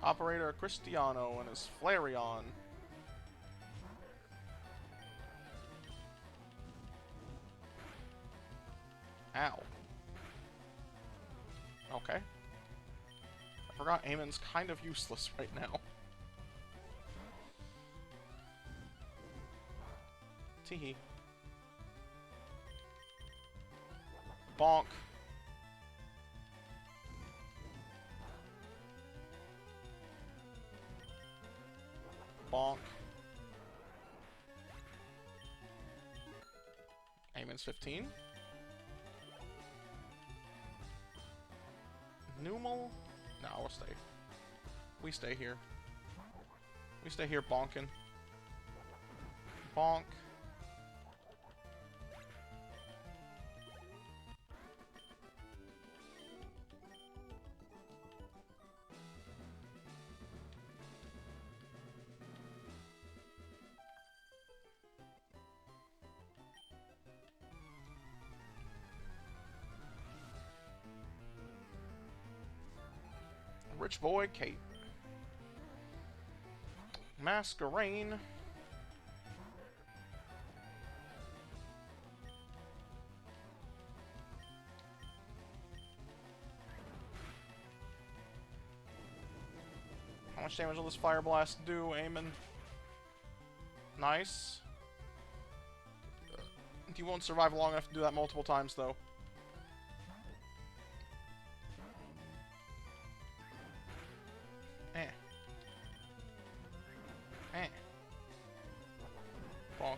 Operator Cristiano and his Flareon. I forgot Eamon's kind of useless right now. Teehee. Bonk. Bonk. Eamon's 15. Numal? No, we'll stay. We stay here. We stay here bonking. Bonk. Rich boy Kate. Masquerain. How much damage will this Fire Blast do, Eamon? Nice. You won't survive long enough to do that multiple times, though. Eh. Eh. Bonk.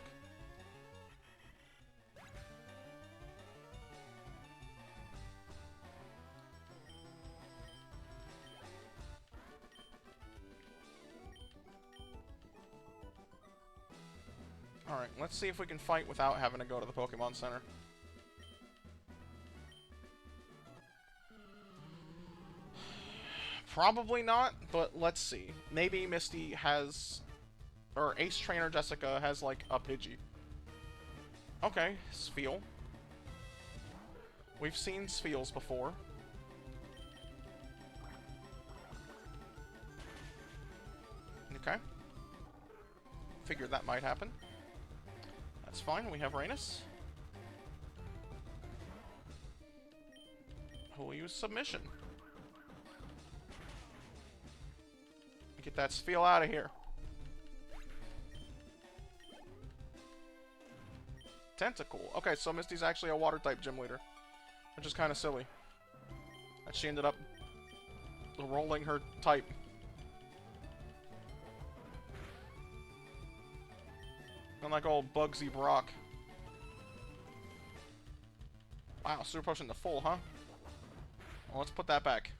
Alright, let's see if we can fight without having to go to the Pokemon Center. Probably not, but let's see. Maybe Misty has... Or Ace Trainer Jessica has, like, a Pidgey. Okay, Spheal. We've seen Spheals before. Okay. Figured that might happen. That's fine, we have Rainus. Who will use Submission. Get that Spheal out of here. Tentacool. Okay, so Misty's actually a Water-type gym leader. Which is kind of silly. That she ended up rolling her type. Unlike old Bugsy Brock. Wow, Super Potion to full, huh? Well, let's put that back.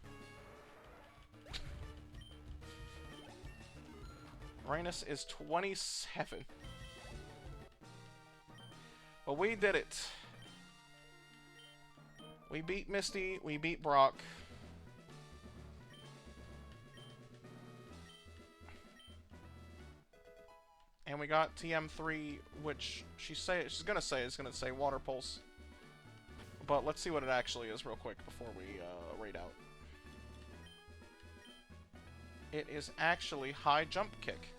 Rainus is 27. But we did it. We beat Misty, we beat Brock. And we got TM3, which she's gonna say Water Pulse. But let's see what it actually is real quick before we raid out. It is actually High Jump Kick.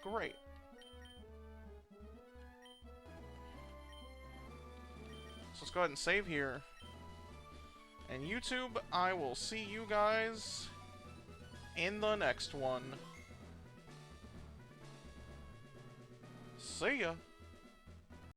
Great. So let's go ahead and save here. And YouTube, I will see you guys in the next one. See ya.